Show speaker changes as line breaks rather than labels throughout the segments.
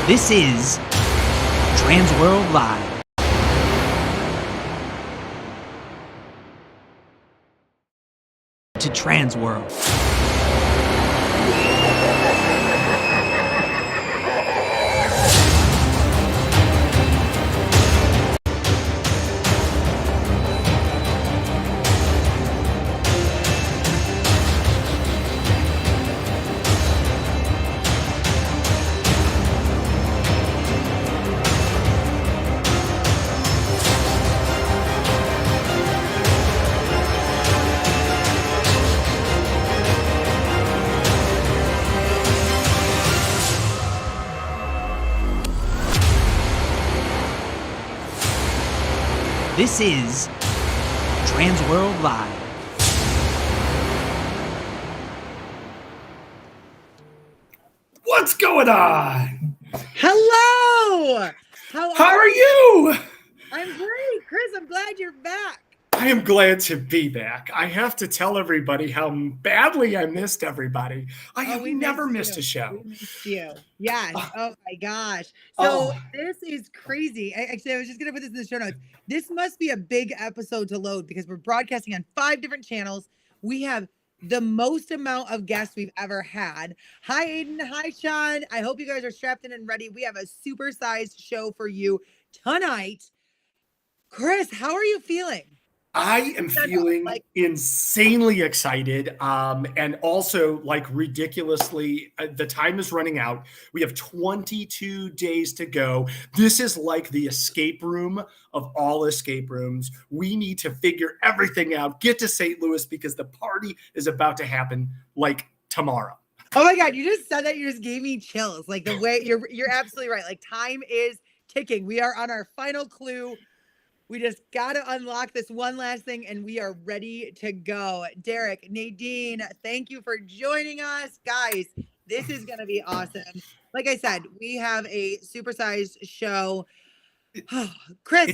This is TransWorld Live. To TransWorld. This is TransWorld Live.
What's going on?
Hello!
How are you?
I'm great, Chris. I'm glad you're back.
I am glad to be back. I have to tell everybody how badly I missed everybody. I have never missed a show.
We missed you. Yes. Oh my gosh. So this is crazy. Actually, I was just going to put this in the show notes. This must be a big episode to load because we're broadcasting on 5 different channels. We have the most amount of guests we've ever had. Hi, Aiden. Hi, Sean. I hope you guys are strapped in and ready. We have a supersized show for you tonight. Chris, how are you feeling?
I am feeling insanely excited and also ridiculously, the time is running out. We have 22 days to go. This is like the escape room of all escape rooms. We need to figure everything out, get to St. Louis because the party is about to happen tomorrow.
Oh my God, you just said that. You just gave me chills. Like the way you're absolutely right. Like time is ticking. We are on our final clue. We just got to unlock this one last thing and we are ready to go. Derek, Nadine, thank you for joining us. Guys, this is going to be awesome. Like I said, we have a supersized show. Chris.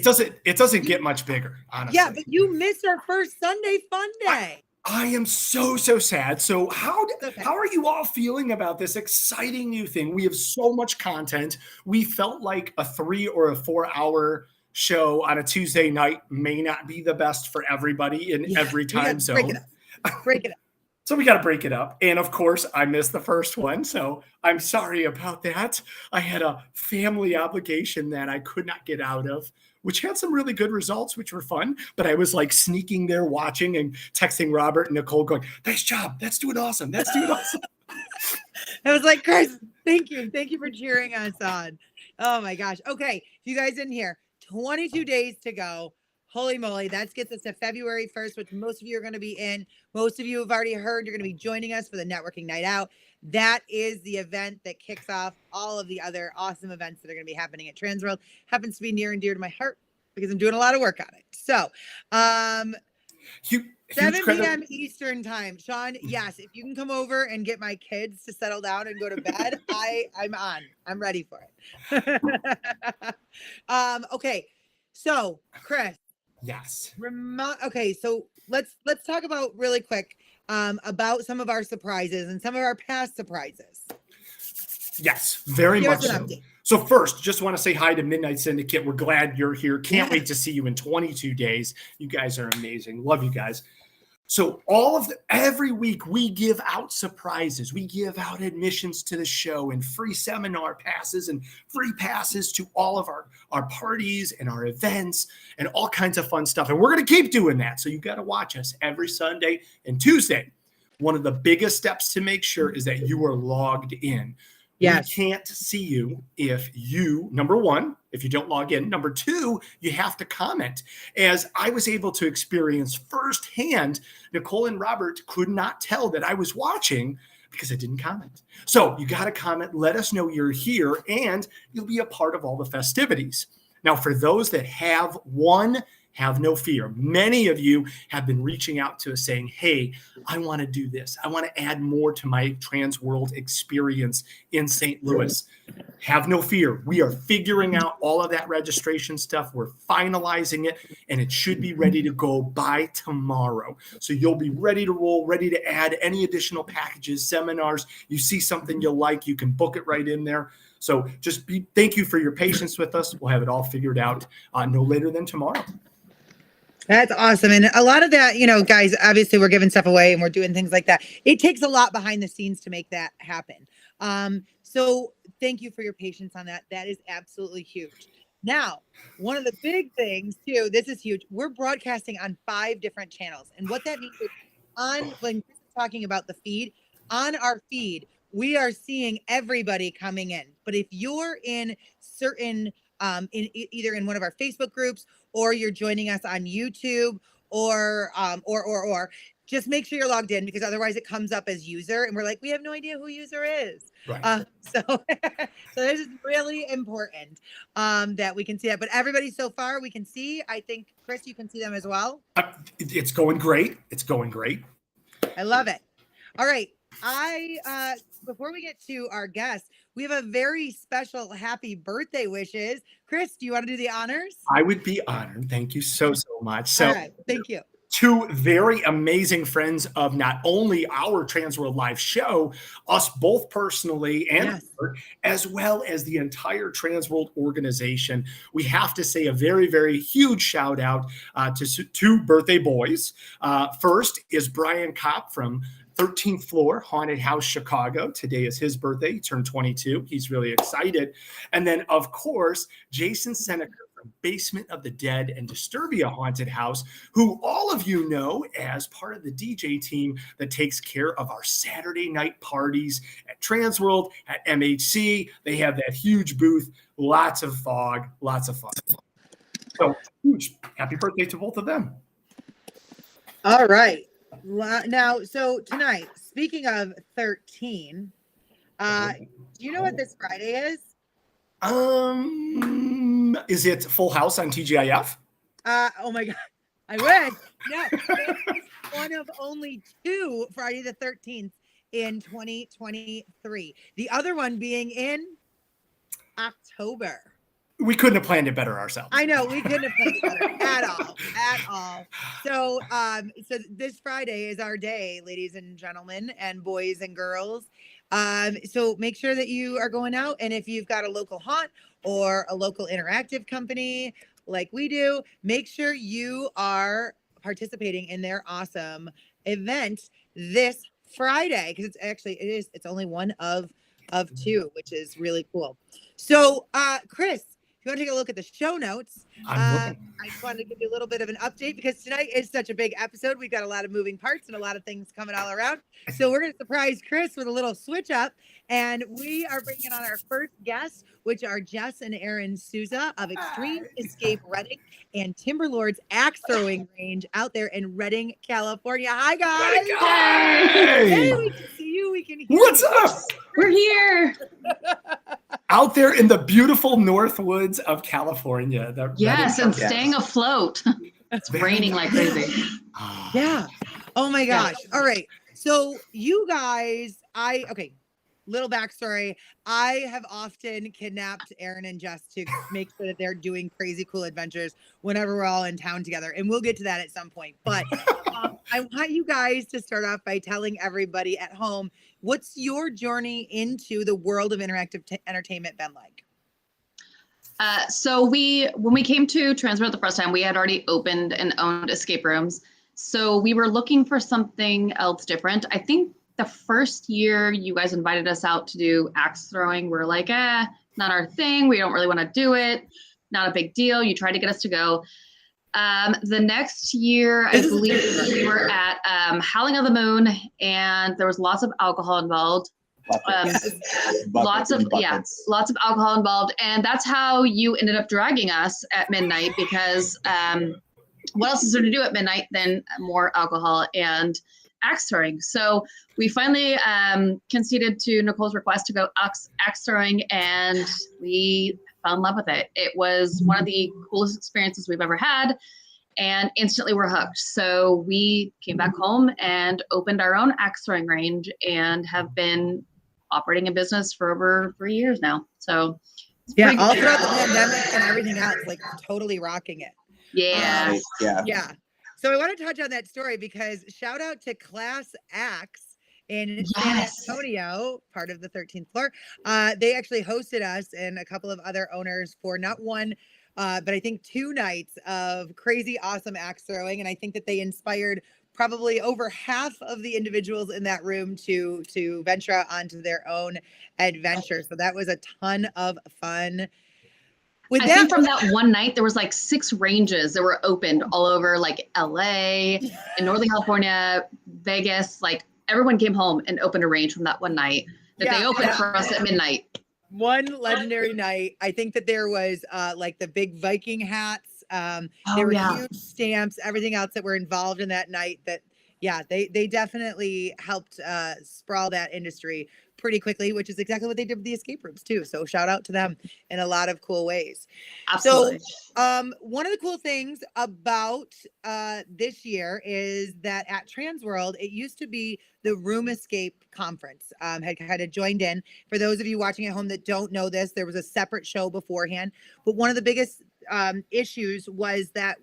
It doesn't get much bigger, honestly.
Yeah, but you missed our first Sunday Fun Day.
I am so sad. So how are you all feeling about this exciting new thing? We have so much content. We felt like a 3 or a 4 hour show on a Tuesday night may not be the best for everybody in every time zone.
Break it up.
So we got to break it up. And of course, I missed the first one. So I'm sorry about that. I had a family obligation that I could not get out of, which had some really good results, which were fun. But I was sneaking there watching and texting Robert and Nicole going, nice job. That's doing awesome. That's doing awesome.
I was like, Chris, thank you. Thank you for cheering us on. Oh my gosh. Okay. If you guys didn't hear, 22 days to go. Holy moly. That gets us to February 1st, which most of you are going to be in. Most of you have already heard you're going to be joining us for the networking night out. That is the event that kicks off all of the other awesome events that are going to be happening at TransWorld. Happens to be near and dear to my heart because I'm doing a lot of work on it. So, 7 p.m. Eastern time. Sean, yes, if you can come over and get my kids to settle down and go to bed, I'm on. I'm ready for it. Okay. So, Chris.
Yes.
Okay, so let's talk about really quick about some of our surprises and some of our past surprises.
Yes, very much so. So first, just want to say hi to Midnight Syndicate. We're glad you're here. Can't wait to see you in 22 days. You guys are amazing. Love you guys. So every week we give out surprises. We give out admissions to the show and free seminar passes and free passes to all of our parties and our events and all kinds of fun stuff. And we're going to keep doing that. So you got to watch us every Sunday and Tuesday. One of the biggest steps to make sure is that you are logged in. Yes. We can't see you if you, number one, if you don't log in. Number two, you have to comment. As I was able to experience firsthand, Nicole and Robert could not tell that I was watching because I didn't comment. So you got to comment. Let us know you're here and you'll be a part of all the festivities. Now, for those that have won, have no fear. Many of you have been reaching out to us saying, hey, I want to do this. I want to add more to my TransWorld experience in St. Louis. Have no fear. We are figuring out all of that registration stuff. We're finalizing it, and it should be ready to go by tomorrow. So you'll be ready to roll, ready to add any additional packages, seminars. You see something you like, you can book it right in there. So thank you for your patience with us. We'll have it all figured out no later than tomorrow.
That's awesome. And a lot of that, guys, obviously we're giving stuff away and we're doing things like that. It takes a lot behind the scenes to make that happen. So thank you for your patience on that. That is absolutely huge. Now, one of the big things too, this is huge. We're broadcasting on 5 different channels. And what that means is when Chris is talking about the feed, on our feed, we are seeing everybody coming in. But if you're in certain, either in one of our Facebook groups, or you're joining us on YouTube, or just make sure you're logged in, because otherwise it comes up as user and we're like, we have no idea who user is.
Right.
So this is really important that we can see that. But everybody so far we can see. I think, Chris, you can see them as well.
It's going great. It's going great.
I love it. All right. Before we get to our guests, we have a very special happy birthday wishes. Chris, do you want to do the honors?
I would be honored. Thank you so much. So,
all right, thank you.
2 very amazing friends of not only our TransWorld Live show, us both personally, and as well as the entire TransWorld organization. We have to say a very, very huge shout out to 2 birthday boys. First is Brian Kopp from 13th Floor Haunted House, Chicago. Today is his birthday. He turned 22. He's really excited. And then, of course, Jason Seneca from Basement of the Dead and Disturbia Haunted House, who all of you know as part of the DJ team that takes care of our Saturday night parties at TransWorld, at MHC. They have that huge booth, lots of fog, lots of fun. So huge happy birthday to both of them.
All right. Now, so tonight, speaking of 13, do you know what this Friday is?
Is it Full House on TGIF?
Oh my God, I wish. No, it's one of only 2 Friday the 13th in 2023. The other one being in October.
We couldn't have planned it better ourselves.
I know, we couldn't have planned it better at all. So this Friday is our day, ladies and gentlemen, and boys and girls. So make sure that you are going out, and if you've got a local haunt or a local interactive company like we do, make sure you are participating in their awesome event this Friday, because it's only one of 2, which is really cool. So Chris, you want to take a look at the show notes? I just wanted to give you a little bit of an update, because tonight is such a big episode. We've got a lot of moving parts and a lot of things coming all around. So we're going to surprise Chris with a little switch up. And we are bringing on our first guests, which are Jess and Aaron Souza of Extreme Escape Redding and Timberlord's Axe Throwing Range out there in Redding, California. Hi, guys. Hey, we can see you. We can hear
What's
you.
up?
We're here.
Out there in the beautiful North Woods of California.
Yes, and staying afloat. It's raining like crazy.
Yeah. Oh my gosh. All right. So you guys, little backstory. I have often kidnapped Aaron and Jess to make sure that they're doing crazy cool adventures whenever we're all in town together. And we'll get to that at some point. But I want you guys to start off by telling everybody at home, what's your journey into the world of interactive entertainment been like?
So when we came to TransWorld the first time, we had already opened and owned escape rooms. So we were looking for something else different. I think the first year you guys invited us out to do axe throwing, we're like, not our thing. We don't really want to do it. Not a big deal. You tried to get us to go. The next year, I believe we were at Howling of the Moon, and there was lots of alcohol involved. Lots of alcohol involved, and that's how you ended up dragging us at midnight, because what else is there to do at midnight than more alcohol and axe throwing? So we finally conceded to Nicole's request to go axe throwing, and we fell in love with it. It was one of the coolest experiences we've ever had, and instantly we're hooked. So we came back home and opened our own axe throwing range and have been operating a business for over 3 years now. So
yeah, all throughout the pandemic and everything else, like totally rocking it.
Yeah.
Yeah. So I want to touch on that story, because shout out to Class Axe in San Antonio, part of the 13th floor. They actually hosted us and a couple of other owners for not one, but I think 2 nights of crazy, awesome axe throwing. And I think that they inspired probably over half of the individuals in that room to venture out onto their own adventure. So that was a ton of fun.
I think from that one night, there was like 6 ranges that were opened all over like LA, in Northern California, Vegas. Like everyone came home and opened a range from that one night that they opened for us at midnight.
One legendary night. I think that there was like the big Viking hats. There were huge stamps, everything else that were involved in that night that, they definitely helped sprawl that industry pretty quickly, which is exactly what they did with the escape rooms too. So shout out to them in a lot of cool ways.
Absolutely.
So one of the cool things about this year is that at TransWorld, it used to be the Room Escape Conference had kind of joined in. For those of you watching at home that don't know this, there was a separate show beforehand. But one of the biggest issues was that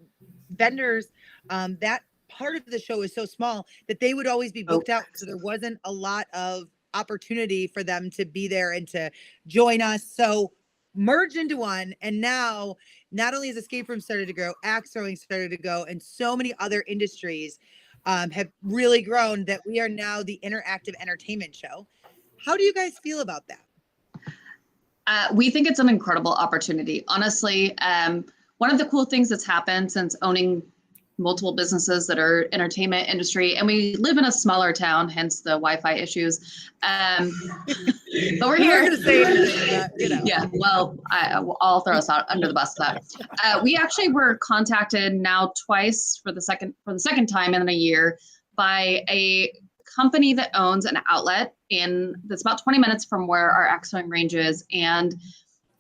vendors, that part of the show is so small that they would always be booked out. So there wasn't a lot of opportunity for them to be there and to join us. So merged into one. And now not only has escape room started to grow, axe throwing started to go, and so many other industries have really grown that we are now the interactive entertainment show. How do you guys feel about that?
We think it's an incredible opportunity. Honestly, one of the cool things that's happened since owning multiple businesses that are entertainment industry, and we live in a smaller town, hence the Wi-Fi issues. But we're here.
To say anything, but, you know.
Yeah, well, I'll throw us out under the bus for that. We actually were contacted now twice for the second time in a year by a company that owns an outlet that's about 20 minutes from where our axe throwing range is, and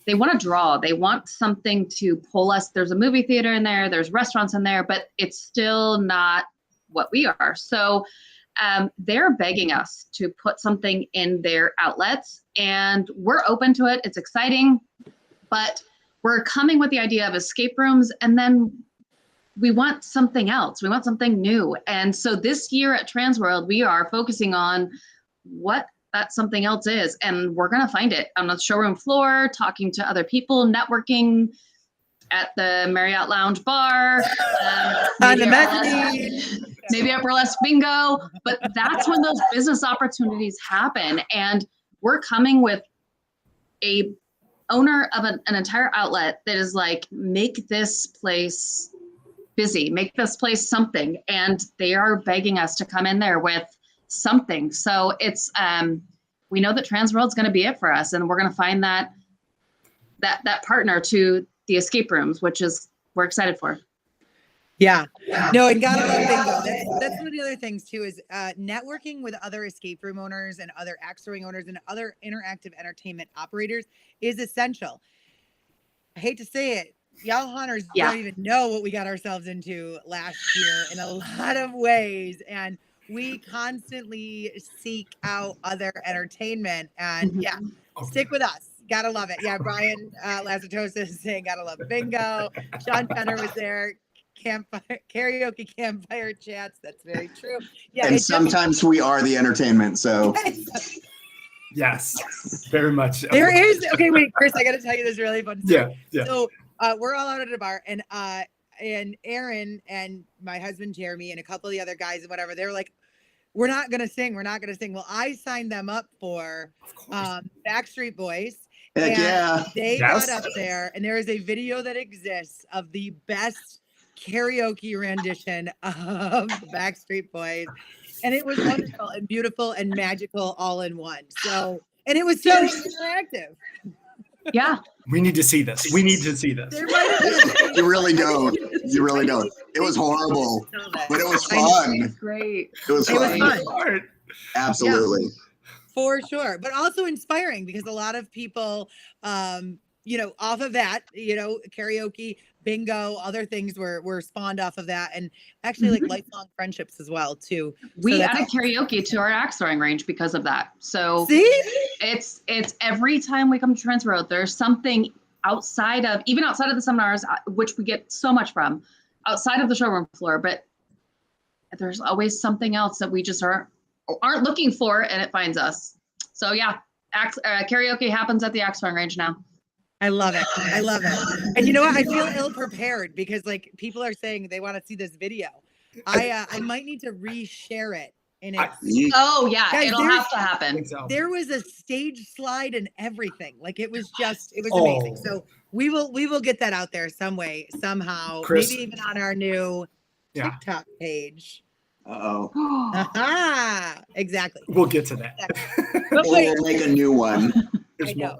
they want to draw. They want something to pull us. There's a movie theater in there. There's restaurants in there, but it's still not what we are. So they're begging us to put something in their outlets, and we're open to it. It's exciting, but we're coming with the idea of escape rooms, and then we want something else. We want something new. And so this year at TransWorld, we are focusing on what that something else is, and we're going to find it on the showroom floor, talking to other people, networking at the Marriott Lounge bar, maybe at Burlesque Bingo. But that's when those business opportunities happen, and we're coming with a owner of an entire outlet that is like, make this place busy, make this place something, and they are begging us to come in there with something. So it's we know that TransWorld's going to be it for us, and we're going to find that partner to the escape rooms, which is we're excited for.
Yeah, no, and gotta love bingo. That's one of the other things too, is networking with other escape room owners and other axe throwing owners and other interactive entertainment operators is essential. I hate to say it, y'all hunters don't even know what we got ourselves into last year in a lot of ways, and we constantly seek out other entertainment, and stick with us. Gotta love it. Yeah, Brian Lazatosa is saying gotta love bingo. Sean Fenner was there. Karaoke campfire chats. That's very true. Yeah,
and sometimes we are the entertainment. So
yes, very much.
There is. Okay, wait, Chris, I got to tell you this really fun story.
Yeah.
So we're all out at a bar, and Aaron and my husband Jeremy and a couple of the other guys and whatever, they were like, we're not gonna sing. Well, I signed them up for Backstreet Boys.
Heck yeah.
They got up there, and there is a video that exists of the best karaoke rendition of the Backstreet Boys, and it was wonderful and beautiful and magical all in one. So, and it was so interactive.
Yeah,
we need to see this. You
really don't. You really don't. It was horrible, but it was fun.
It was great.
It was
fun.
Absolutely.
Yeah, for sure, but also inspiring, because a lot of people, off of that, karaoke, bingo, other things were spawned off of that, and actually like lifelong friendships as well too.
We added karaoke to our axe throwing range because of that. So
see,
it's every time we come to TransWorld, there's something outside of the seminars, which we get so much from, outside of the showroom floor, but there's always something else that we just are aren't looking for, and it finds us. So yeah, karaoke happens at the axe throwing range now.
I love it. I love it. And you know what? I feel ill prepared because like people are saying they want to see this video. I might need to reshare it. And
oh yeah,
guys,
it'll have to happen.
There was a stage slide and everything. Like it was amazing. So we will get that out there some way, somehow, Chris, maybe even on our new TikTok page. Exactly.
We'll get to that.
We'll make a new one.
I know.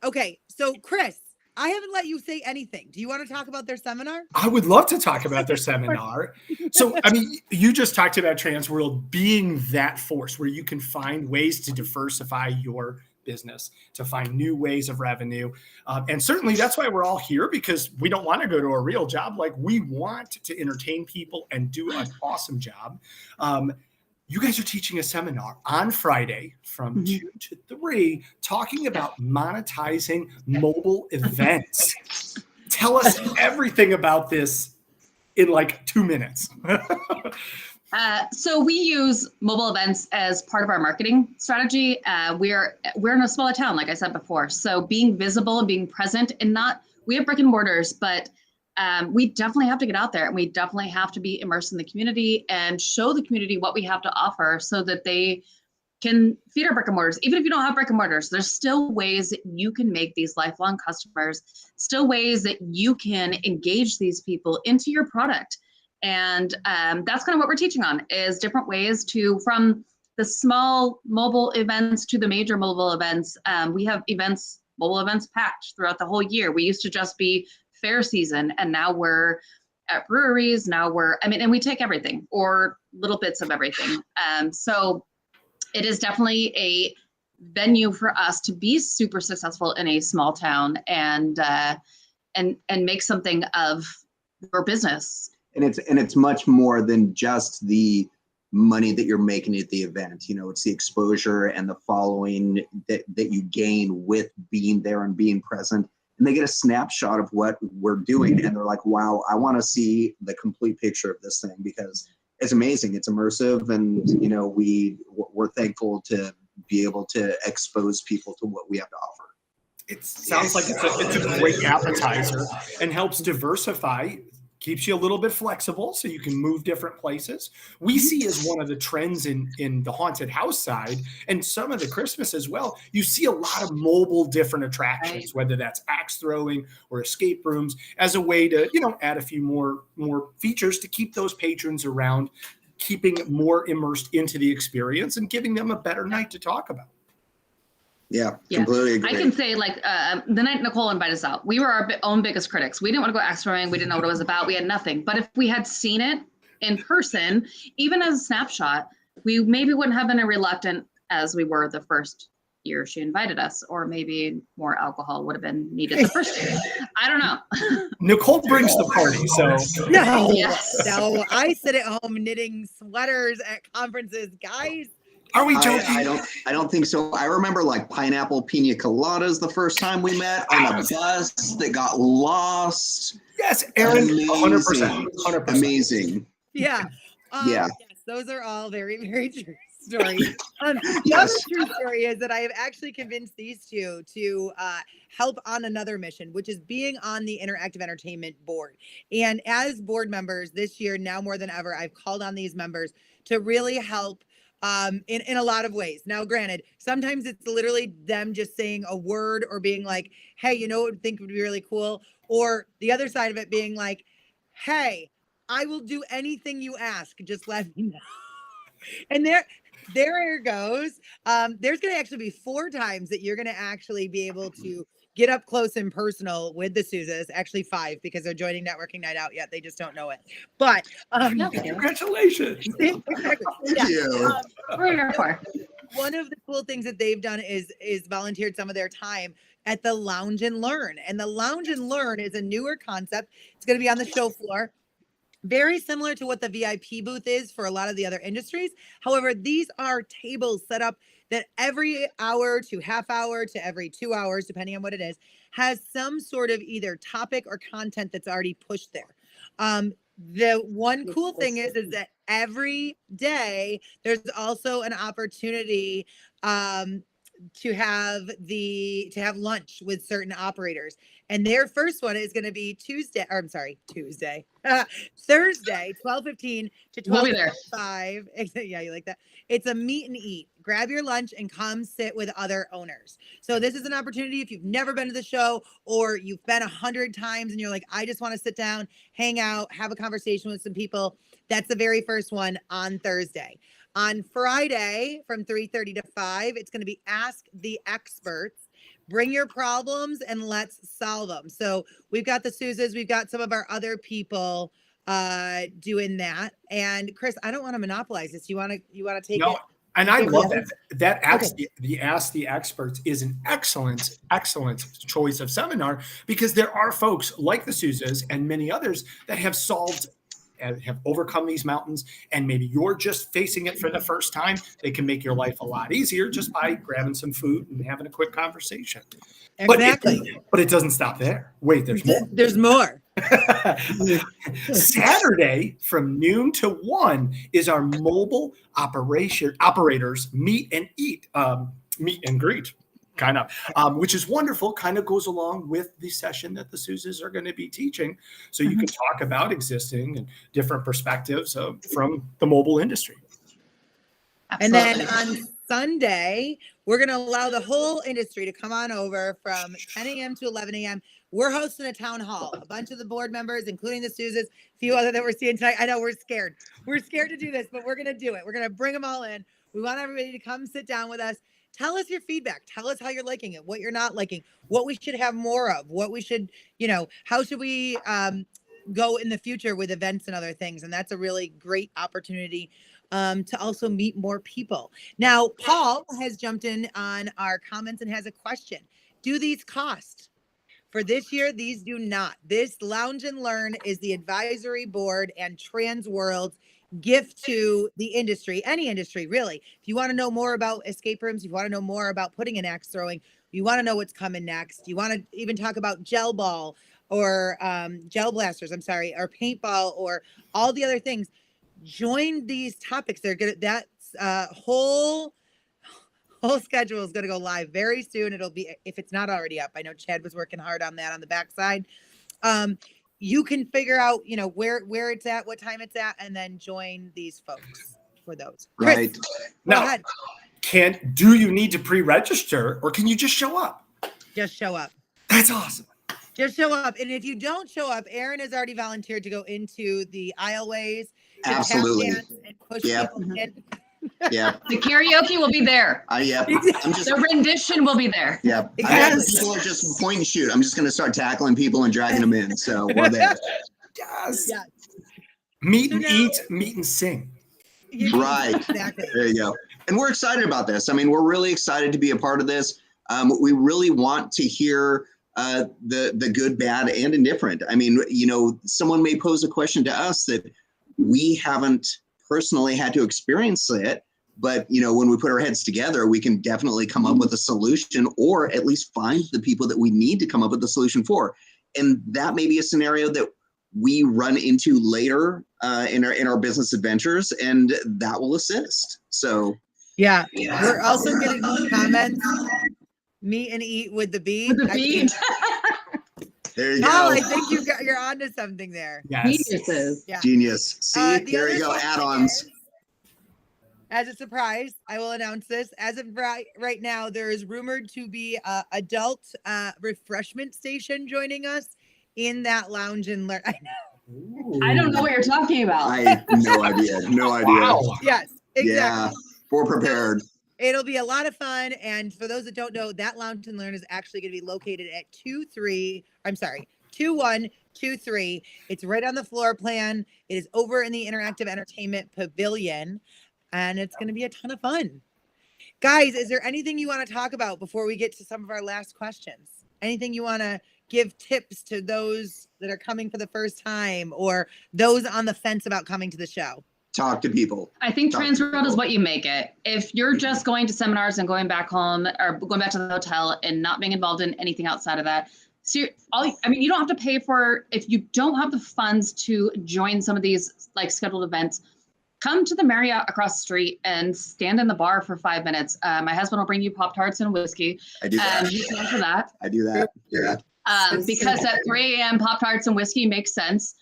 Okay, so Chris, I haven't let you say anything. Do you want to talk about their seminar?
I would love to talk about their seminar. So, I mean, you just talked about TransWorld being that force where you can find ways to diversify your business, to find new ways of revenue. And certainly that's why we're all here, because we don't want to go to a real job. Like, we want to entertain people and do an awesome job. You guys are teaching a seminar on Friday from 2 to 3 talking about monetizing mobile events. Tell us everything about this in like 2 minutes.
So we use mobile events as part of our marketing strategy. We're in a smaller town, like I said before. So being visible and being present, and we have brick and mortars, but we definitely have to get out there, and we definitely have to be immersed in the community and show the community what we have to offer so that they can feed our brick and mortars. Even if you don't have brick and mortars, there's still ways that you can make these lifelong customers, still ways that you can engage these people into your product. And that's kind of what we're teaching on, is different ways from the small mobile events to the major mobile events. We have mobile events packed throughout the whole year. We used to just be fair season, and now we're at breweries. And we take everything or little bits of everything. So it is definitely a venue for us to be super successful in a small town and make something of your business.
And it's much more than just the money that you're making at the event. You know, it's the exposure and the following that you gain with being there and being present. And they get a snapshot of what we're doing, and they're like, wow, I want to see the complete picture of this thing, because it's amazing. It's immersive. And, you know, we're thankful to be able to expose people to what we have to offer.
It sounds like it's a great appetizer and helps diversify, keeps you a little bit flexible so you can move different places. We see as one of the trends in the haunted house side, and some of the Christmas as well, you see a lot of mobile different attractions, whether that's axe throwing or escape rooms, as a way to, you know, add a few more features to keep those patrons around, keeping more immersed into the experience and giving them a better night to talk about.
Yeah, completely agree.
I can say, like, the night Nicole invited us out, we were our own biggest critics. We didn't want to go axe throwing. We didn't know what it was about. We had nothing. But if we had seen it in person, even as a snapshot, we maybe wouldn't have been as reluctant as we were the first year she invited us, or maybe more alcohol would have been needed the first year. I don't know.
Nicole brings the party, so.
No, I sit at home knitting sweaters at conferences, guys.
Are we joking?
I don't think so. I remember like pineapple pina coladas the first time we met on a bus that got lost.
Yes, Aaron, 100%.
Amazing.
Yeah.
Yes,
those are all very, very true stories. The other true story is that I have actually convinced these two to help on another mission, which is being on the Interactive Entertainment Board. And as board members this year, now more than ever, I've called on these members to really help in a lot of ways. Now, granted, sometimes it's literally them just saying a word or being like, hey, you know what I think would be really cool? Or the other side of it being like, hey, I will do anything you ask. Just let me know. And there it goes. There's going to actually be 4 times that you're going to actually be able to get up close and personal with the Souzas. Actually 5, because they're joining Networking Night Out yet. They just don't know it. But
congratulations.
Exactly.
Thank you.
One of the cool things that they've done is volunteered some of their time at the Lounge and Learn. And the Lounge and Learn is a newer concept. It's going to be on the show floor. Very similar to what the VIP booth is for a lot of the other industries. However, these are tables set up that every hour to half hour to every 2 hours, depending on what it is, has some sort of either topic or content that's already pushed there. The one cool thing is that every day there's also an opportunity to have lunch with certain operators, and their first one is going to be Thursday, 12:15 to 12:05.
We'll be there.
Yeah, you like that? It's a meet and eat. Grab your lunch and come sit with other owners. So this is an opportunity if you've never been to the show, or you've been 100 times and you're like, I just want to sit down, hang out, have a conversation with some people. That's the very first one on Thursday. On Friday from 3:30 to 5, it's going to be Ask the Experts. Bring your problems and let's solve them. So we've got the Souzas, we've got some of our other people doing that. And Chris, I don't want to monopolize this. You want to take it?
And I love that Ask the Experts is an excellent choice of seminar, because there are folks like the Souzas and many others that have overcome these mountains, and maybe you're just facing it for the first time. They can make your life a lot easier just by grabbing some food and having a quick conversation.
Exactly.
But it doesn't stop there. Wait, there's more.
There's more.
Saturday from noon to 1 is our mobile operators meet and greet, kind of, which is wonderful. Kind of goes along with the session that the Souzas are going to be teaching. So you can talk about existing and different perspectives from the mobile industry.
Absolutely.
And then on Sunday, we're going to allow the whole industry to come on over from 10 a.m. to 11 a.m. We're hosting a town hall. A bunch of the board members, including the Souzas, a few other that we're seeing tonight. I know we're scared. We're scared to do this, but we're going to do it. We're going to bring them all in. We want everybody to come sit down with us. Tell us your feedback. Tell us how you're liking it, what you're not liking, what we should have more of, what we should, how should we go in the future with events and other things. And that's a really great opportunity to also meet more people. Now, Paul has jumped in on our comments and has a question. Do these cost? For this year, these do not. This Lounge and Learn is the advisory board and TransWorld's gift to the industry, any industry, really. If you want to know more about escape rooms, you want to know more about putting an axe throwing, you want to know what's coming next, you want to even talk about gel ball or gel blasters, or paintball, or all the other things, join these topics. They're good. That's whole schedule is going to go live very soon. It'll be, if it's not already up. I know Chad was working hard on that on the backside. You can figure out, where it's at, what time it's at, and then join these folks for those. Chris,
Right.
Go
Now,
ahead.
do you need to pre-register, or can you just show up?
Just show up.
That's awesome.
Just show up. And if you don't show up, Aaron has already volunteered to go into the aisleways. To tap
Absolutely.
dance and push
Yep.
people in.
Yeah.
The karaoke will be there.
Yep.
The rendition will be there.
Yeah.
Yes.
People are just point and shoot. I'm just going to start tackling people and dragging them in. So we're there.
Yes.
Yeah.
Meet and
So
eat, meet and sing.
Right.
Exactly.
There you go. And we're excited about this. I mean, we're really excited to be a part of this. We really want to hear the good, bad, and indifferent. I mean, someone may pose a question to us that we haven't personally had to experience it, but when we put our heads together, we can definitely come up with a solution, or at least find the people that we need to come up with a solution for. And that may be a scenario that we run into later in our business adventures, and that will assist. So
Yeah. We're also getting comments. Meet and eat with the beat.
With the beat.
there you
Paul,
go.
I think you're onto something there.
Yes.
Geniuses.
Yeah.
Genius. See,
The
there
other
you go.
question
Add-ons.
is, as a surprise, I will announce this. As of right now, there is rumored to be an adult refreshment station joining us in that Lounge and Learn. I know.
I don't know what you're talking about.
I have no idea. No idea.
Wow.
Yes, exactly.
Yeah, we're prepared.
It'll be a lot of fun. And for those that don't know, that Lounge and Learn is actually going to be located at 2123. It's right on the floor plan. It is over in the Interactive Entertainment Pavilion, and it's going to be a ton of fun. Guys, is there anything you want to talk about before we get to some of our last questions? Anything you want to give tips to those that are coming for the first time, or those on the fence about coming to the show?
Talk to people.
I think
Talk to
TransWorld is
people.
what you make it. If you're just going to seminars and going back home or going back to the hotel and not being involved in anything outside of that, so you don't have to pay for, if you don't have the funds to join some of these like scheduled events, come to the Marriott across the street and stand in the bar for 5 minutes. My husband will bring you Pop-Tarts and whiskey.
I do that.
He's known for that.
I do that. Yeah.
Because at 3 a.m. Pop-Tarts and whiskey makes sense.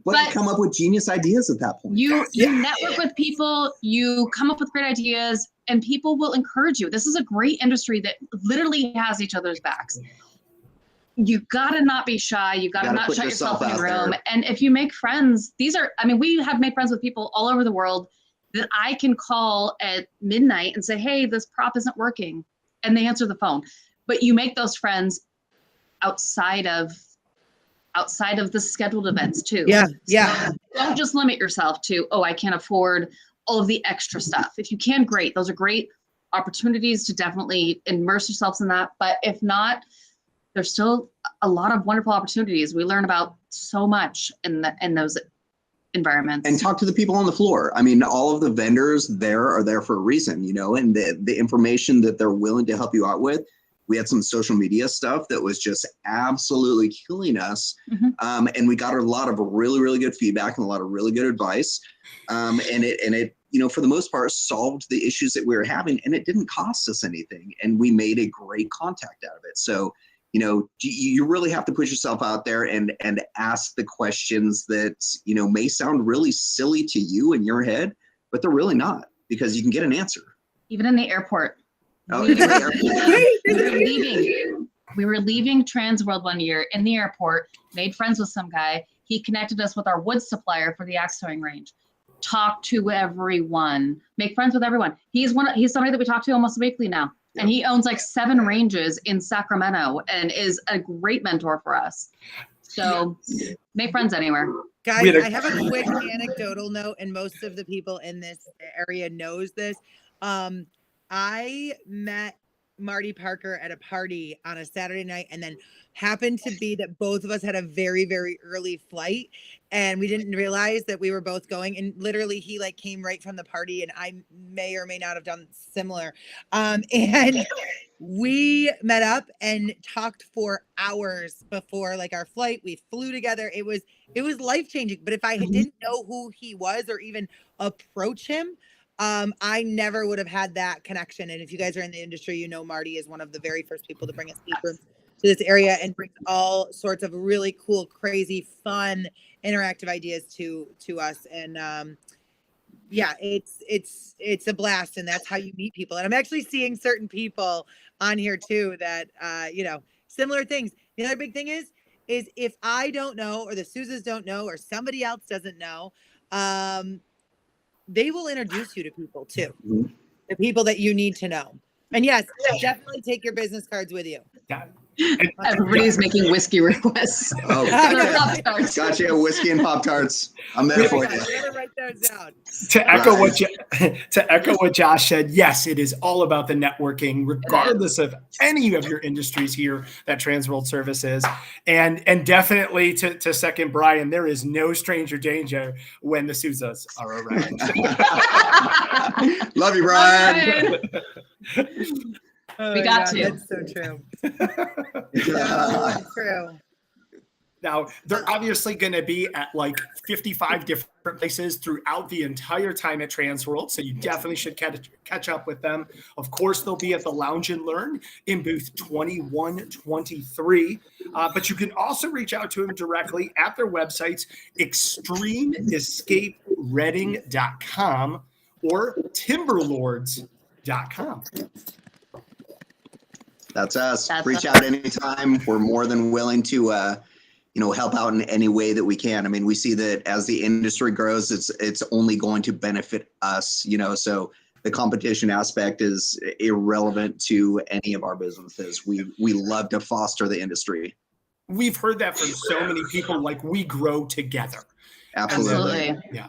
But you come up with genius ideas at that point.
You network with people, you come up with great ideas, and people will encourage you. This is a great industry that literally has each other's backs. You gotta not be shy. You gotta not shut yourself in your room. And if you make friends, we have made friends with people all over the world that I can call at midnight and say, hey, this prop isn't working. And they answer the phone. But you make those friends outside of the scheduled events too.
Yeah.
So don't just limit yourself to, I can't afford all of the extra stuff. If you can, great. Those are great opportunities to definitely immerse yourselves in that. But if not, there's still a lot of wonderful opportunities. We learn about so much in those environments.
And talk to the people on the floor. I mean, all of the vendors there are there for a reason, and the information that they're willing to help you out with. We had some social media stuff that was just absolutely killing us.
Mm-hmm.
And we got a lot of really, really good feedback and a lot of really good advice. And it, for the most part, solved the issues that we were having, and it didn't cost us anything. And we made a great contact out of it. So, you really have to put yourself out there and ask the questions that, may sound really silly to you in your head, but they're really not, because you can get an answer.
Even in the airport.
Oh,
we were leaving TransWorld one year in the airport, made friends with some guy. He connected us with our wood supplier for the axe throwing range. Talk to everyone, make friends with everyone. He's somebody that we talk to almost weekly now. Yep. And he owns like 7 ranges in Sacramento and is a great mentor for us. So make friends anywhere.
Guys, I have a quick anecdotal note, and most of the people in this area knows this. I met Marty Parker at a party on a Saturday night, and then happened to be that both of us had a very, very early flight, and we didn't realize that we were both going. And literally he came right from the party, and I may or may not have done similar. And we met up and talked for hours before our flight. We flew together. It was life-changing. But if I didn't know who he was or even approach him, I never would have had that connection. And if you guys are in the industry, Marty is one of the very first people to bring escape rooms to this area and brings all sorts of really cool, crazy, fun, interactive ideas to us. And it's a blast, and that's how you meet people. And I'm actually seeing certain people on here too that similar things. The other big thing is if I don't know, or the Souzas don't know, or somebody else doesn't know, they will introduce you to people too, the people that you need to know. And yes, definitely take your business cards with you.
Everybody's making whiskey requests.
Oh, gotcha. Whiskey and Pop-Tarts. I'm there for you.
Gotta write those down.
To echo what Josh said, yes, it is all about the networking, regardless of any of your industries here that TransWorld services. And definitely to second Brian, there is no stranger danger when the Souzas are around.
Love you, Brian.
We got to.
That's so true. So true.
Now, they're obviously going to be at 55 different places throughout the entire time at TransWorld, so you definitely should catch up with them. Of course, they'll be at the Lounge and Learn in booth 2123, but you can also reach out to them directly at their websites, extremeescapereading.com or timberlords.com.
That's us. Reach out anytime. We're more than willing to, help out in any way that we can. I mean, we see that as the industry grows, it's only going to benefit us, so the competition aspect is irrelevant to any of our businesses. We love to foster the industry.
We've heard that from so many people, we grow together.
Absolutely.
Yeah.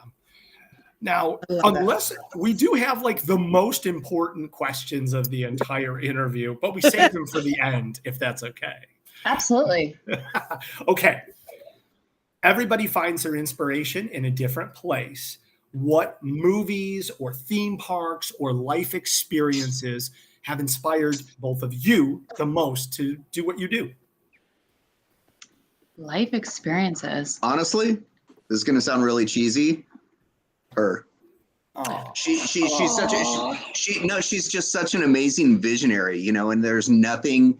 Now, unless we do have the most important questions of the entire interview, but we save them for the end, if that's okay.
Absolutely.
Okay. Everybody finds their inspiration in a different place. What movies or theme parks or life experiences have inspired both of you the most to do what you do?
Life experiences.
Honestly, this is going to sound really cheesy. Her.
Oh,
She's such she's just such an amazing visionary, you know, and there's nothing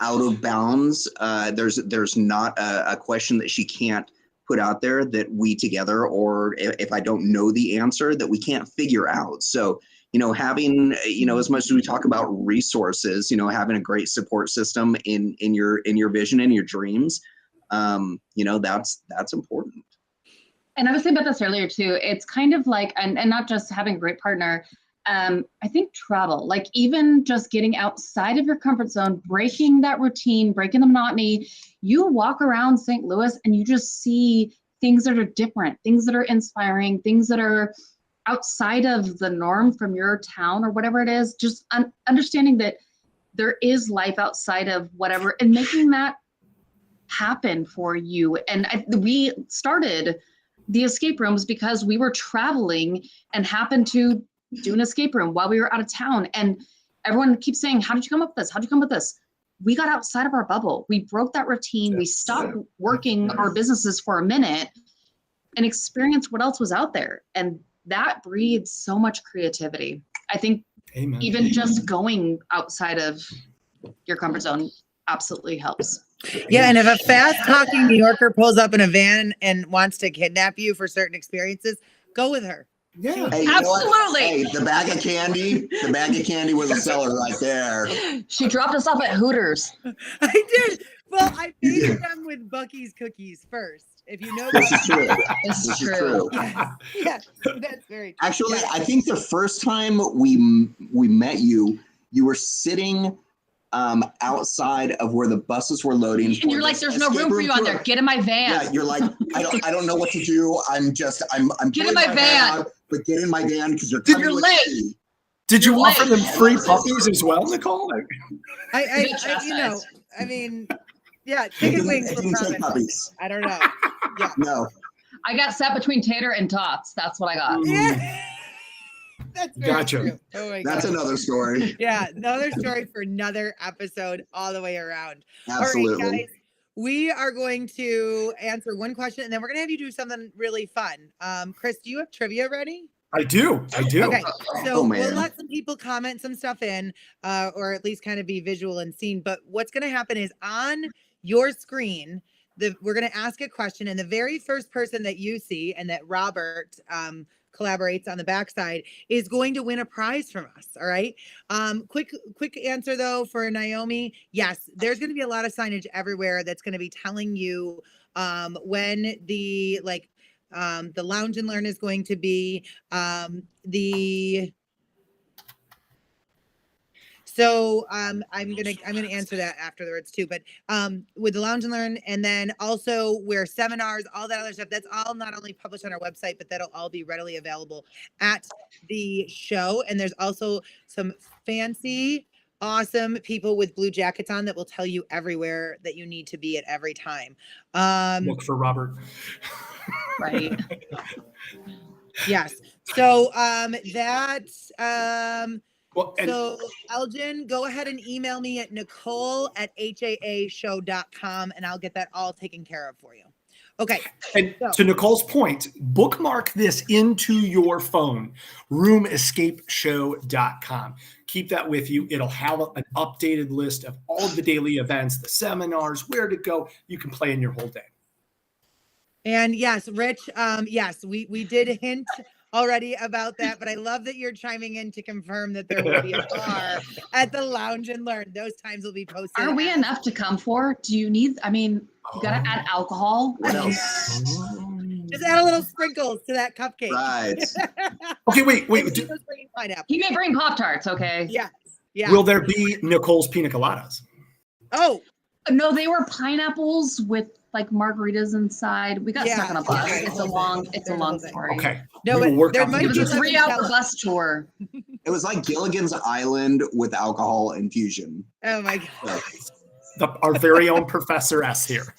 out of bounds. There's not a question that she can't put out there that we together, or if I don't know the answer, that we can't figure out. So, you know, having, you know, as much as we talk about resources, you know, having a great support system in your vision and your dreams, you know, that's important.
And I was saying about this earlier too. It's kind of like, and not just having a great partner. I think travel, like even just getting outside of your comfort zone, breaking that routine, breaking the monotony. You walk around St. Louis and you just see things that are different, things that are inspiring, things that are outside of the norm from your town or whatever it is. Just understanding that there is life outside of whatever, and making that happen for you. And we started the escape rooms because we were traveling and happened to do an escape room while we were out of town. And everyone keeps saying, how did you come up with this? How'd you come up with this? We got outside of our bubble. We broke that routine. We stopped working our businesses for a minute and experienced what else was out there. And that breeds so much creativity. I think
amen.
Even just going outside of your comfort zone absolutely helps.
Yeah, and if a fast-talking New Yorker pulls up in a van and wants to kidnap you for certain experiences, go with her.
Yeah.
Hey, you know what?
Absolutely.
Hey, the bag of candy was a seller right there.
She dropped us off at Hooters.
I did. Well, I baited them with Bucky's cookies first. If you know
This is true.
This
This
is
is
true.
true.
yeah, that's very true.
Actually,
Yeah.
I think the first time we met you, you were sitting outside of where the buses were loading.
And you're like, there's no room for you on there. Get in my van.
Yeah, you're like, I don't know what to do. I'm
Get
pulling
in my
head
van.
out, but get in my van because you're
Did
coming
you
with
late?
me.
Did you
You're
offer
late.
them free puppies as well, Nicole?
I you know, I mean, yeah, chicken wings
It
were
didn't take
promised.
puppies.
I don't know. Yeah.
No.
I got sat between Tater and Tots. That's what I got.
Yeah. That's very
Gotcha.
true. Oh my
That's
god.
another story.
Yeah, another story for another episode all the way around.
Absolutely.
All right, guys. We are going to answer one question and then we're going to have you do something really fun. Chris, do you have trivia ready?
I do.
Okay, so
Oh,
we'll
man.
let some people comment some stuff in, or at least kind of be visual and seen. But what's going to happen is on your screen, we're going to ask a question, and the very first person that you see and that Robert collaborates on the backside is going to win a prize from us. All right. Quick answer though for Naomi. Yes, there's going to be a lot of signage everywhere that's going to be telling you when the Lounge and Learn is going to be I'm gonna answer that afterwards too. But with the Lounge and Learn, and then also where seminars, all that other stuff, that's all not only published on our website, but that'll all be readily available at the show. And there's also some fancy, awesome people with blue jackets on that will tell you everywhere that you need to be at every time.
Look for Robert.
Right.
Yes. So
Well, and
so Elgin, go ahead and email me at nicole@haashow.com and I'll get that all taken care of for you. Okay.
And
So-
to Nicole's point, bookmark this into your phone, roomescapeshow.com. Keep that with you. It'll have an updated list of all of the daily events, the seminars, where to go. You can plan your whole day.
And yes, Rich, yes, we did hint already about that, but I love that you're chiming in to confirm that there will be a bar at the Lounge and Learn. Those times will be posted.
Are we
as-
enough to come for? Do you need, you gotta add alcohol.
What else?
Just add a little sprinkles to that cupcake.
Right.
Okay, wait.
Just bring pineapple.
He may bring Pop-Tarts, okay?
Yes. Yeah.
Will there be Nicole's pina coladas?
Oh,
No, they were pineapples with like margaritas inside. We got stuck on a bus.
okay.
It's a long story.
Okay.
no,
We will
but
work
there
out
might
It
the
was a
be
logistics.
3-hour bus tour.
It was like Gilligan's Island with alcohol infusion.
Oh my God.
Our very own Professor S here.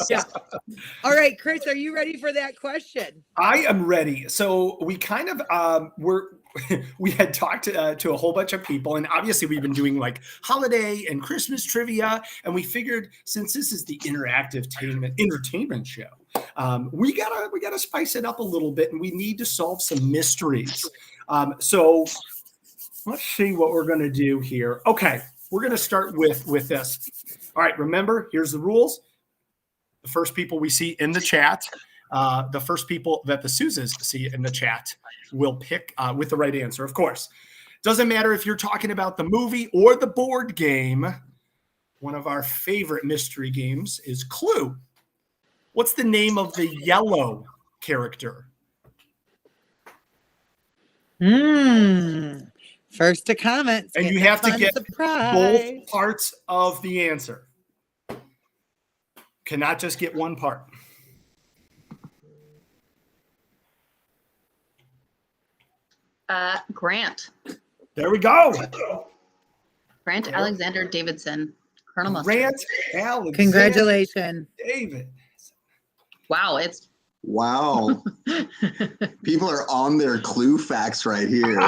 Yeah. All right, Chris, are you ready for that question?
I am ready. So we kind of we had talked to a whole bunch of people, and obviously we've been doing like holiday and Christmas trivia, and we figured since this is the interactive entertainment show, we gotta spice it up a little bit, and we need to solve some mysteries. So let's see what we're gonna do here. Okay, we're gonna start with this. All right, remember, here's the rules. The first people we see in the chat, the first people that the Souzas see in the chat will pick with the right answer, of course. Doesn't matter if you're talking about the movie or the board game. One of our favorite mystery games is Clue. What's the name of the yellow character?
First to comment.
And you have to get both parts of the answer. Cannot just get one part.
Grant.
There we go.
Grant Alexander Davidson. Colonel Mustard.
Grant Alexander.
Congratulations.
David.
Wow. People are on their clue facts right here.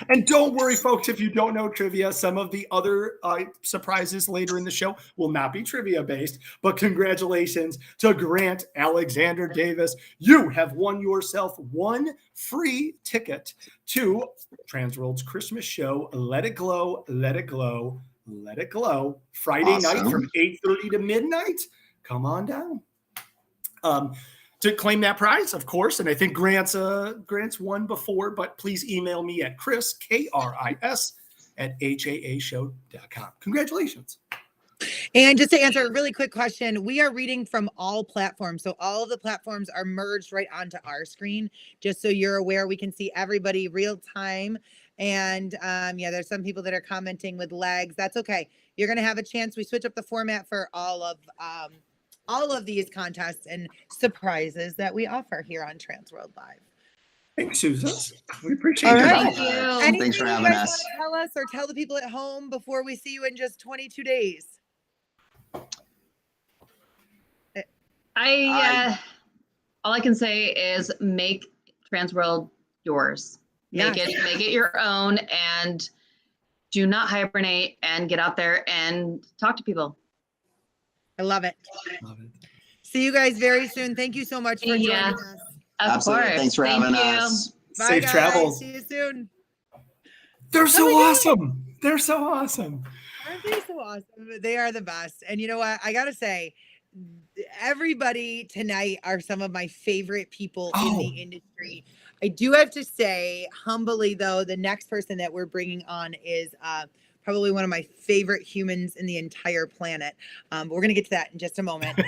And don't worry, folks, if you don't know trivia, some of the other surprises later in the show will not be trivia based, but congratulations to Grant Alexander Davis. You have won yourself one free ticket to TransWorld's Christmas show, Let It Glow, Let It Glow, Let It Glow, Friday night from 8:30 to midnight. Come on down. To claim that prize, of course, and I think Grant's won before, but please email me at Chris, K-R-I-S, @haashow.com. Congratulations.
And just to answer a really quick question, we are reading from all platforms. So all of the platforms are merged right onto our screen, just so you're aware. We can see everybody real time. And there's some people that are commenting with lags. That's okay. You're going to have a chance. We switch up the format for all of these contests and surprises that we offer here on TransWorld Live.
Thanks, Souza. We appreciate
All
it.
right.
Thank you.
Anything
Thanks for
you
having
guys
us.
want to tell us or tell the people at home before we see you in just 22 days?
All I can say is make TransWorld yours. Make it your own, and do not hibernate, and get out there and talk to people.
I love it. See you guys very soon. Thank you so much for joining us.
Of
Absolutely.
course.
Thanks for having us.
Bye,
Safe
guys.
travels.
See you soon.
They're so awesome. They're so awesome.
Aren't they so awesome? They are the best. And you know what? I got to say, everybody tonight are some of my favorite people in the industry. I do have to say, humbly, though, the next person that we're bringing on is probably one of my favorite humans in the entire planet. But we're going to get to that in just a moment.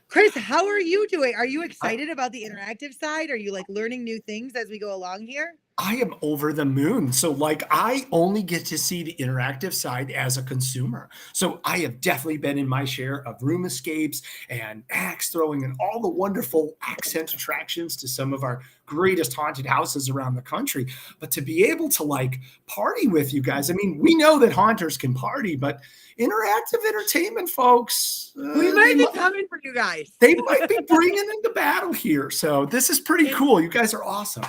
Chris, how are you doing? Are you excited about the interactive side? Are you like learning new things as we go along here?
I am over the moon. So like I only get to see the interactive side as a consumer. So I have definitely been in my share of room escapes and axe throwing and all the wonderful accent attractions to some of our greatest haunted houses around the country. But to be able to like party with you guys, I mean, we know that haunters can party, but interactive entertainment folks,
We might be coming for you guys.
they might be bringing into battle here. So this is pretty cool. You guys are awesome.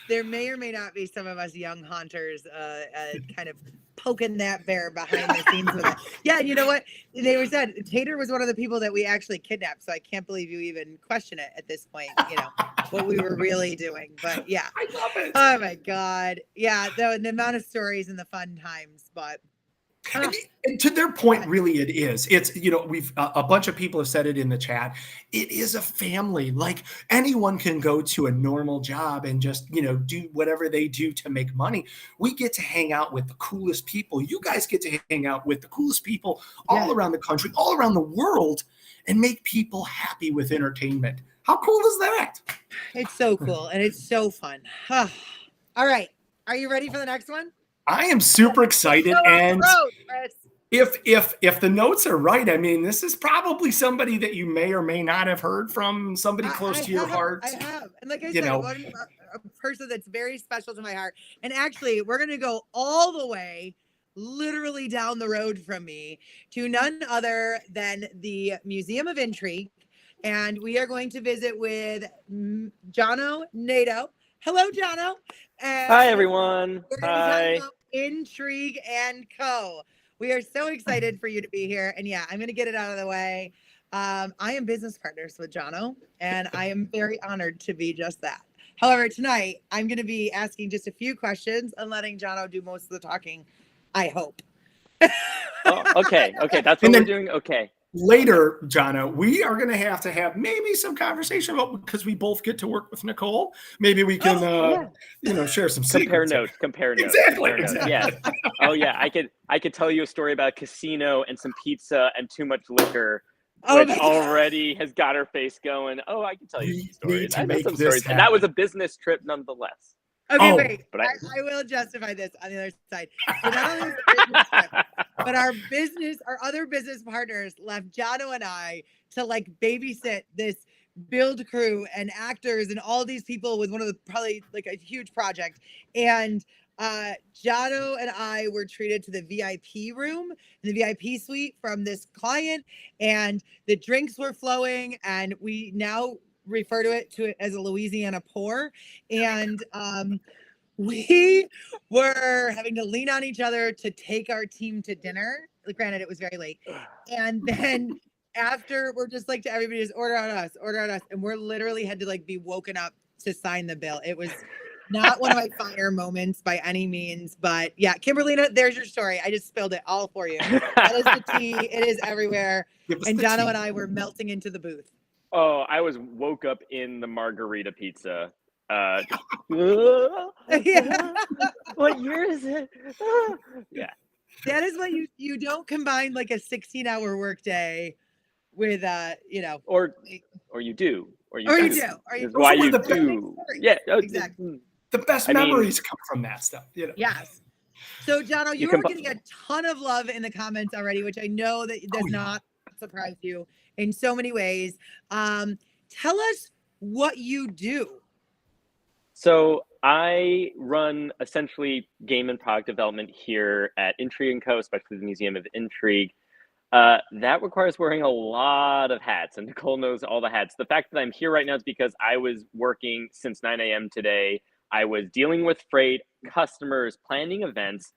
There may or may not be some of us young haunters kind of poking that bear behind the scenes with it. Yeah, you know what? They were said Tater was one of the people that we actually kidnapped. So I can't believe you even question it at this point, you know, what we were really doing. But yeah.
I love it.
Oh my God. Yeah, the amount of stories and the fun times, but
And to their point, really, it is. It's, you know, we've a bunch of people have said it in the chat. It is a family. Like anyone can go to a normal job and just, you know, do whatever they do to make money. We get to hang out with the coolest people. You guys get to hang out with the coolest people all around the country, all around the world, and make people happy with entertainment. How cool is that?
it's so cool and it's so fun. All right. Are you ready for the next one?
I am super excited.
Go on the
And
road, Chris.
if the notes are right, I mean, this is probably somebody that you may or may not have heard from, somebody close to your heart.
I have. And like I
You
said,
know.
a person that's very special to my heart. And actually, we're going to go all the way, literally down the road from me, to none other than the Museum of Intrigue. And we are going to visit with Jono, Naito, Hello, Jono.
Hi, everyone.
We're going to be talking
Hi.
about Intrigue and Co. We are so excited for you to be here. And yeah, I'm going to get it out of the way. I am business partners with Jono, and I am very honored to be just that. However, tonight, I'm going to be asking just a few questions and letting Jono do most of the talking, I hope.
Oh, okay. That's what
And
we're
then-
doing. Okay.
Later, Jono, we are going to have maybe some conversation about, because we both get to work with Nicole. Maybe we can, share some
Compare
secrets.
notes.
Exactly.
Yeah. Oh yeah. I could tell you a story about a casino and some pizza and too much liquor, which already has got her face going. Oh, I can tell you some stories. I know some stories. And that was a business trip nonetheless.
Okay, wait.
But
I will justify this on the other side. So not only is it a business trip, but our other business partners left Jono and I to like babysit this build crew and actors and all these people with one of the probably like a huge project. And Jono and I were treated to the VIP room, the VIP suite from this client, and the drinks were flowing, and we now refer to it as a Louisiana pour. And we were having to lean on each other to take our team to dinner. Granted, it was very late. And then after, we're just like to everybody, just order on us. And we're literally had to like be woken up to sign the bill. It was not one of my fire moments by any means, but yeah, Kimberlina, there's your story. I just spilled it all for you. That is the tea. It is everywhere. And Jono and I were melting into the booth.
Oh, I was woke up in the margarita pizza. What year is it? Yeah.
That is what you don't combine like a 16-hour workday with
or you do. Or you do.
Or
why you do. Yeah,
exactly.
The best memories come from that stuff.
Yes. So, Jono, you are getting a ton of love in the comments already, which I know that does not surprise you in so many ways. Tell us what you do.
So I run essentially game and product development here at Intrigue & Co., especially the Museum of Intrigue. That requires wearing a lot of hats, and Nicole knows all the hats. The fact that I'm here right now is because I was working since 9 a.m. today. I was dealing with freight, customers, planning events,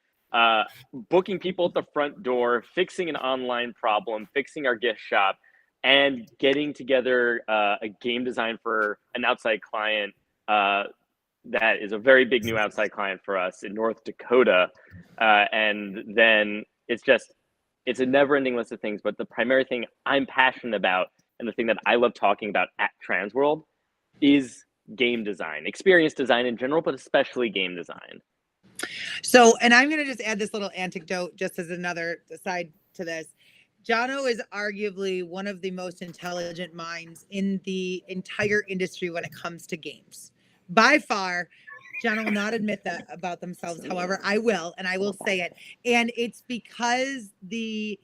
booking people at the front door, fixing an online problem, fixing our gift shop, and getting together a game design for an outside client that is a very big new outside client for us in North Dakota. And then it's a never-ending list of things, but the primary thing I'm passionate about and the thing that I love talking about at TransWorld is game design, experience design in general, but especially game design.
So, and I'm going to just add this little anecdote just as another side to this. Jono is arguably one of the most intelligent minds in the entire industry when it comes to games. By far, Jono will not admit that about themselves. However, I will, and I will say it. And it's because the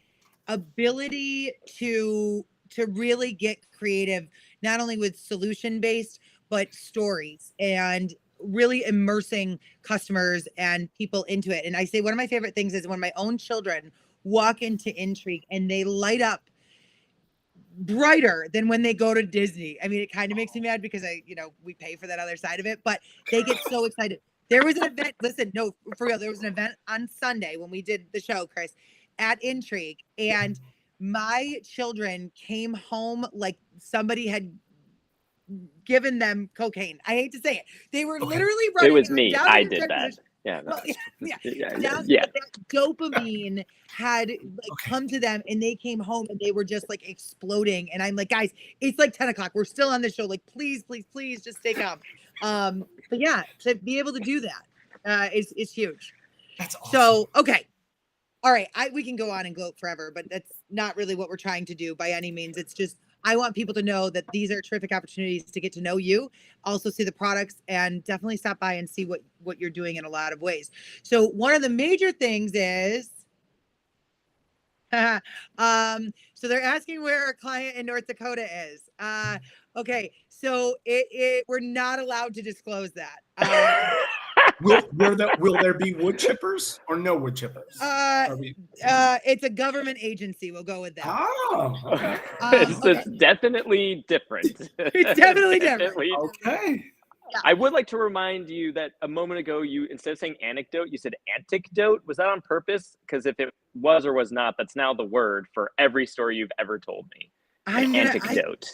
ability to really get creative, not only with solution-based, but stories and really immersing customers and people into it. And I say one of my favorite things is when my own children walk into Intrigue and they light up brighter than when they go to Disney. I mean, it kind of makes me mad because we pay for that other side of it, but they get so excited. There was an event, listen, no, for real, there was an event on Sunday when we did the show, Chris, at Intrigue, and my children came home like somebody had given them cocaine. I hate to say it. They were literally running.
It was me. I did that. Yeah.
Well,
yeah.
That dopamine had come to them, and they came home and they were just like exploding. And I'm like, guys, it's like 10 o'clock. We're still on the show. Like, please, just stay calm. But yeah, to be able to do that is huge.
That's awesome.
So, okay. All right. We can go on and gloat forever, but that's not really what we're trying to do by any means. It's just, I want people to know that these are terrific opportunities to get to know you, also see the products, and definitely stop by and see what you're doing in a lot of ways. So one of the major things is, so they're asking where our client in North Dakota is. Okay, so we're not allowed to disclose that.
Will there be wood chippers or no wood chippers?
It's a government agency. We'll go with that.
Oh, okay.
It's definitely different.
It's definitely different.
Okay.
I would like to remind you that a moment ago, you instead of saying anecdote, you said antidote. Was that on purpose? Because if it was or was not, that's now the word for every story you've ever told me. Anecdote.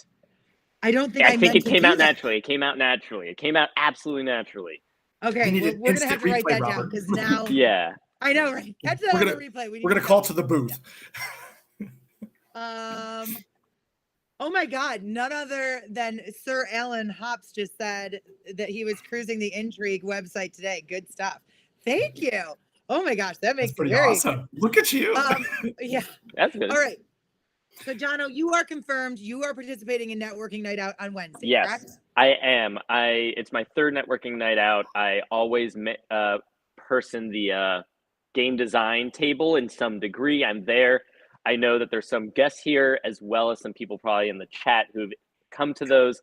I don't think
I think it
meant to
came
do
out
that.
naturally. It came out naturally. It came out absolutely naturally.
Okay,
need
we're
an
going to
instant
have to write
replay,
that down
Robert.
because now
Yeah.
I know, right? Catch that on the replay.
We're gonna call to the booth.
Oh my God! None other than Sir Alan Hops just said that he was cruising the Intrigue website today. Good stuff. Thank you. Oh my gosh, that makes
That's pretty
it very
awesome. Look at you.
yeah.
That's good.
All right. So Jono, you are confirmed. You are participating in networking night out on Wednesday.
Yes,
correct?
I am. It's my third networking night out. I always person the game design table in some degree. I'm there. I know that there's some guests here as well as some people probably in the chat who've come to those.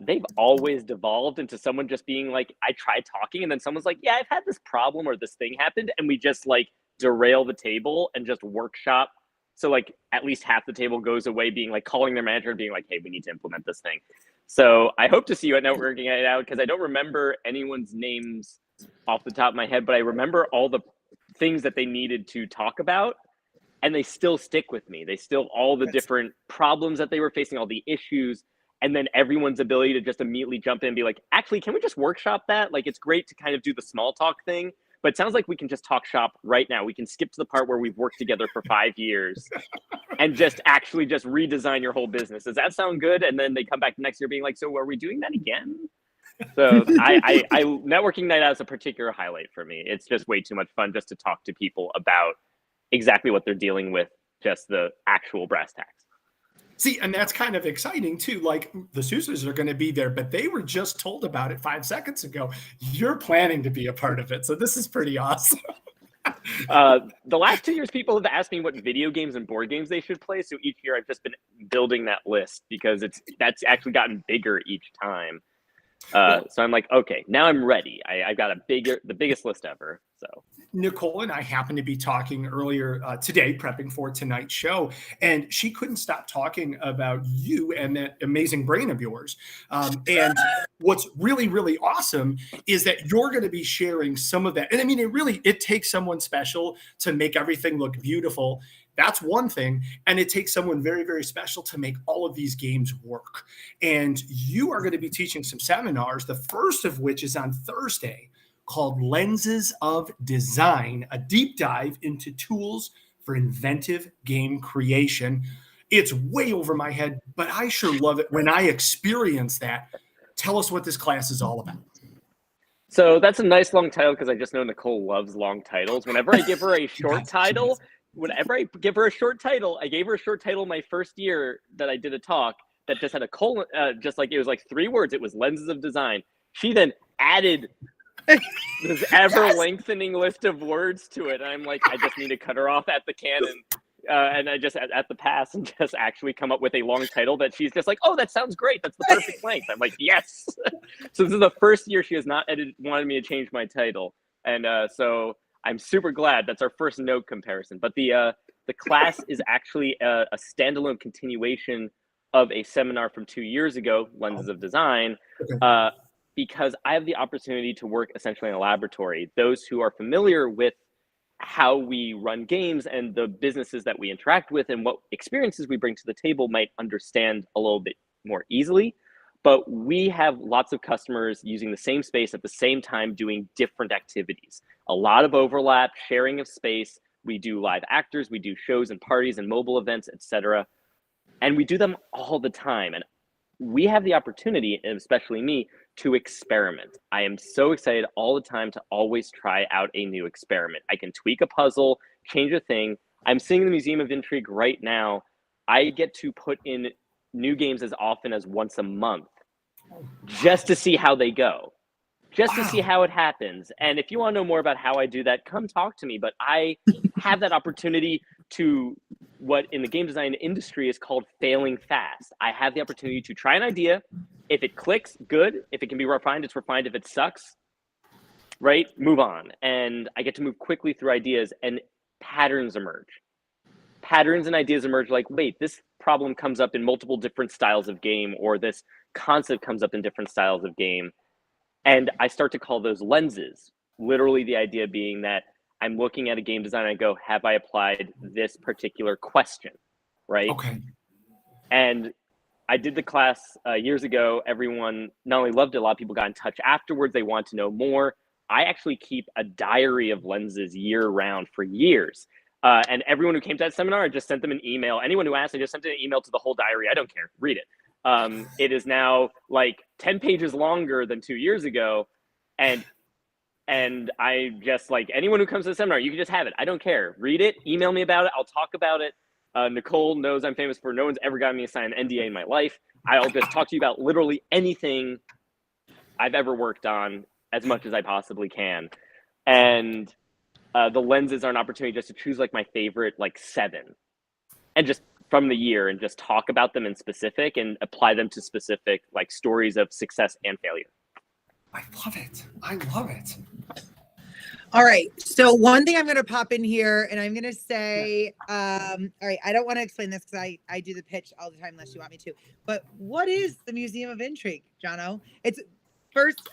They've always devolved into someone just being like, I tried talking, and then someone's like, yeah, I've had this problem or this thing happened, and we just like derail the table and just workshop. So like at least half the table goes away being like calling their manager and being like, hey, we need to implement this thing. So I hope to see you at networking night out because I don't remember anyone's names off the top of my head, but I remember all the things that they needed to talk about. And they still stick with me. They still, all the different problems that they were facing, all the issues, and then everyone's ability to just immediately jump in and be like, actually, can we just workshop that? Like, it's great to kind of do the small talk thing, but it sounds like we can just talk shop right now. We can skip to the part where we've worked together for 5 years and just actually just redesign your whole business. Does that sound good? And then they come back next year being like, so are we doing that again? So I networking night out is a particular highlight for me. It's just way too much fun just to talk to people about exactly what they're dealing with, just the actual brass tacks.
See, and that's kind of exciting too. Like the Souzas are going to be there, but they were just told about it 5 seconds ago. You're planning to be a part of it. So this is pretty awesome.
The last 2 years, people have asked me what video games and board games they should play. So each year I've just been building that list because that's actually gotten bigger each time. So I'm like, okay, now I'm ready. I've got the biggest list ever. So
Nicole and I happened to be talking earlier today, prepping for tonight's show, and she couldn't stop talking about you and that amazing brain of yours. And what's really, really awesome is that you're going to be sharing some of that. And I mean, it takes someone special to make everything look beautiful. That's one thing. And it takes someone very, very special to make all of these games work. And you are going to be teaching some seminars, the first of which is on Thursday, called Lenses of Design, a deep dive into tools for inventive game creation. It's way over my head, but I sure love it when I experience that. Tell us what this class is all about.
So that's a nice long title because I just know Nicole loves long titles. Whenever I give her a short title, I gave her a short title my first year that I did a talk that just had a colon, just like it was like 3 words. It was Lenses of Design. She then added this ever-lengthening list of words to it. And I'm like, I just need to cut her off at the cannon. And I just at the pass and just actually come up with a long title that she's just like, oh, that sounds great. That's the perfect length. I'm like, yes. So this is the first year she has not wanted me to change my title. And so I'm super glad. That's our first note comparison. But the class is actually a standalone continuation of a seminar from 2 years ago, Lenses of Design, because I have the opportunity to work essentially in a laboratory. Those who are familiar with how we run games and the businesses that we interact with and what experiences we bring to the table might understand a little bit more easily. But we have lots of customers using the same space at the same time doing different activities. A lot of overlap, sharing of space. We do live actors, we do shows and parties and mobile events, etc. And we do them all the time. And we have the opportunity, and especially me, to experiment. I am so excited all the time to always try out a new experiment. I can tweak a puzzle, change a thing. I'm sitting in the Museum of Intrigue right now. I get to put in new games as often as once a month just to see how they go, just to see how it happens. And if you want to know more about how I do that, come talk to me. But I have that opportunity to what in the game design industry is called failing fast. I have the opportunity to try an idea. If it clicks, good. If it can be refined, it's refined. If it sucks, right, move on. And I get to move quickly through ideas and patterns emerge. Patterns and ideas emerge like, wait, this problem comes up in multiple different styles of game, or this concept comes up in different styles of game. And I start to call those lenses. Literally the idea being that I'm looking at a game design and I go, have I applied this particular question, right?
Okay.
And I did the class years ago. Everyone not only loved it, a lot of people got in touch afterwards. They want to know more. I actually keep a diary of lenses year round for years. And everyone who came to that seminar, I just sent them an email. Anyone who asked, I just sent an email to the whole diary. I don't care. Read it. It is now like 10 pages longer than 2 years ago. And I just like anyone who comes to the seminar, you can just have it. I don't care. Read it. Email me about it. I'll talk about it. Nicole knows I'm famous for no one's ever gotten me to sign an NDA in my life. I'll just talk to you about literally anything I've ever worked on as much as I possibly can. And the lenses are an opportunity just to choose like my favorite like 7 and just from the year and just talk about them in specific and apply them to specific like stories of success and failure.
I love it. I love it.
All right. So one thing I'm going to pop in here and I'm going to say, all right, I don't want to explain this because I do the pitch all the time unless you want me to. But what is the Museum of Intrigue, Jono? It's first,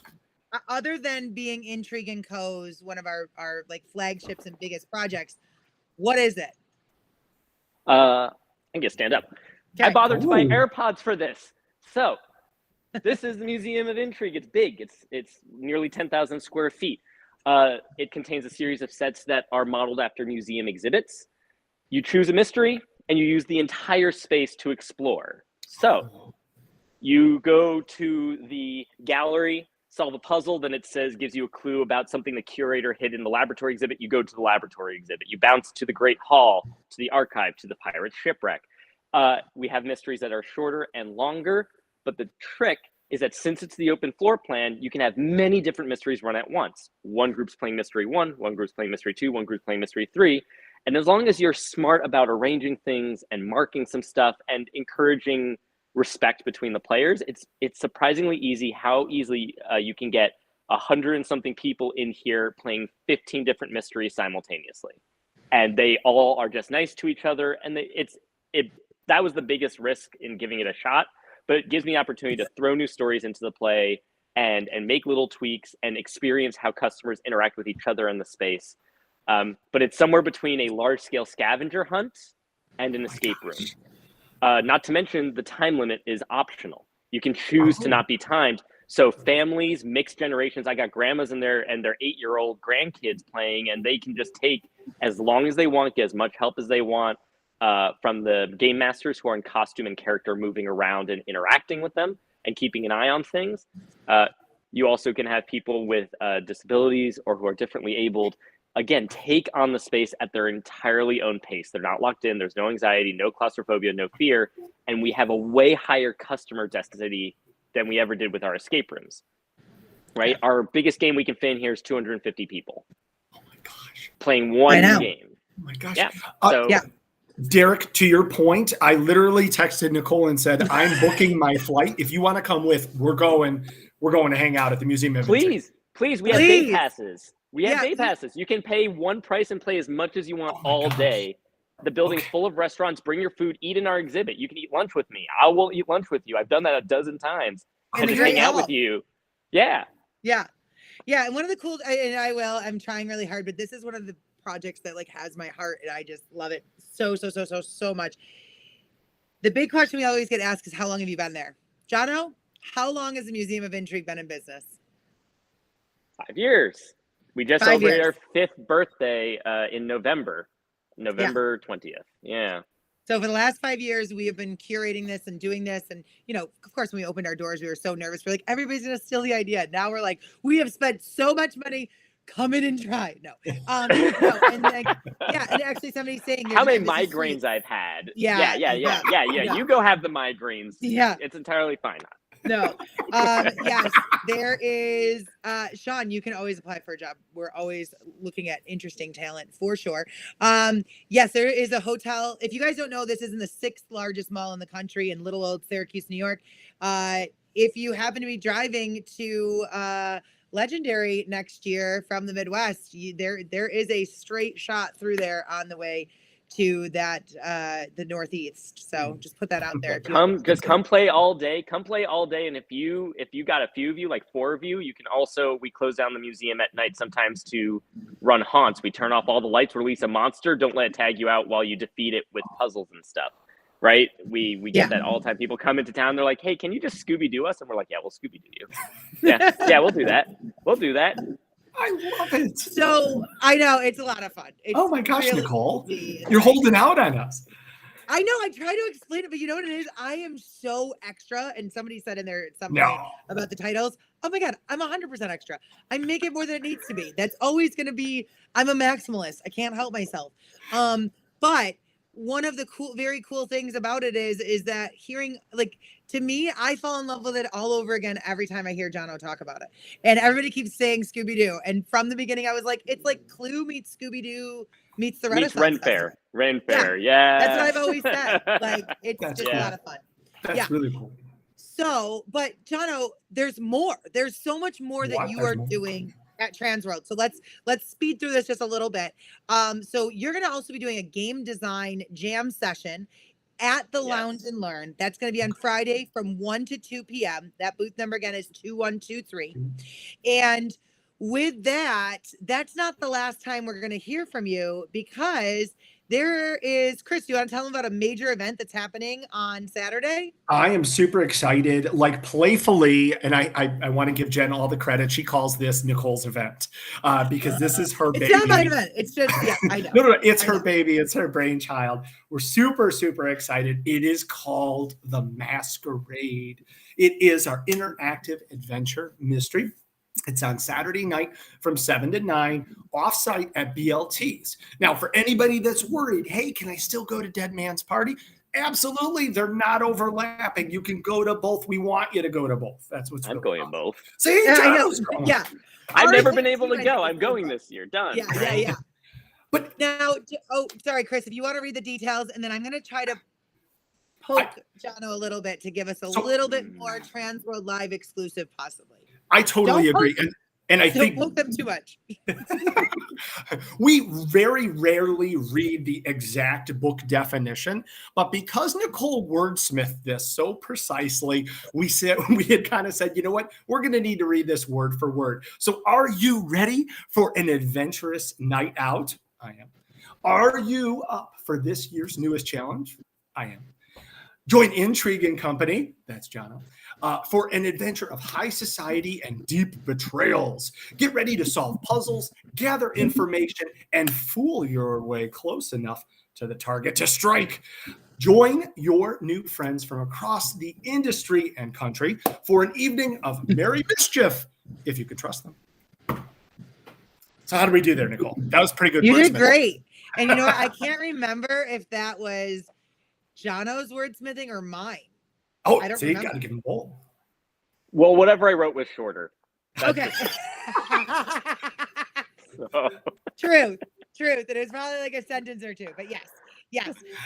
other than being Intrigue and Co's, one of our like flagships and biggest projects, what is it?
I can stand up.
Okay.
I bothered to buy AirPods for this. So this is the Museum of Intrigue. It's big. It's nearly 10,000 square feet. It contains a series of sets that are modeled after museum exhibits. You choose a mystery and you use the entire space to explore. So you go to the gallery, solve a puzzle, then it gives you a clue about something the curator hid in the laboratory exhibit. You go to the laboratory exhibit. You bounce to the Great Hall, to the archive, to the pirate shipwreck. We have mysteries that are shorter and longer, but the trick is that since it's the open floor plan, you can have many different mysteries run at once. One group's playing mystery 1, one group's playing mystery 2, one group's playing mystery 3. And as long as you're smart about arranging things and marking some stuff and encouraging respect between the players, it's surprisingly easy how easily you can get 100 and something people in here playing 15 different mysteries simultaneously. And they all are just nice to each other. And that was the biggest risk in giving it a shot. But it gives me the opportunity to throw new stories into the play and make little tweaks and experience how customers interact with each other in the space. But it's somewhere between a large-scale scavenger hunt and an escape room. Not to mention the time limit is optional. You can choose to not be timed. So families, mixed generations, I got grandmas and their 8-year-old grandkids playing, and they can just take as long as they want, get as much help as they want. From the game masters who are in costume and character moving around and interacting with them and keeping an eye on things. You also can have people with disabilities or who are differently abled, again, take on the space at their entirely own pace. They're not locked in. There's no anxiety, no claustrophobia, no fear. And we have a way higher customer density than we ever did with our escape rooms, right? Our biggest game we can fit in here is 250 people.
Oh my gosh.
Playing one game.
Oh my gosh.
Yeah.
Yeah.
Derek, to your point, I literally texted Nicole and said, I'm booking my flight. If you want to come with, we're going to hang out at the Museum of Intrigue.
Please, we have day passes. We have day passes. You can pay one price and play as much as you want all day. The building's full of restaurants. Bring your food, eat in our exhibit. You can eat lunch with me. I will eat lunch with you. I've done that a dozen times. And just hang out with you. Yeah.
Yeah. Yeah. And one of the cool, I'm trying really hard, but this is one of the projects that like has my heart and I just love it so much. The big question we always get asked is how long have you been there? Jono, how long has the Museum of Intrigue been in business?
5 years. We just celebrated our 5th birthday in November 20th. Yeah.
So for the last 5 years, we have been curating this and doing this. And, you know, of course, when we opened our doors, we were so nervous. We're like, everybody's going to steal the idea. Now we're like, we have spent so much money. Come in and try. No. And like, and actually somebody's saying
how many migraines I've had. Yeah. You go have the migraines.
Yeah.
It's entirely fine.
No. Yes, there is Sean, you can always apply for a job. We're always looking at interesting talent for sure. Yes, there is a hotel. If you guys don't know, this is in the 6th largest mall in the country in little old Syracuse, New York. If you happen to be driving to Legendary next year from the Midwest, there is a straight shot through there on the way to that the Northeast. So just put that out there.
Come play all day. Come play all day. And if you got a few of you, like 4 of you, you can also, we close down the museum at night sometimes to run haunts. We turn off all the lights, release a monster, don't let it tag you out while you defeat it with puzzles and stuff. Right? We get that all the time. People come into town, they're like, hey, can you just Scooby-Doo us? And we're like, yeah, we'll Scooby-Doo you. Yeah, we'll do that. We'll do that.
I love it.
So I know it's a lot of fun. It's
oh my gosh,
really
Nicole,
easy.
you're holding out on us.
I know. I try to explain it, but you know what it is? I am so extra. And somebody said in there at some point about the titles, oh my God, I'm 100% extra. I make it more than it needs to be. That's always going to be, I'm a maximalist. I can't help myself. But one of the very cool things about it is that hearing, like, to me, I fall in love with it all over again every time I hear Jono talk about it. And everybody keeps saying Scooby-Doo. And from the beginning, I was like, it's like Clue meets Scooby-Doo meets the Renaissance.
Ren Fair. Ren Fair, yeah.
That's what I've always said. Like, it's just a lot of fun.
That's really cool.
So, but Jono, there's more. There's so much more that you are doing at TransWorld. So let's speed through this just a little bit. So you're going to also be doing a game design jam session at the Lounge and Learn. That's going to be on Friday from 1 to 2 p.m. That booth number again is 2123. And with that, that's not the last time we're going to hear from you, because there is, Chris, do you want to tell them about a major event that's happening on Saturday?
I am super excited, like playfully, and I want to give Jen all the credit. She calls this Nicole's event because this is her baby.
It's not my event. It's just, I know.
No, it's her baby. It's her brainchild. We're super, super excited. It is called The Masquerade. It is our interactive adventure mystery. It's on Saturday night from 7 to 9, offsite at BLT's. Now, for anybody that's worried, hey, can I still go to Dead Man's Party? Absolutely. They're not overlapping. You can go to both. We want you to go to both. That's what's
I'm going to both.
See,
yeah.
I've never been able to go. I'm going this year. Done.
Yeah. But now, sorry, Chris, if you want to read the details, and then I'm going to try to poke Jono a little bit to give us a little bit more TransWorld Live exclusive, possibly.
I totally agree. And I think
poke them too much.
We very rarely read the exact book definition, but because Nicole wordsmithed this so precisely, we had kind of said, you know what, we're going to need to read this word for word. So are you ready for an adventurous night out? I am. Are you up for this year's newest challenge? I am. Join Intrigue and Company, that's Jono, for an adventure of high society and deep betrayals. Get ready to solve puzzles, gather information, and fool your way close enough to the target to strike. Join your new friends from across the industry and country for an evening of merry mischief, if you could trust them. So how did we do there, Nicole? That was pretty good.
You did great. And you know what? I can't remember if that was Jono's wordsmithing or mine.
Oh,
I don't
see,
remember.
got to give him both.
Well, whatever I wrote was shorter.
Okay.
So.
Truth. It was probably like a sentence or two, but yes.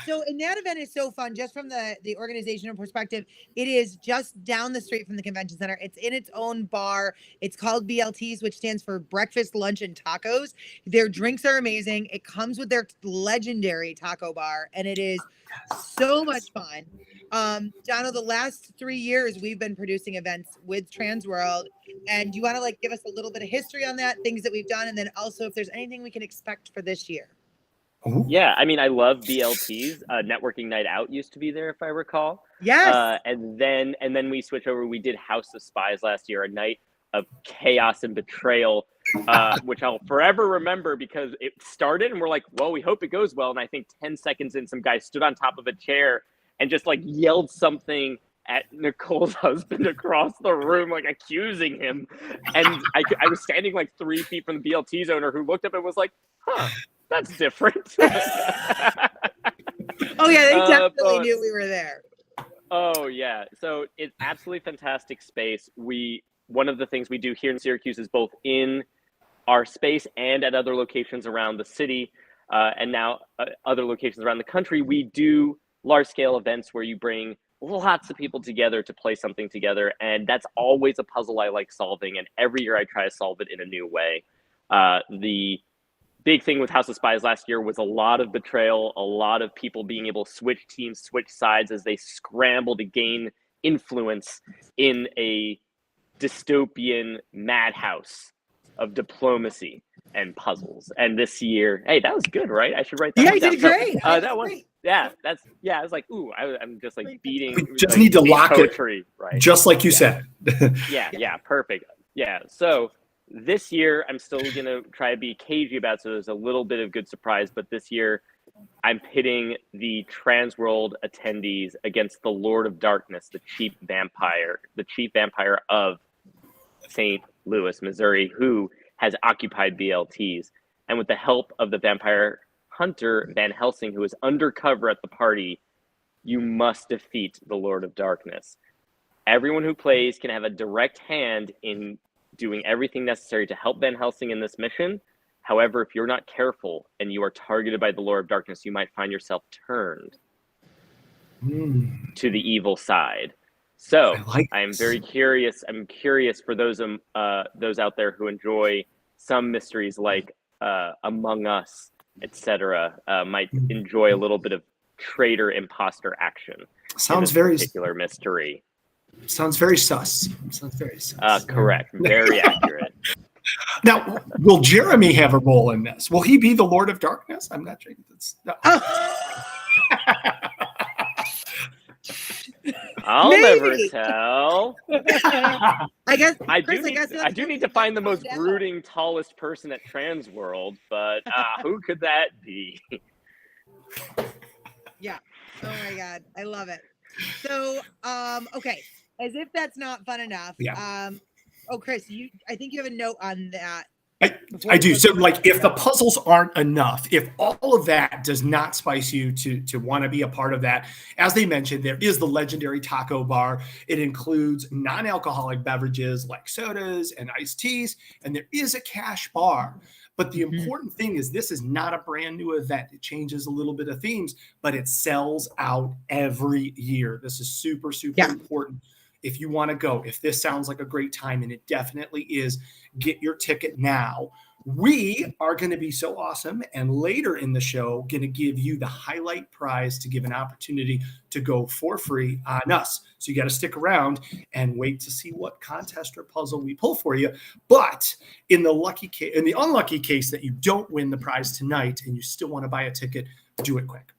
So, and that event is so fun, just from the organizational perspective. It is just down the street from the convention center. It's in its own bar. It's called BLT's, which stands for Breakfast, Lunch, and Tacos. Their drinks are amazing. It comes with their legendary taco bar, and it is so much fun. Jono, the last 3 years we've been producing events with TransWorld, and do you want to give us a little bit of history on that, things that we've done, and then also if there's anything we can expect for this year?
Yeah, I mean, I love BLTs. Networking Night Out used to be there, if I recall.
Yes.
And then we switched over. We did House of Spies last year, a night of chaos and betrayal, which I'll forever remember because it started and we're like, well, we hope it goes well. And I think 10 seconds in, some guy stood on top of a chair and just yelled something at Nicole's husband across the room, accusing him. And I was standing 3 feet from the BLT's owner, who looked up and was like, huh. That's different.
Oh, yeah, they definitely knew we were there.
Oh, yeah. So it's absolutely fantastic space. One of the things we do here in Syracuse is both in our space and at other locations around the city, and now other locations around the country, we do large-scale events where you bring lots of people together to play something together, and that's always a puzzle I like solving, and every year I try to solve it in a new way. big thing with House of Spies last year was a lot of betrayal, a lot of people being able to switch teams, switch sides as they scramble to gain influence in a dystopian madhouse of diplomacy and puzzles. And this year, hey, that was good, right? I should write that.
Yeah,
one
you
down.
did great.
That one, yeah, that's I was like, ooh, I'm just like beating.
We just
like,
need to
beating
lock
poetry,
it,
right?
just like you said.
Yeah, perfect. Yeah, so this year I'm still gonna try to be cagey about it, so there's a little bit of good surprise. But this year, I'm pitting the TransWorld attendees against the Lord of Darkness, the chief vampire of St. Louis, Missouri, who has occupied BLTs. And with the help of the vampire hunter, Van Helsing, who is undercover at the party, you must defeat the Lord of Darkness. Everyone who plays can have a direct hand in doing everything necessary to help Van Helsing in this mission. However, if you're not careful and you are targeted by the Lord of Darkness, you might find yourself turned to the evil side. So I'm very curious. I'm curious for those out there who enjoy some mysteries like Among Us, etc. Might enjoy a little bit of traitor imposter action.
Sounds very
particular mystery.
Sounds very sus.
Correct. Very accurate.
Now, will Jeremy have a role in this? Will he be the Lord of Darkness? I'm not sure. No.
I'll never tell.
I guess
I do need to find the most brooding, tallest person at TransWorld, but who could that be?
Yeah. Oh my God, I love it. So, okay, as if that's not fun enough.
Yeah.
Chris, I think you have a note on that.
I do. So, like, if the puzzles aren't enough, if all of that does not spice you to want to be a part of that, as they mentioned, there is the legendary taco bar. It includes non-alcoholic beverages like sodas and iced teas, and there is a cash bar. But the important thing is this is not a brand new event. It changes a little bit of themes, but it sells out every year. This is super, super important. If you want to go, if this sounds like a great time, and it definitely is, get your ticket now. We are going to be so awesome, and later in the show, going to give you the highlight prize to give an opportunity to go for free on us. So you got to stick around and wait to see what contest or puzzle we pull for you. But in the unlucky case that you don't win the prize tonight and you still want to buy a ticket, do it quick.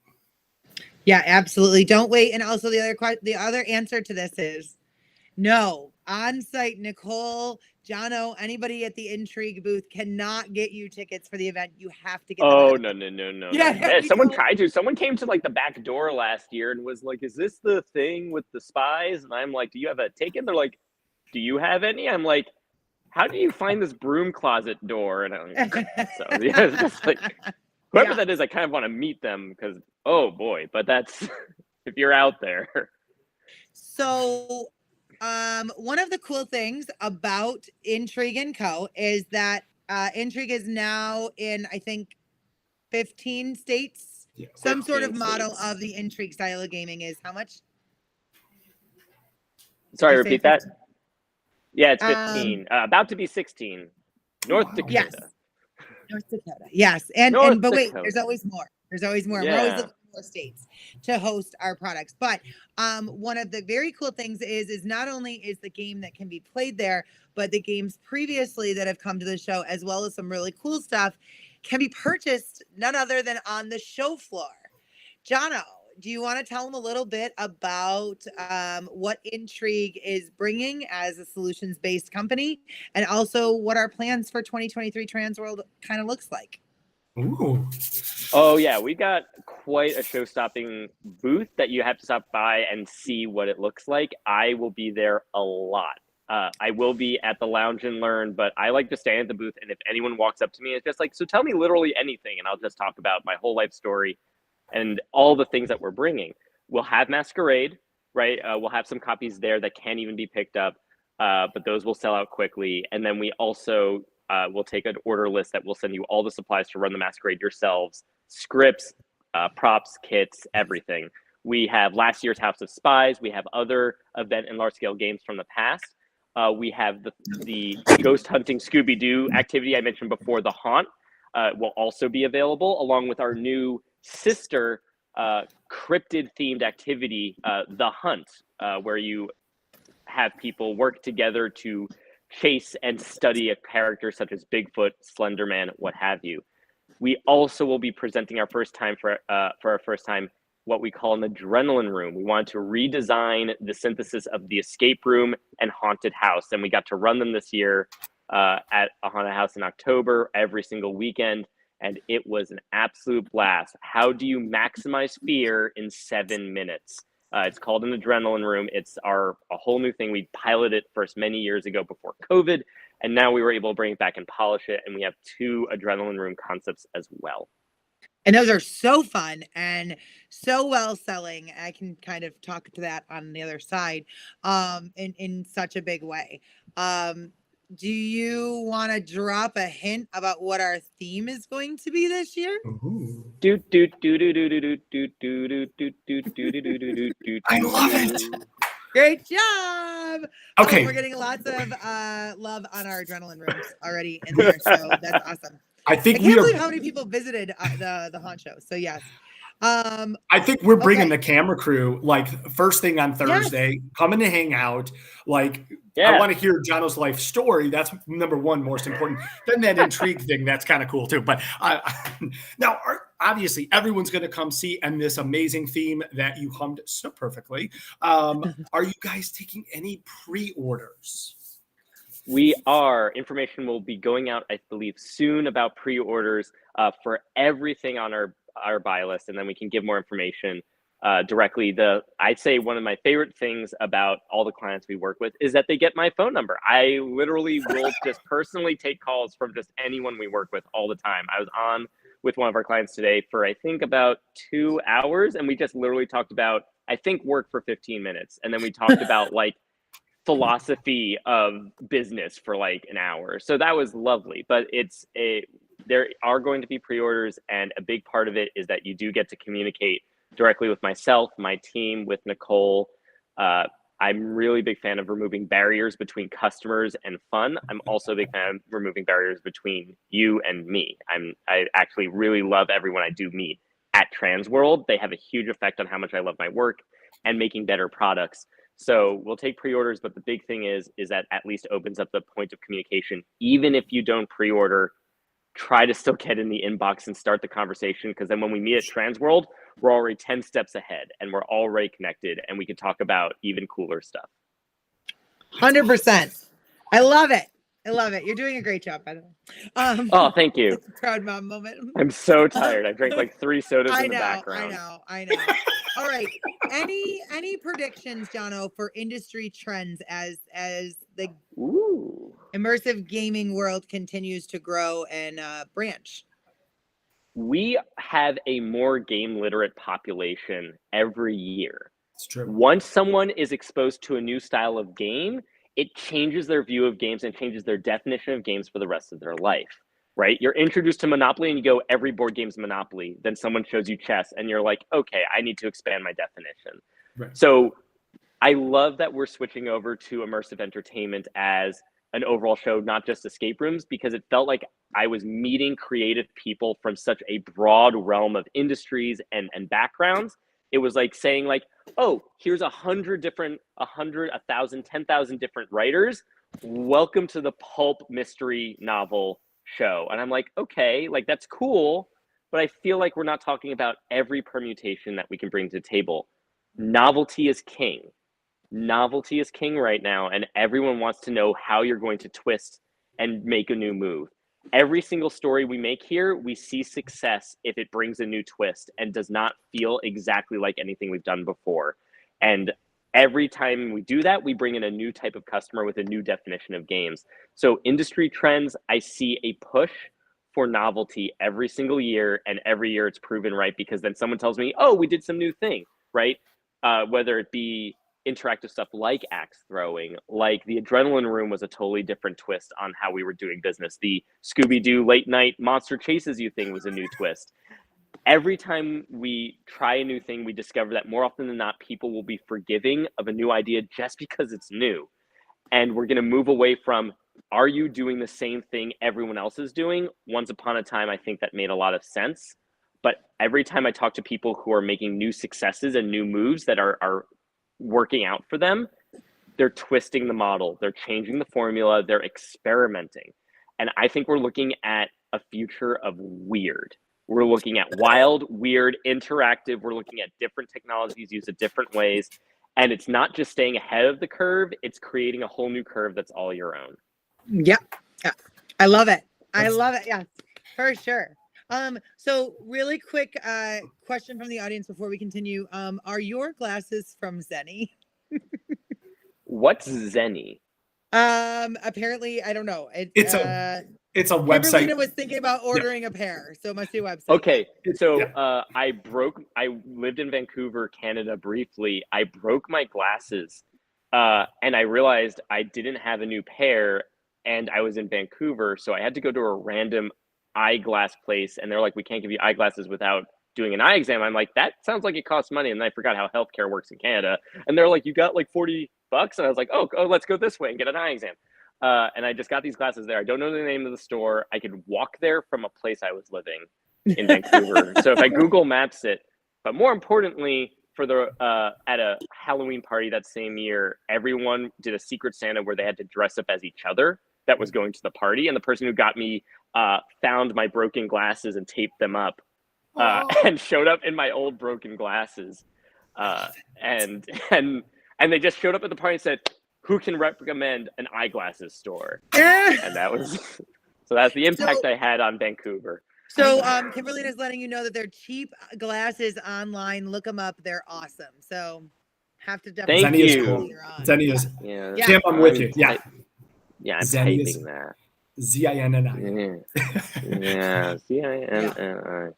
Yeah, absolutely. Don't wait. And also the other answer to this is no. On-site, Nicole, Jono, anybody at the Intrigue booth cannot get you tickets for the event. You have to get them.
Oh, no. Yeah, someone tried to. Someone came to like the back door last year and was like, is this the thing with the spies? And I'm like, do you have a ticket? They're like, do you have any? I'm like, how do you find this broom closet door? And I'm like, so yeah, it's just like, whoever that is, I kind of want to meet them because, oh boy, but that's, if you're out there.
So, one of the cool things about Intrigue & Co. is that Intrigue is now in, I think, 15 states. Yeah, some sort of model of the Intrigue style of gaming is how much?
Sorry, repeat that. Yeah, it's 15. About to be 16. North Dakota.
Yes. North Dakota. Yes. But wait, there's always more. There's always more.
Yeah.
We're always looking for more states to host our products. But one of the very cool things is not only is the game that can be played there, but the games previously that have come to the show, as well as some really cool stuff, can be purchased none other than on the show floor. Jono, do you want to tell them a little bit about what Intrigue is bringing as a solutions-based company, and also what our plans for 2023 TransWorld kind of looks like?
Ooh.
Oh yeah, we got quite a show-stopping booth that you have to stop by and see what it looks like. I will be there a lot. I will be at the lounge and learn, but I like to stand at the booth, and if anyone walks up to me, it's just like, so tell me literally anything, and I'll just talk about my whole life story and all the things that we're bringing. We'll have Masquerade, right? We'll have some copies there that can't even be picked up, but those will sell out quickly. And then we also will take an order list that will send you all the supplies to run the Masquerade yourselves, scripts, props, kits, everything. We have last year's House of Spies. We have other event and large-scale games from the past. We have the ghost hunting Scooby-Doo activity I mentioned before, the Haunt. will also be available, along with our new sister cryptid-themed activity, The Hunt, where you have people work together to chase and study a character such as Bigfoot, Slenderman, what have you. We also will be presenting our first time for our first time what we call an adrenaline room. We wanted to redesign the synthesis of the escape room and haunted house, and we got to run them this year at a haunted house in October every single weekend, and it was an absolute blast. How do you maximize fear in 7 minutes? It's called an adrenaline room. It's a whole new thing. We piloted it first many years ago before COVID, and now we were able to bring it back and polish it, and we have 2 adrenaline room concepts as well.
And those are so fun and so well selling. I can kind of talk to that on the other side in such a big way. Do you want to drop a hint about what our theme is going to be this year?
I love it.
Great job.
Okay.
We're getting lots of love on our adrenaline rooms already in there. So that's awesome.
I
I
think
can't believe how many people visited the haunt show. So yes.
I think we're bringing the camera crew like first thing on Thursday, coming to hang out. Like, I want to hear Jono's life story. That's number one, most important. Then that intrigue thing, that's kind of cool too. But now, obviously, everyone's going to come see and this amazing theme that you hummed so perfectly. Are you guys taking any pre-orders?
We are. Information will be going out, I believe, soon about pre-orders for everything on our buy list, and then we can give more information directly. I'd say one of my favorite things about all the clients we work with is that they get my phone number. I literally will just personally take calls from just anyone we work with all the time. I was on with one of our clients today for, I think, about 2 hours, and we just literally talked about, I think, work for 15 minutes. And then we talked about like philosophy of business for like an hour. So that was lovely. But there are going to be pre-orders, and a big part of it is that you do get to communicate directly with myself, my team, with Nicole. I'm really a big fan of removing barriers between customers and fun. I'm also a big fan of removing barriers between you and me. I actually really love everyone I do meet at TransWorld. They have a huge effect on how much I love my work and making better products. So we'll take pre-orders, but the big thing is that at least opens up the point of communication. Even if you don't pre-order, try to still get in the inbox and start the conversation, because then when we meet at TransWorld, we're already 10 steps ahead and we're already connected, and we can talk about even cooler stuff.
100%. I love it. I love it. You're doing a great job, by the way.
Oh, thank you.
Proud mom moment.
I'm so tired. I drank like 3 sodas in the background.
I know. All right. Any predictions, Jono, for industry trends as the immersive gaming world continues to grow and branch?
We have a more game literate population every year.
It's true.
Once someone is exposed to a new style of game, it changes their view of games and changes their definition of games for the rest of their life, right? You're introduced to Monopoly and you go, every board game's Monopoly. Then someone shows you chess and you're like, okay, I need to expand my definition.
Right.
So I love that we're switching over to immersive entertainment as an overall show, not just escape rooms, because it felt like I was meeting creative people from such a broad realm of industries and backgrounds. It was like saying like, oh, here's 100, 1,000, 10,000 different writers. Welcome to the pulp mystery novel show. And I'm like, okay, like that's cool, but I feel like we're not talking about every permutation that we can bring to the table. Novelty is king. Novelty is king right now, and everyone wants to know how you're going to twist and make a new move. Every single story we make here, we see success if it brings a new twist and does not feel exactly like anything we've done before. And every time we do that, we bring in a new type of customer with a new definition of games. So industry trends, I see a push for novelty every single year, and every year it's proven right, because then someone tells me, oh, we did some new thing, right? Whether it be interactive stuff like axe throwing, like the adrenaline room was a totally different twist on how we were doing business. The Scooby-Doo late night monster chases you thing was a new twist. Every time we try a new thing, we discover that more often than not, people will be forgiving of a new idea just because it's new. And we're going to move away from are you doing the same thing everyone else is doing? Once upon a time, I think that made a lot of sense. But every time I talk to people who are making new successes and new moves that are working out for them, they're twisting the model, they're changing the formula, they're experimenting. And I think we're looking at a future of weird. We're looking at wild, weird, interactive. We're looking at different technologies used in different ways. And it's not just staying ahead of the curve, it's creating a whole new curve that's all your own.
Yeah. I love it. I love it. Yeah, for sure. So really quick question from the audience before we continue. Are your glasses from Zenny?
What's Zenny?
Apparently, I don't know.
It's a website.
Kimberly was thinking about ordering a pair, so it must be a website.
Okay, so I lived in Vancouver, Canada briefly. I broke my glasses and I realized I didn't have a new pair and I was in Vancouver. So I had to go to a random eyeglass place and they're like, we can't give you eyeglasses without doing an eye exam. I'm like, that sounds like it costs money. And then I forgot how healthcare works in Canada. And they're like, you got like $40. And I was like, oh, let's go this way and get an eye exam. And I just got these glasses there. I don't know the name of the store. I could walk there from a place I was living in Vancouver. So if I Google Maps it, but more importantly, for the at a Halloween party that same year, everyone did a Secret Santa where they had to dress up as each other that was going to the party. And the person who got me found my broken glasses and taped them up and showed up in my old broken glasses. And they just showed up at the party and said, who can recommend an eyeglasses store? And that was, so that's the impact I had on Vancouver.
So Kimberly is letting you know that they're cheap glasses online. Look them up. They're awesome. So have to definitely.
Thank you.
Zenny is.
Yeah.
Jim, I'm with you. Yeah.
I'm typing that.
Zinni.
Yeah. Zinni.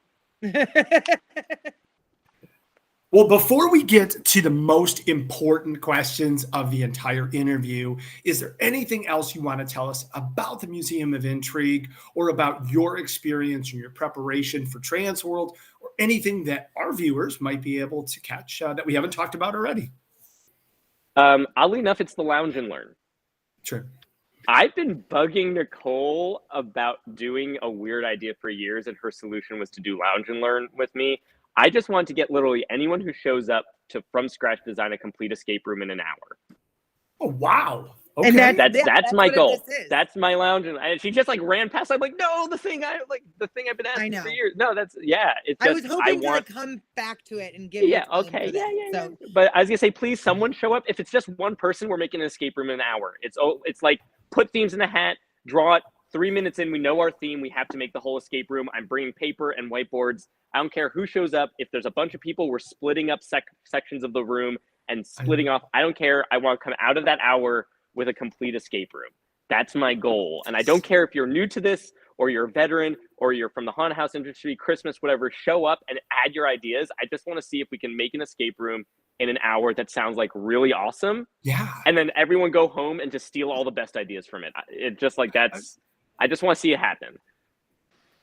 Well, before we get to the most important questions of the entire interview, is there anything else you want to tell us about the Museum of Intrigue or about your experience and your preparation for TransWorld or anything that our viewers might be able to catch that we haven't talked about already?
Oddly enough, it's the Lounge and Learn.
Sure.
I've been bugging Nicole about doing a weird idea for years, and her solution was to do Lounge and Learn with me. I just want to get literally anyone who shows up to from scratch design a complete escape room in an hour.
Oh, wow. Okay.
And
that's my goal. That's my lounge. And she just like ran past. I'm like, no, the thing I've been asking for years. No, it's just,
I was hoping to come back to it and give
Yeah. But I was gonna say, please, someone show up. If it's just one person, we're making an escape room in an hour. It's like put themes in a hat, draw it. 3 minutes in, we know our theme. We have to make the whole escape room. I'm bringing paper and whiteboards. I don't care who shows up. If there's a bunch of people, we're splitting up sections of the room and splitting off. I don't care. I want to come out of that hour with a complete escape room. That's my goal. And I don't care if you're new to this or you're a veteran or you're from the haunted house industry, Christmas, whatever, show up and add your ideas. I just want to see if we can make an escape room in an hour that sounds like really awesome.
Yeah.
And then everyone go home and just steal all the best ideas from it. It just like I just want to see it happen.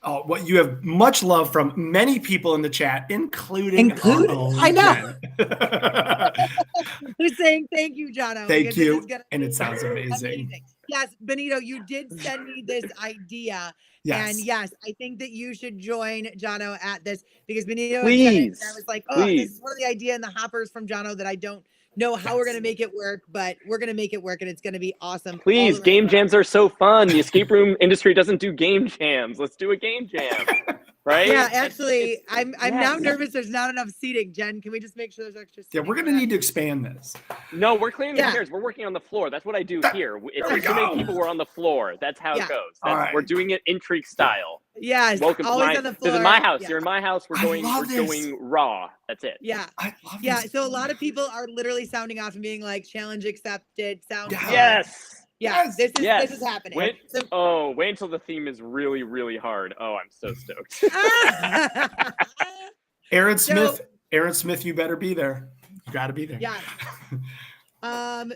Oh, well, you have much love from many people in the chat, including
I know. Who's saying thank you, Jono.
Thank you. And it sounds amazing.
Yes, Benito, you did send me this idea.
Yes.
And yes, I think that you should join Jono at this because Benito
please,
I was like, oh, this is one of the idea in the hoppers from Jono that I don't know how we're going to make it work, but we're going to make it work and it's going to be awesome.
Please, game jams are so fun. The escape room industry doesn't do game jams. Let's do a game jam, right?
Yeah, actually, I'm now nervous there's not enough seating. Jen, can we just make sure there's extra seating?
Yeah, we're going to need to expand this.
No, we're clearing the chairs. We're working on the floor. That's what I do here. If there's too many people, we're on the floor. That's how it goes. We're doing it Intrigue style.
Yes,
welcome
always
to
on the floor.
This is my house.
Yeah.
You're in my house. We're going raw. That's it.
Yeah.
I love this.
So a lot of people are literally sounding off and being like, challenge accepted. Sound
Yes.
Yeah. This is happening.
Wait until the theme is really, really hard. Oh, I'm so stoked.
Aaron Smith, you better be there. You got to be there.
Yeah.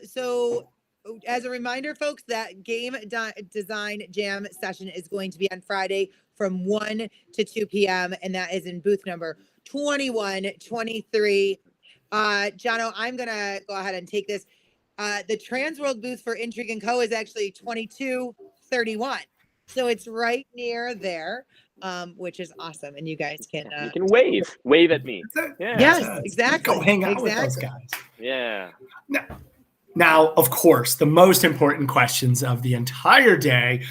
So as a reminder, folks, that game design jam session is going to be on Friday from 1 to 2 p.m. And that is in booth number 2123. Jono, I'm going to go ahead and take this. The TransWorld booth for Intrigue & Co. is actually 2231. So it's right near there, which is awesome. And you guys can...
you can wave at me. Yeah.
Yes, exactly.
Go hang out with those guys.
Yeah.
Now, of course, the most important questions of the entire day,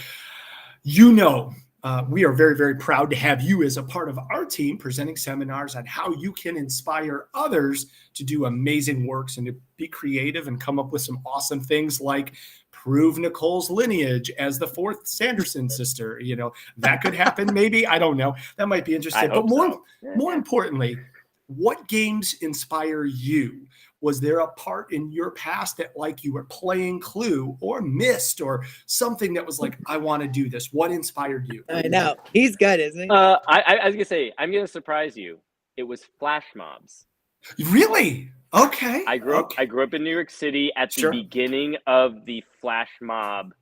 we are very, very proud to have you as a part of our team presenting seminars on how you can inspire others to do amazing works and to be creative and come up with some awesome things like prove Nicole's lineage as the fourth Sanderson sister. That could happen maybe. I don't know. That might be interesting. But more importantly, what games inspire you? Was there a part in your past that you were playing Clue or Myst or something that was like, I want to do this? What inspired you?
I know. He's good, isn't he?
I was going to say, I'm going to surprise you. It was flash mobs.
Really? Okay.
I grew up in New York City at the beginning of the flash mob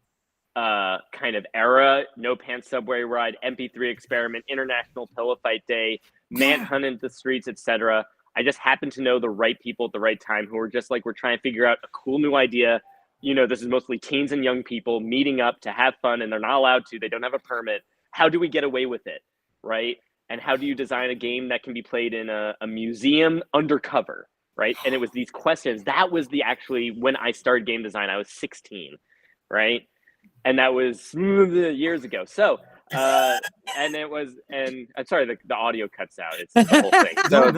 kind of era. No Pants Subway Ride, MP3 Experiment, International Pillow Fight Day, Manhunt in the Streets, etc. I just happened to know the right people at the right time who were just we're trying to figure out a cool new idea. This is mostly teens and young people meeting up to have fun, and they're not allowed to. They don't have a permit. How do we get away with it, right? And how do you design a game that can be played in a museum undercover, right? And it was these questions. That was when I started game design. I was 16, right? And that was years ago. So, and I'm sorry, the audio cuts out. It's the whole thing. So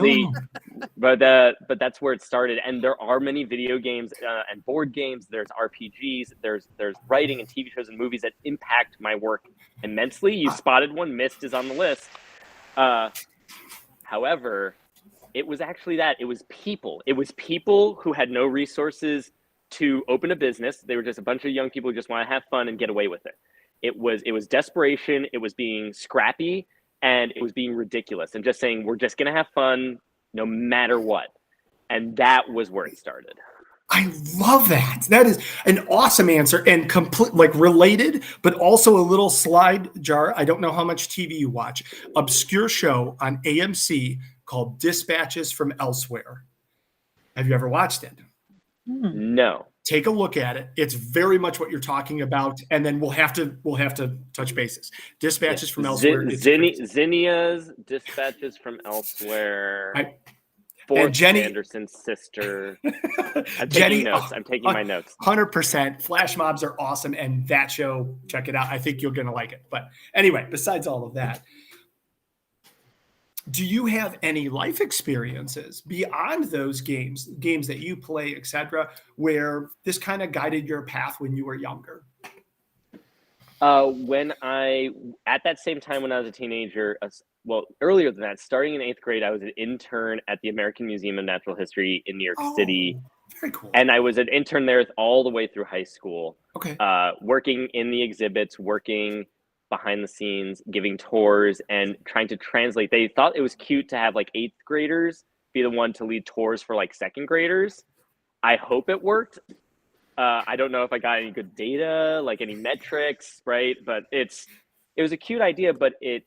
but that's where it started. And there are many video games and board games. There's RPGs. There's writing and TV shows and movies that impact my work immensely. You spotted one. Myst is on the list. However, it was actually it was people. It was people who had no resources to open a business. They were just a bunch of young people who just want to have fun and get away with it. It was desperation. It was being scrappy, and it was being ridiculous and just saying, we're just going to have fun no matter what. And that was where it started.
I love that. That is an awesome answer and complete, related, but also a little slide jar. I don't know how much TV you watch. Obscure show on AMC called Dispatches from Elsewhere. Have you ever watched it?
No.
Take a look at it. It's very much what you're talking about, and then we'll have to touch bases. Dispatches from Elsewhere.
Zinnia's Dispatches from Elsewhere. Fourth
Jenny
Anderson's sister. I'm taking notes. I'm taking my notes.
100%. Flash mobs are awesome, and that show, check it out. I think you're going to like it. But anyway, besides all of that, do you have any life experiences beyond those games that you play, etc., where this kind of guided your path when you were younger?
At that same time when I was a teenager, earlier than that, starting in 8th grade, I was an intern at the American Museum of Natural History in New York City.
Very cool.
And I was an intern there all the way through high school.
Okay.
Working in the exhibits, working behind the scenes, giving tours, and trying to translate. They thought it was cute to have 8th graders be the one to lead tours for 2nd graders. I hope it worked. I don't know if I got any good data, any metrics, right? But it was a cute idea, but it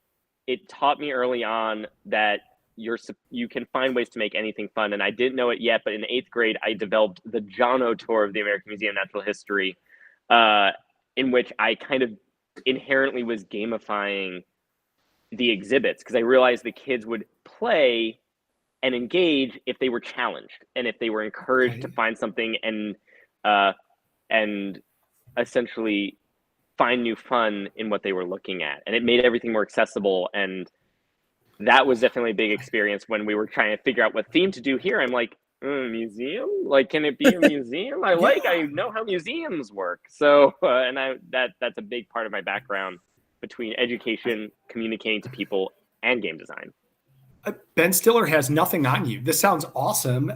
taught me early on that you can find ways to make anything fun. And I didn't know it yet, but in 8th grade, I developed the Jono tour of the American Museum of Natural History, in which I kind of inherently was gamifying the exhibits, because I realized the kids would play and engage if they were challenged and if they were encouraged to find something and essentially find new fun in what they were looking at. And it made everything more accessible. And that was definitely a big experience when we were trying to figure out what theme to do here. I'm like, museum? Can it be a museum? I know how museums work. So, that's a big part of my background between education, communicating to people, and game design.
Ben Stiller has nothing on you. This sounds awesome.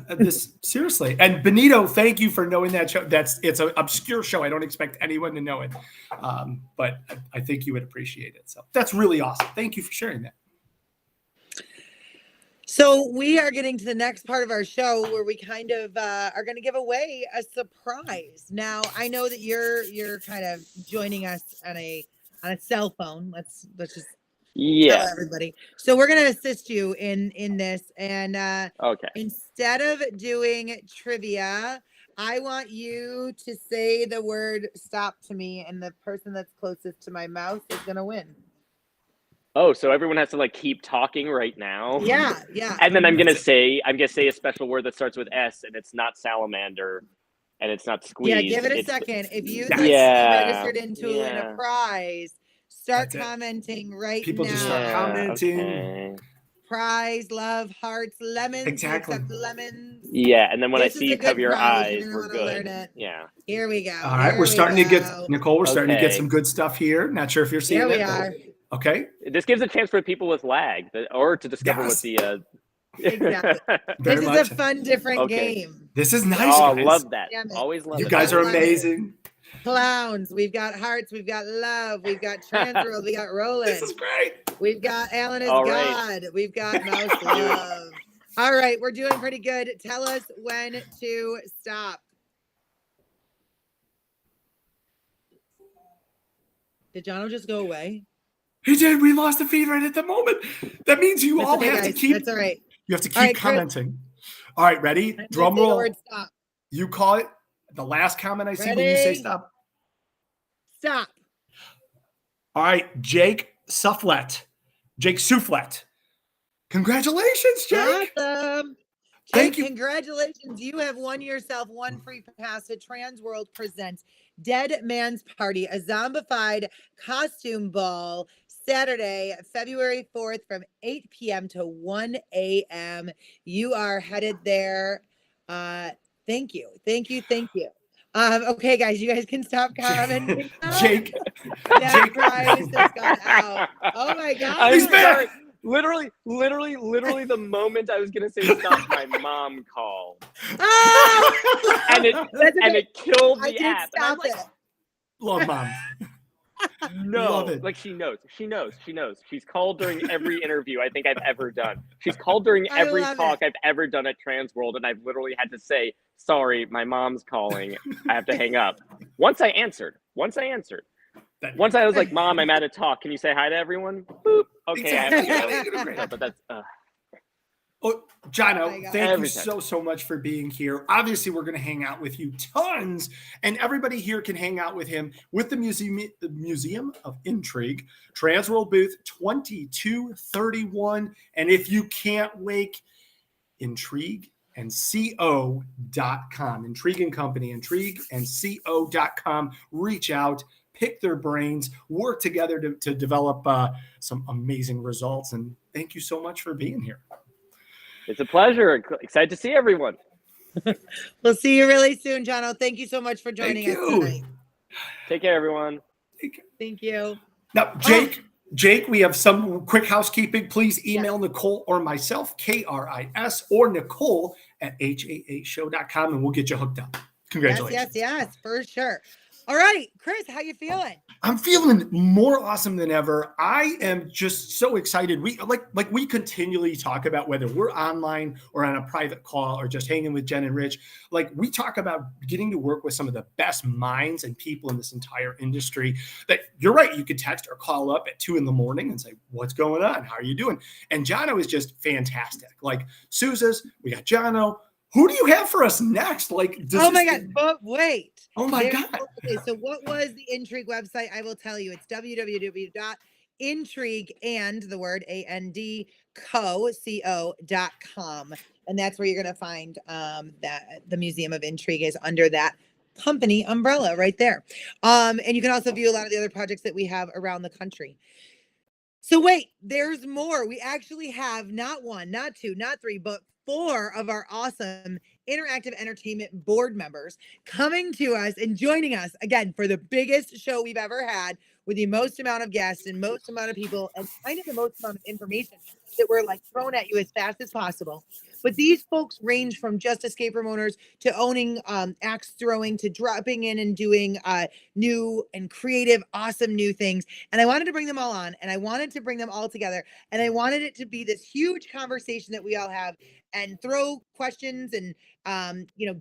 Seriously. And Benito, thank you for knowing that show. It's an obscure show. I don't expect anyone to know it. But I think you would appreciate it. So that's really awesome. Thank you for sharing that.
So we are getting to the next part of our show where we kind of are going to give away a surprise. Now, I know that you're kind of joining us on a cell phone. Let's just tell everybody. So we're going to assist you in this. And
okay.
Instead of doing trivia, I want you to say the word stop to me, and the person that's closest to my mouth is going to win.
Oh, so everyone has to like keep talking right now?
Yeah.
And then I'm gonna say a special word that starts with S, and it's not salamander, and it's not squeeze.
Yeah, give it a
It's-
second. If you registered into a prize, start commenting right
People
now.
just start commenting.
Okay.
Prize, love, hearts, lemons.
Exactly.
We accept lemons.
Yeah, and then when
This
I
is
see
a
you cover
good
your
prize. You're
eyes,
gonna
we're
wanna
good.
learn it.
Yeah.
Here we go.
All right, we're starting to get, Nicole, we're starting to get
Okay.
some good stuff here. Not sure if you're seeing
Here
it.
we are.
Okay.
This gives a chance for people with lag, or to discover what
Yes.
the.
Exactly.
Very
This
much.
is a fun, different
Okay.
game.
This is nice,
Oh,
guys.
love that.
Damn it.
Always love
You
it.
guys are
Love it.
amazing.
Clowns. We've got hearts. We've got love. We've got TransWorld. We got Roland.
This is great.
We've got Alan is
All right.
God. We've got Mouse Love. All right, we're doing pretty good. Tell us when to stop. Did Jono just go away?
He did. We lost the feed right at the moment. That means you
That's
all
okay,
have
guys.
to keep.
That's all right.
You have to keep
All right, Chris.
commenting. All right, ready?
I'm
Drum
gonna say the
roll.
word stop.
You call it the last comment I see when you say
Ready?
stop.
Stop.
All right, Jake Sufflet. Jake Soufflet. Congratulations, Jake.
Awesome.
Thank
Jake,
you.
congratulations. You have won yourself one free pass to TransWorld Presents Dead Man's Party, a zombified costume ball, Saturday, February 4th from 8 p.m. to 1 a.m. You are headed there. Thank you. Okay, guys, you guys can stop commenting.
Jake.
That
Jake.
prize has gone out. Oh my God.
I'm
He's back.
sorry. Literally, the moment I was gonna say stop, my mom called,
Oh!
and it killed
I
the
did
app. And I'm
stop
like,
it.
Love mom.
no,
Love it.
like she knows. She's called during every interview I think I've ever done. She's called during
I
every
love
talk I've ever done at TransWorld, and I've literally had to say, sorry, my mom's calling. I have to hang up. Once I answered. Once I was like, Mom, I'm at a talk. Can you say hi to everyone? Boop. Okay, I have to go. But that's
Oh, Jono,
Oh my God.
thank
Every
you
time.
so much for being here. Obviously, we're going to hang out with you tons, and everybody here can hang out with him with the Museum of Intrigue, TransWorld booth 2231. And if you can't wait, Intrigue and co.com. Intrigue and Company, Intrigue and co.com. Reach out, pick their brains, work together to develop some amazing results. And thank you so much for being here.
It's a pleasure. Excited to see everyone.
We'll see you really soon, Jono. Thank you so much for joining us tonight.
Take care, everyone.
Thank you.
Now, Jake, we have some quick housekeeping. Please email Nicole or myself, KRIS, or Nicole at haashow.com, and we'll get you hooked up. Congratulations.
Yes, for sure. All right, Chris, how you feeling?
I'm feeling more awesome than ever. I am just so excited. We we continually talk about whether we're online or on a private call or just hanging with Jen and Rich. Like, we talk about getting to work with some of the best minds and people in this entire industry. That you're right, you could text or call up at 2 a.m. and say, "What's going on? How are you doing?" And Jono is just fantastic. Like Souza's, we got Jono. Who do you have for us next? Like,
Oh my God! But wait.
Oh my God.
Okay, so what was the Intrigue website? I will tell you. It's www.intrigue and the word co.com, and that's where you're going to find that the Museum of Intrigue is under that company umbrella right there. And you can also view a lot of the other projects that we have around the country. So wait, there's more. We actually have not one, not two, not three, but 4 of our awesome interactive entertainment board members coming to us and joining us again for the biggest show we've ever had, with the most amount of guests and most amount of people and kind of the most amount of information that we're like thrown at you as fast as possible. But these folks range from just escape room owners to owning axe throwing to dropping in and doing new and creative, awesome new things. And I wanted to bring them all on, and I wanted to bring them all together, and I wanted it to be this huge conversation that we all have and throw questions and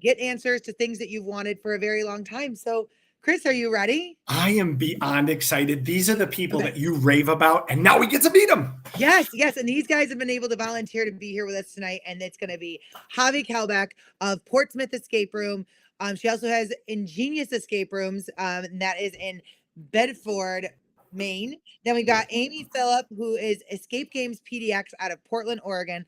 get answers to things that you've wanted for a very long time. So Chris, are you ready?
I am beyond excited. These are the people that you rave about, and now we get to meet them.
Yes. And these guys have been able to volunteer to be here with us tonight, and it's going to be Javi Kalbeck of Portsmouth Escape Room, She also has Ingenious Escape Rooms, and that is in Bedford, Maine. Then we got Amy Phillip, who is Escape Games PDX out of Portland, Oregon.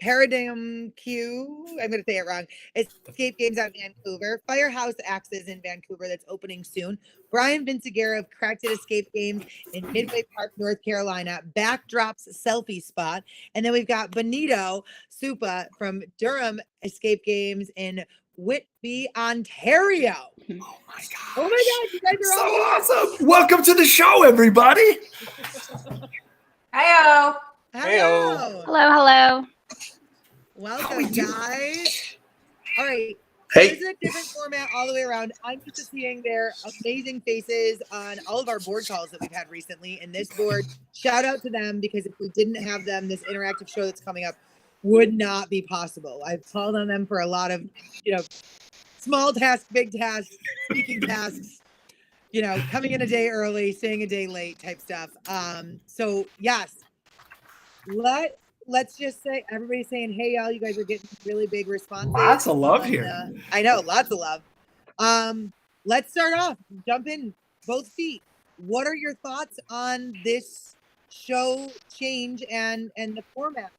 Paradigm Q, I'm going to say it wrong. Escape Games out of Vancouver. Firehouse Axes in Vancouver, that's opening soon. Brian Vinciguerra of Cracked It Escape Games in Midway Park, North Carolina. Backdrops Selfie Spot. And then we've got Benito Suppa from Durham Escape Games in Whitby, Ontario.
Oh my god!
Oh my god, you guys are
So
all
awesome! Welcome to the show, everybody.
Heyo.
Hello.
Hello, hello.
Welcome, guys. All right.
Hey.
This is a different format all the way around. I'm used to seeing their amazing faces on all of our board calls that we've had recently. And this board, shout out to them, because if we didn't have them, this interactive show that's coming up would not be possible. I've called on them for a lot of, small tasks, big tasks, speaking tasks, coming in a day early, staying a day late type stuff. So yes, let's just say everybody's saying, hey, y'all, you guys are getting really big responses.
Lots of love here.
I know, lots of love. Let's start off. Jump in, both feet. What are your thoughts on this show change and the format?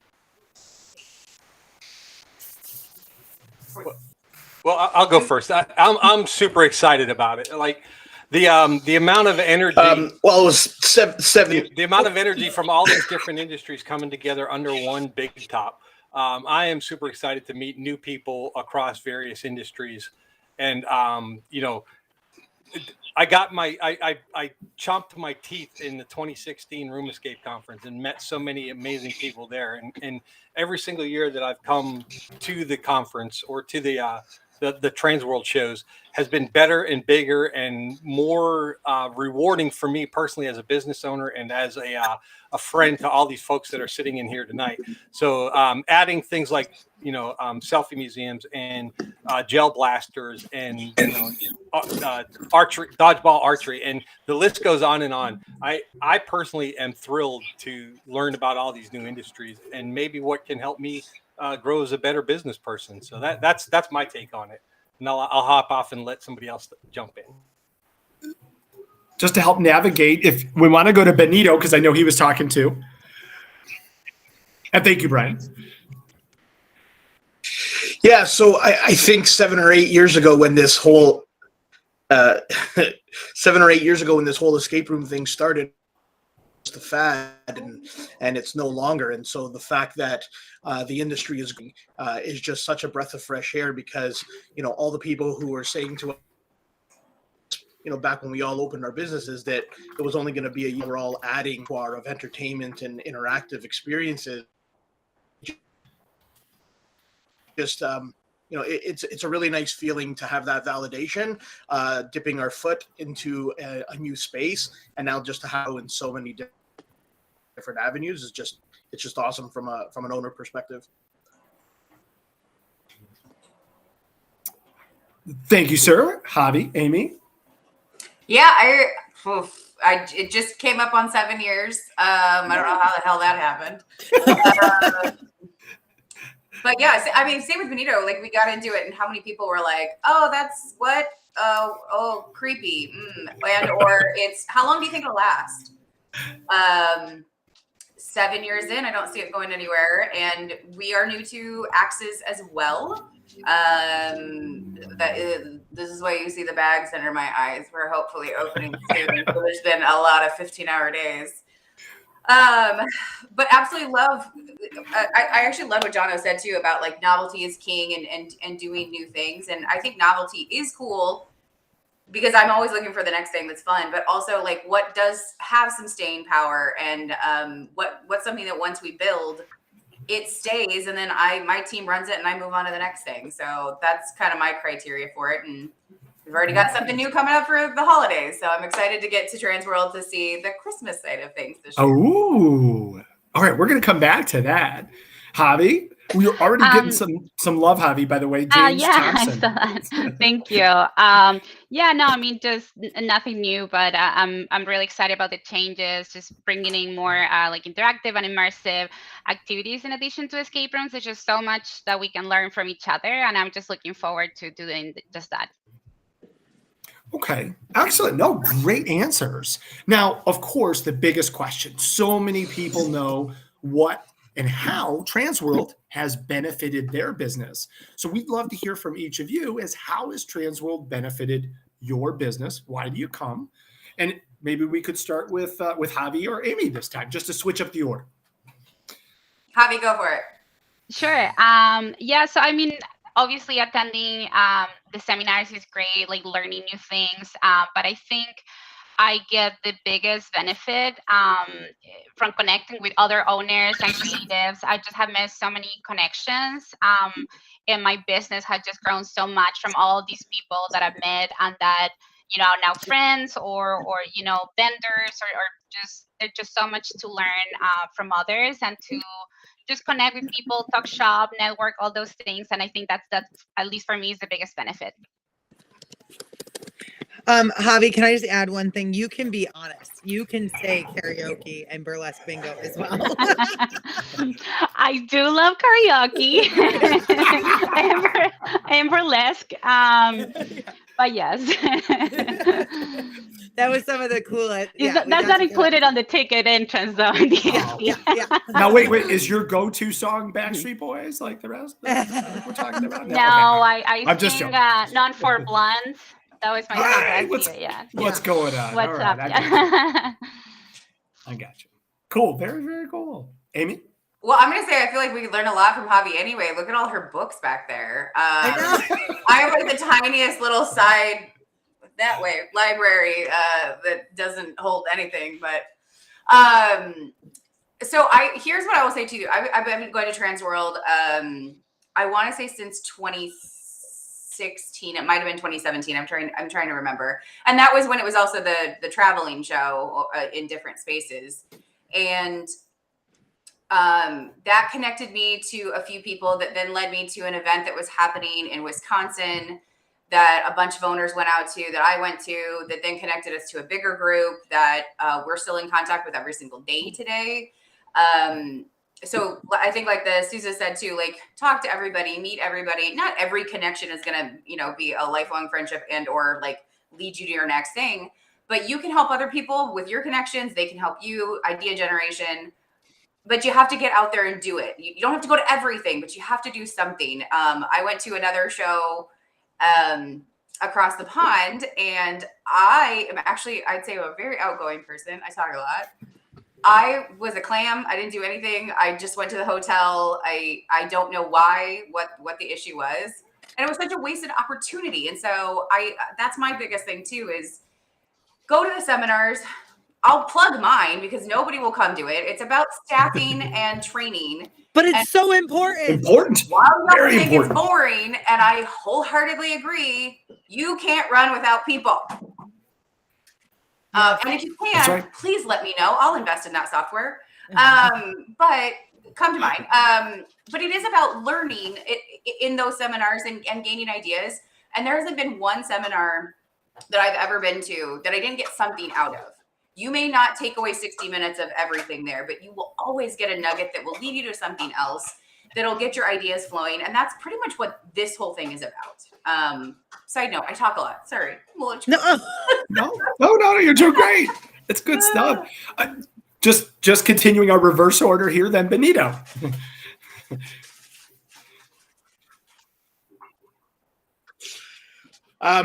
Well, I'll go first. I'm super excited about it. Like the amount of energy.
It was seven.
The amount of energy from all these different industries coming together under one big top. I am super excited to meet new people across various industries, and I chomped my teeth in the 2016 Room Escape Conference and met so many amazing people there. And every single year that I've come to the conference or to the TransWorld shows has been better and bigger and more rewarding for me personally as a business owner and as a friend to all these folks that are sitting in here tonight. So adding things like selfie museums and gel blasters and archery, dodgeball archery, and the list goes on and on. I personally am thrilled to learn about all these new industries and maybe what can help me grow as a better business person. So that's my take on it. And I'll hop off and let somebody else jump in.
Just to help navigate, if we want to go to Benito, because I know he was talking too. And thank you, Brian.
Yeah, so I think 7 or 8 years ago when this whole 7 or 8 years ago when this whole escape room thing started, the fad and it's no longer. And so the fact that the industry is just such a breath of fresh air, because all the people who were saying to us, back when we all opened our businesses, that it was only going to be a year, we're all adding to our of entertainment and interactive experiences. Just it's a really nice feeling to have that validation, dipping our foot into a new space, and now just to have in so many different avenues it's just awesome from an owner perspective.
Thank you, sir. Javi, Amy.
Yeah, it just came up on 7 years. I don't know how the hell that happened. But yeah, I mean, same with Benito. Like, we got into it, and how many people were like, "Oh, that's what? Oh, creepy." And or it's, how long do you think it'll last? 7 years in, I don't see it going anywhere, and we are new to Axes as well. This is why you see the bags under my eyes. We're hopefully opening soon. So there's been a lot of 15-hour days. But absolutely love. I actually love what Jono said too about like novelty is king and doing new things. And I think novelty is cool because I'm always looking for the next thing that's fun. But also like what does have some staying power, and what's something that once we build, it stays, and then my team runs it and I move on to the next thing. So that's kind of my criteria for it. And we've already got something new coming up for the holidays. So I'm excited to get to TransWorld to see the Christmas side of things this year.
Oh, all right. We're going to come back to that. Javi, We're already getting some love, Javi, by the way. James
Yeah, I
Thompson.
saw that. Thank you. Yeah, no, I mean, just nothing new, but I'm really excited about the changes, just bringing in more like interactive and immersive activities in addition to escape rooms. There's just so much that we can learn from each other, and I'm just looking forward to doing just that.
Okay, excellent. No, great answers. Now, of course, the biggest question. So many people know what and how TransWorld has benefited their business. So we'd love to hear from each of you as how has TransWorld benefited your business? Why do you come? And maybe we could start with Javi or Amy this time, just to switch up the order.
Javi, go for it.
Sure. Yeah, so I mean, obviously attending the seminars is great, like learning new things. But I think I get the biggest benefit from connecting with other owners and creatives. I just have made so many connections. And my business has just grown so much from all these people that I've met and that, you know, are now friends or you know, vendors or just, there's just so much to learn from others and to just connect with people, talk shop, network, all those things. And I think that's at least for me is the biggest benefit.
Javi, can I just add one thing? You can be honest. You can say karaoke and burlesque bingo as well.
I do love karaoke and burlesque. But yes.
That was some of the coolest.
Yeah, that's not included on the ticket entrance though.
Yeah.
Now wait, is your go-to song Backstreet Boys like the rest we're talking about?
No,
okay.
I sing None for Blondes. That was my song last year, yeah.
What's going on?
What's up?
I got you. Cool. Very, very cool. Amy?
Well, I'm going to say I feel like we could learn a lot from Javi anyway. Look at all her books back there. I have like the tiniest little side that way library that doesn't hold anything. But so here's what I will say to you. I've been going to TransWorld. I want to say since 2016. It might have been 2017. I'm trying to remember. And that was when it was also the traveling show in different spaces. And that connected me to a few people that then led me to an event that was happening in Wisconsin that a bunch of owners went out to, that I went to, that then connected us to a bigger group that we're still in contact with every single day today. So I think like the Souza said too, like talk to everybody, meet everybody. Not every connection is going to, you know, be a lifelong friendship and or like lead you to your next thing, but you can help other people with your connections. They can help you, idea generation, but you have to get out there and do it. You don't have to go to everything, but you have to do something. I went to another show across the pond, and I am actually, I'd say, a very outgoing person. I talk a lot. I was a clam. I didn't do anything. I just went to the hotel. I don't know why, what the issue was. And it was such a wasted opportunity. And so that's my biggest thing too, is go to the seminars. I'll plug mine because nobody will come to it. It's about staffing and training.
But it's so important.
Important.
While you
Very
think
important.
it's boring, and I wholeheartedly agree, you can't run without people. And if you can,
right.
please let me know. I'll invest in that software. But come to mine. But it is about learning in those seminars and gaining ideas. And there hasn't been one seminar that I've ever been to that I didn't get something out of. You may not take away 60 minutes of everything there, but you will always get a nugget that will lead you to something else that'll get your ideas flowing. And that's pretty much what this whole thing is about. Side note, I talk a lot. Sorry.
No, you're doing great. It's good stuff. Just continuing our reverse order here, then Benito.
I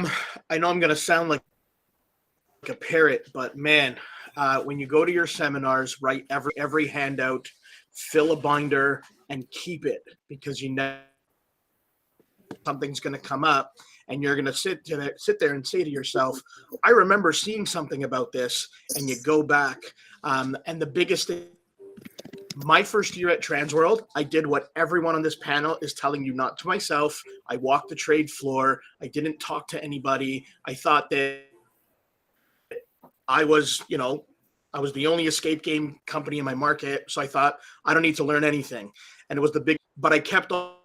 know I'm going to sound like a parrot, but man, when you go to your seminars, write every handout, fill a binder, and keep it, because you know something's going to come up, and you're going to sit there and say to yourself, I remember seeing something about this, and you go back. And the biggest thing, my first year at TransWorld, I did what everyone on this panel is telling you not to. Myself, I walked the trade floor. I didn't talk to anybody. I thought that I was the only escape game company in my market. So I thought, I don't need to learn anything. And it was the but I kept all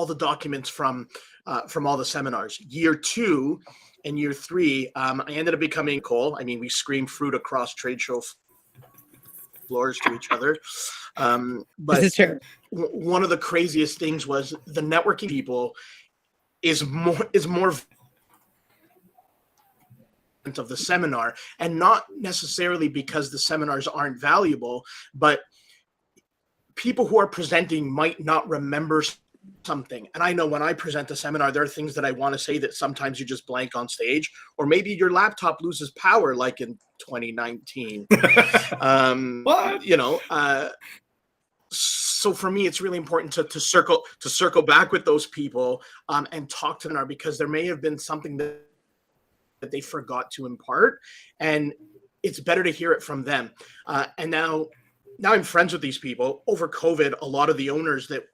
the documents from all the seminars. Year 2 and year 3, I ended up becoming Cole. I mean, we screamed fruit across trade show floors to each other. But
This is true.
One of the craziest things was the networking people is more of the seminar, and not necessarily because the seminars aren't valuable, but people who are presenting might not remember something. And I know when I present a seminar, there are things that I want to say that sometimes you just blank on stage, or maybe your laptop loses power like in 2019. So for me, it's really important to circle back with those people and talk to them, because there may have been something that they forgot to impart, and it's better to hear it from them. And now I'm friends with these people. Over COVID, a lot of the owners that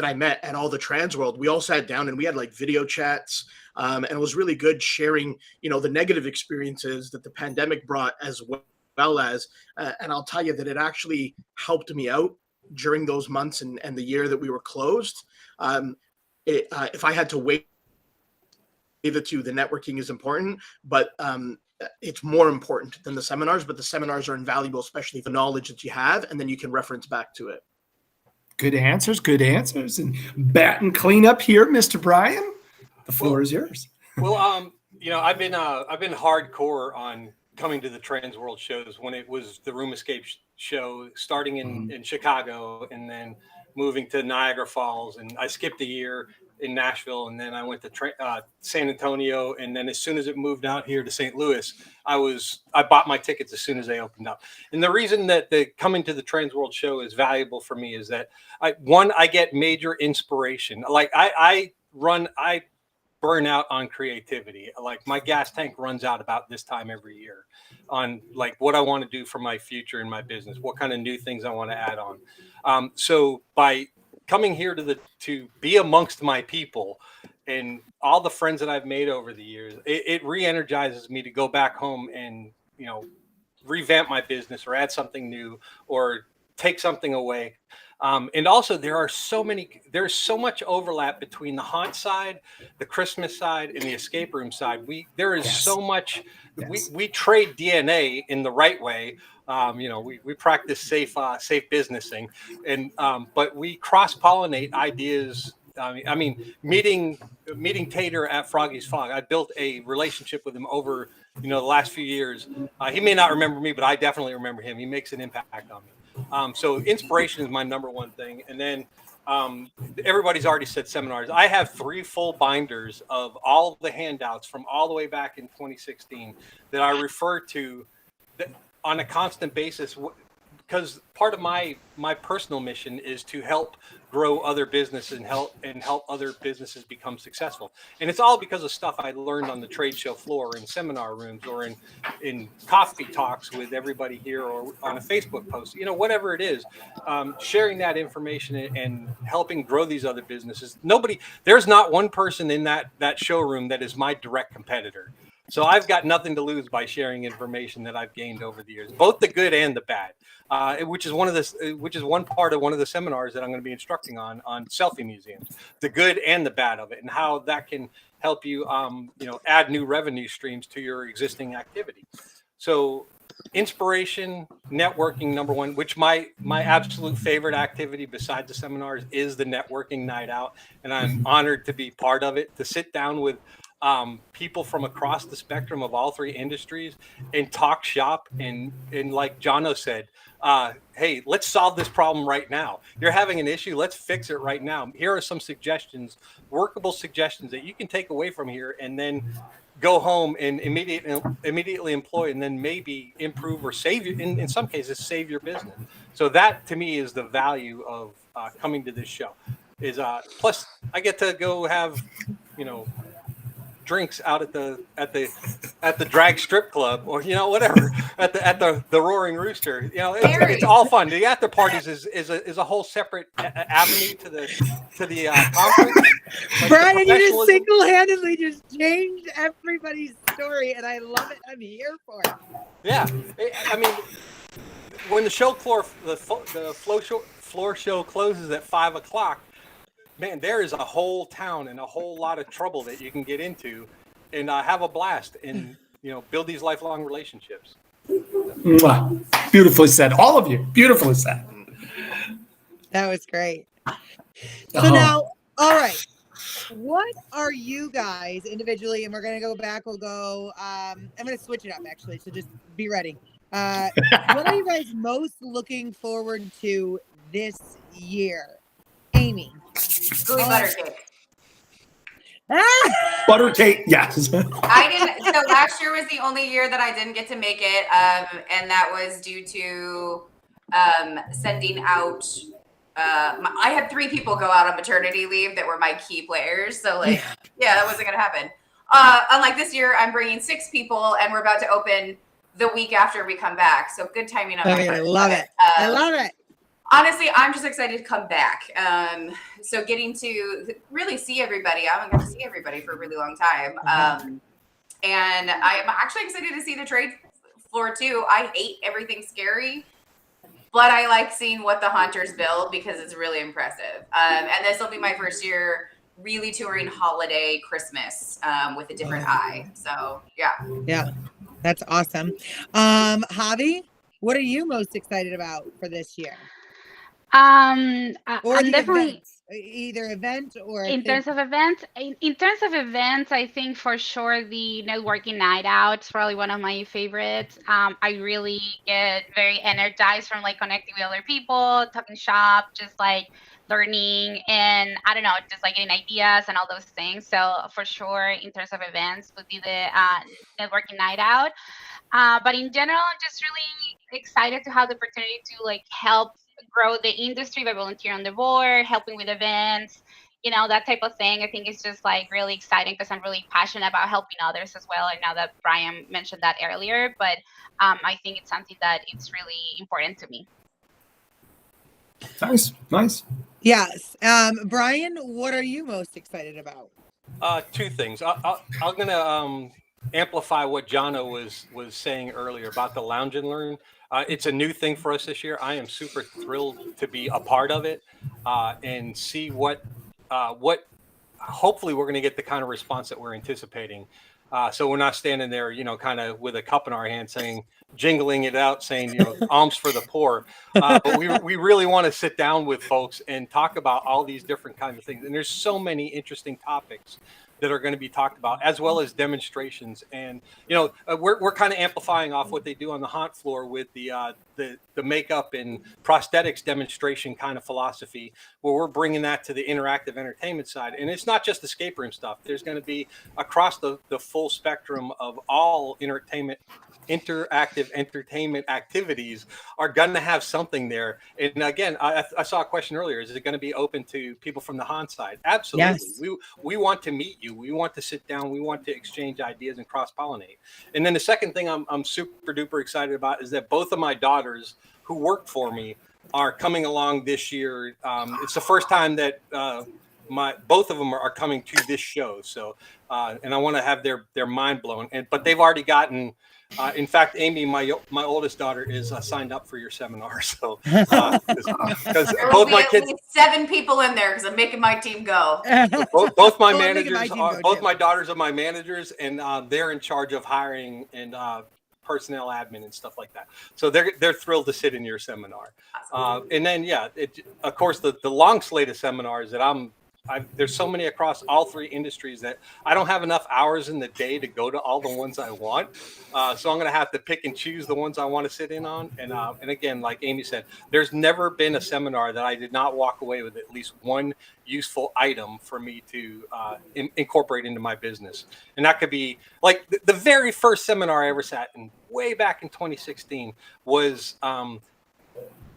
I met at all the TransWorld, we all sat down and we had like video chats, and it was really good sharing, the negative experiences that the pandemic brought, as well as, and I'll tell you that it actually helped me out during those months and the year that we were closed. If I had to wait the two, the networking is important, but it's more important than the seminars. But the seminars are invaluable, especially the knowledge that you have, and then you can reference back to it.
Good answers. And bat and clean up here, Mr. Brian. The floor is yours.
Well, I've been hardcore on coming to the TransWorld shows when it was the Room Escape show, starting in Chicago and then moving to Niagara Falls. And I skipped a year in Nashville, and then I went to San Antonio. And then as soon as it moved out here to St. Louis, I bought my tickets as soon as they opened up. And the reason that coming to the TransWorld show is valuable for me is that I get major inspiration. Like I burn out on creativity. Like my gas tank runs out about this time every year on like what I want to do for my future in my business, what kind of new things I want to add on. So by coming here to be amongst my people and all the friends that I've made over the years, it re-energizes me to go back home and, revamp my business or add something new or take something away. And also there's so much overlap between the haunt side, the Christmas side, and the escape room side. There is so much, we trade DNA in the right way. We practice safe businessing, and but we cross-pollinate ideas. I mean, meeting Tater at Froggy's Fog, I built a relationship with him over the last few years. He may not remember me, but I definitely remember him. He makes an impact on me. So inspiration is my number one thing, and then everybody's already said seminars. I have 3 full binders of all the handouts from all the way back in 2016 that I refer to on a constant basis, because part of my personal mission is to help grow other businesses and help other businesses become successful. And it's all because of stuff I learned on the trade show floor, in seminar rooms, or in coffee talks with everybody here, or on a Facebook post, whatever it is, sharing that information and helping grow these other businesses. There's not one person in that showroom that is my direct competitor. So I've got nothing to lose by sharing information that I've gained over the years, both the good and the bad, which is one part of one of the seminars that I'm going to be instructing on selfie museums, the good and the bad of it, and how that can help you, add new revenue streams to your existing activity. So inspiration, networking, number one, which my absolute favorite activity besides the seminars is the networking night out. And I'm honored to be part of it, to sit down with people from across the spectrum of all 3 industries and talk shop. And like Jono said, hey, let's solve this problem right now. You're having an issue. Let's fix it right now. Here are some suggestions, workable suggestions that you can take away from here and then go home and immediately employ, and then maybe improve or save you, in some cases, save your business. So that to me is the value of coming to this show. Is plus I get to go have, drinks out at the drag strip club, or whatever, at the Roaring Rooster. It's all fun. The after parties is a whole separate avenue to the conference. Like
Brian, you just single-handedly just changed everybody's story, and I love it. I'm here for it.
Yeah, I mean, when the floor show closes at 5 o'clock, man, there is a whole town and a whole lot of trouble that you can get into, and have a blast and build these lifelong relationships.
Mwah. Beautifully said, all of you. Beautifully said.
That was great. So now, all right. What are you guys individually? And we're gonna go back. We'll go. I'm gonna switch it up actually. So just be ready. What are you guys most looking forward to this year? Amy.
Gooey butter cake.
Butter cake, yes.
I didn't. So last year was the only year that I didn't get to make it, and that was due to sending out. I had 3 people go out on maternity leave that were my key players. So that wasn't gonna happen. Unlike this year, I'm bringing 6 people, and we're about to open the week after we come back. So good timing on my part.
I love it. I love it.
Honestly, I'm just excited to come back. So getting to really see everybody. I haven't got to see everybody for a really long time. And I'm actually excited to see the trade floor too. I hate everything scary, but I like seeing what the Haunters build because it's really impressive. And this will be my first year really touring holiday Christmas with a different eye. So yeah,
that's awesome. Javi, what are you most excited about for this year? Or
I'm definitely
events, either event or
in terms of events. In terms of events, I think for sure the networking night out is probably one of my favorites. I really get very energized from like connecting with other people, talking shop, just like learning, and I don't know, just like getting ideas and all those things. So for sure, in terms of events, would be the networking night out. But in general, I'm just really excited to have the opportunity to like help grow the industry by volunteering on the board, helping with events, that type of thing. I think it's just like really exciting because I'm really passionate about helping others as well. I know that Brian mentioned that earlier, but I think it's something that it's really important to me.
Nice.
Yes. Brian, what are you most excited about?
2 things. I'm gonna amplify what Jono was saying earlier about the Lounge and Learn. It's a new thing for us this year. I am super thrilled to be a part of it and see what hopefully we're going to get the kind of response that we're anticipating. So we're not standing there, kind of with a cup in our hand saying, jingling it out, saying, alms for the poor. But we really want to sit down with folks and talk about all these different kinds of things. And there's so many interesting topics that are going to be talked about, as well as demonstrations. And we're kind of amplifying off what they do on the haunt floor with the makeup and prosthetics demonstration kind of philosophy, where we're bringing that to the interactive entertainment side. And it's not just escape room stuff. There's going to be across the full spectrum of all interactive entertainment activities are going to have something there. And again, I saw a question earlier, is it going to be open to people from the haunt side? Absolutely. Yes. We want to meet you. We want to sit down. We want to exchange ideas and cross-pollinate. And then the second thing I'm super duper excited about is that both of my daughters who work for me are coming along this year. It's the first time that both of them are coming to this show. So, and I want to have their mind blown. But they've already gotten. In fact, Amy, my oldest daughter, is signed up for your seminar. So, because both my kids,
7 people in there because I'm making my team go.
both my managers, both my daughters are my managers, and they're in charge of hiring and personnel admin and stuff like that. So they're thrilled to sit in your seminar. And then of course the long slate of seminars that there's so many across all 3 industries that I don't have enough hours in the day to go to all the ones I want. So I'm going to have to pick and choose the ones I want to sit in on. And again, like Amy said, there's never been a seminar that I did not walk away with at least one useful item for me to incorporate into my business. And that could be like the very first seminar I ever sat in way back in 2016 was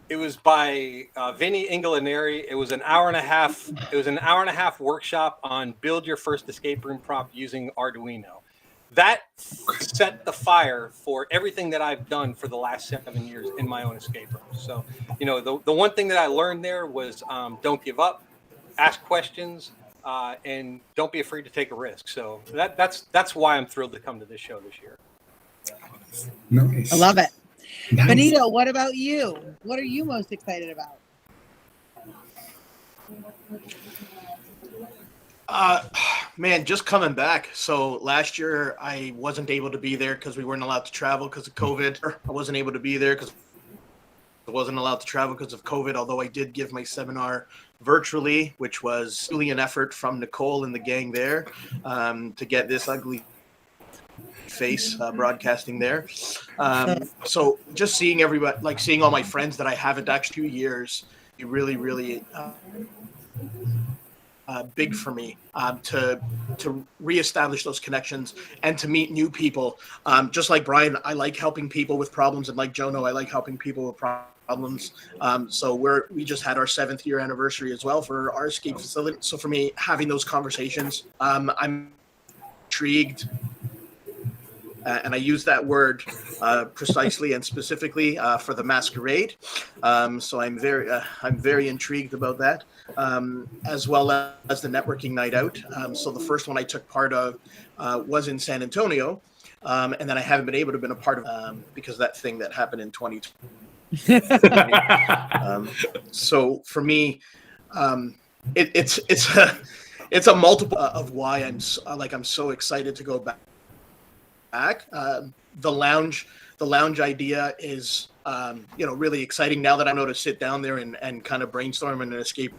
it was by Vinny Ingelineri. It was an hour and a half. It was an hour and a half workshop on build your first escape room prop using Arduino. That set the fire for everything that I've done for the last 7 years in my own escape room. So, the one thing that I learned there was don't give up, ask questions, and don't be afraid to take a risk. So that's why I'm thrilled to come to this show this year.
Nice.
I love it.
Nice.
Benito, what about you? What are you most excited about?
Man, just coming back. So last year I wasn't able to be there because we weren't allowed to travel because of COVID. I wasn't able to be there because I wasn't allowed to travel because of COVID, although I did give my seminar virtually, which was really an effort from Nicole and the gang there to get this ugly face broadcasting there. So just seeing everybody, like seeing all my friends that I haven't actually 2 years, really, really big for me to reestablish those connections and to meet new people. Just like Brian, I like helping people with problems, and like Jono, I like helping people with problems. So we just had our 7th year anniversary as well for our escape facility. So for me, having those conversations, I'm intrigued. And I use that word precisely and specifically for the masquerade. So I'm very intrigued about that, as well as the networking night out. So the first one I took part of was in San Antonio, and then I haven't been able to be a part of because of that thing that happened in 2020. So for me, it's a multiple of why I'm so excited to go back. The lounge idea is really exciting now that I know to sit down there and kind of brainstorm and an escape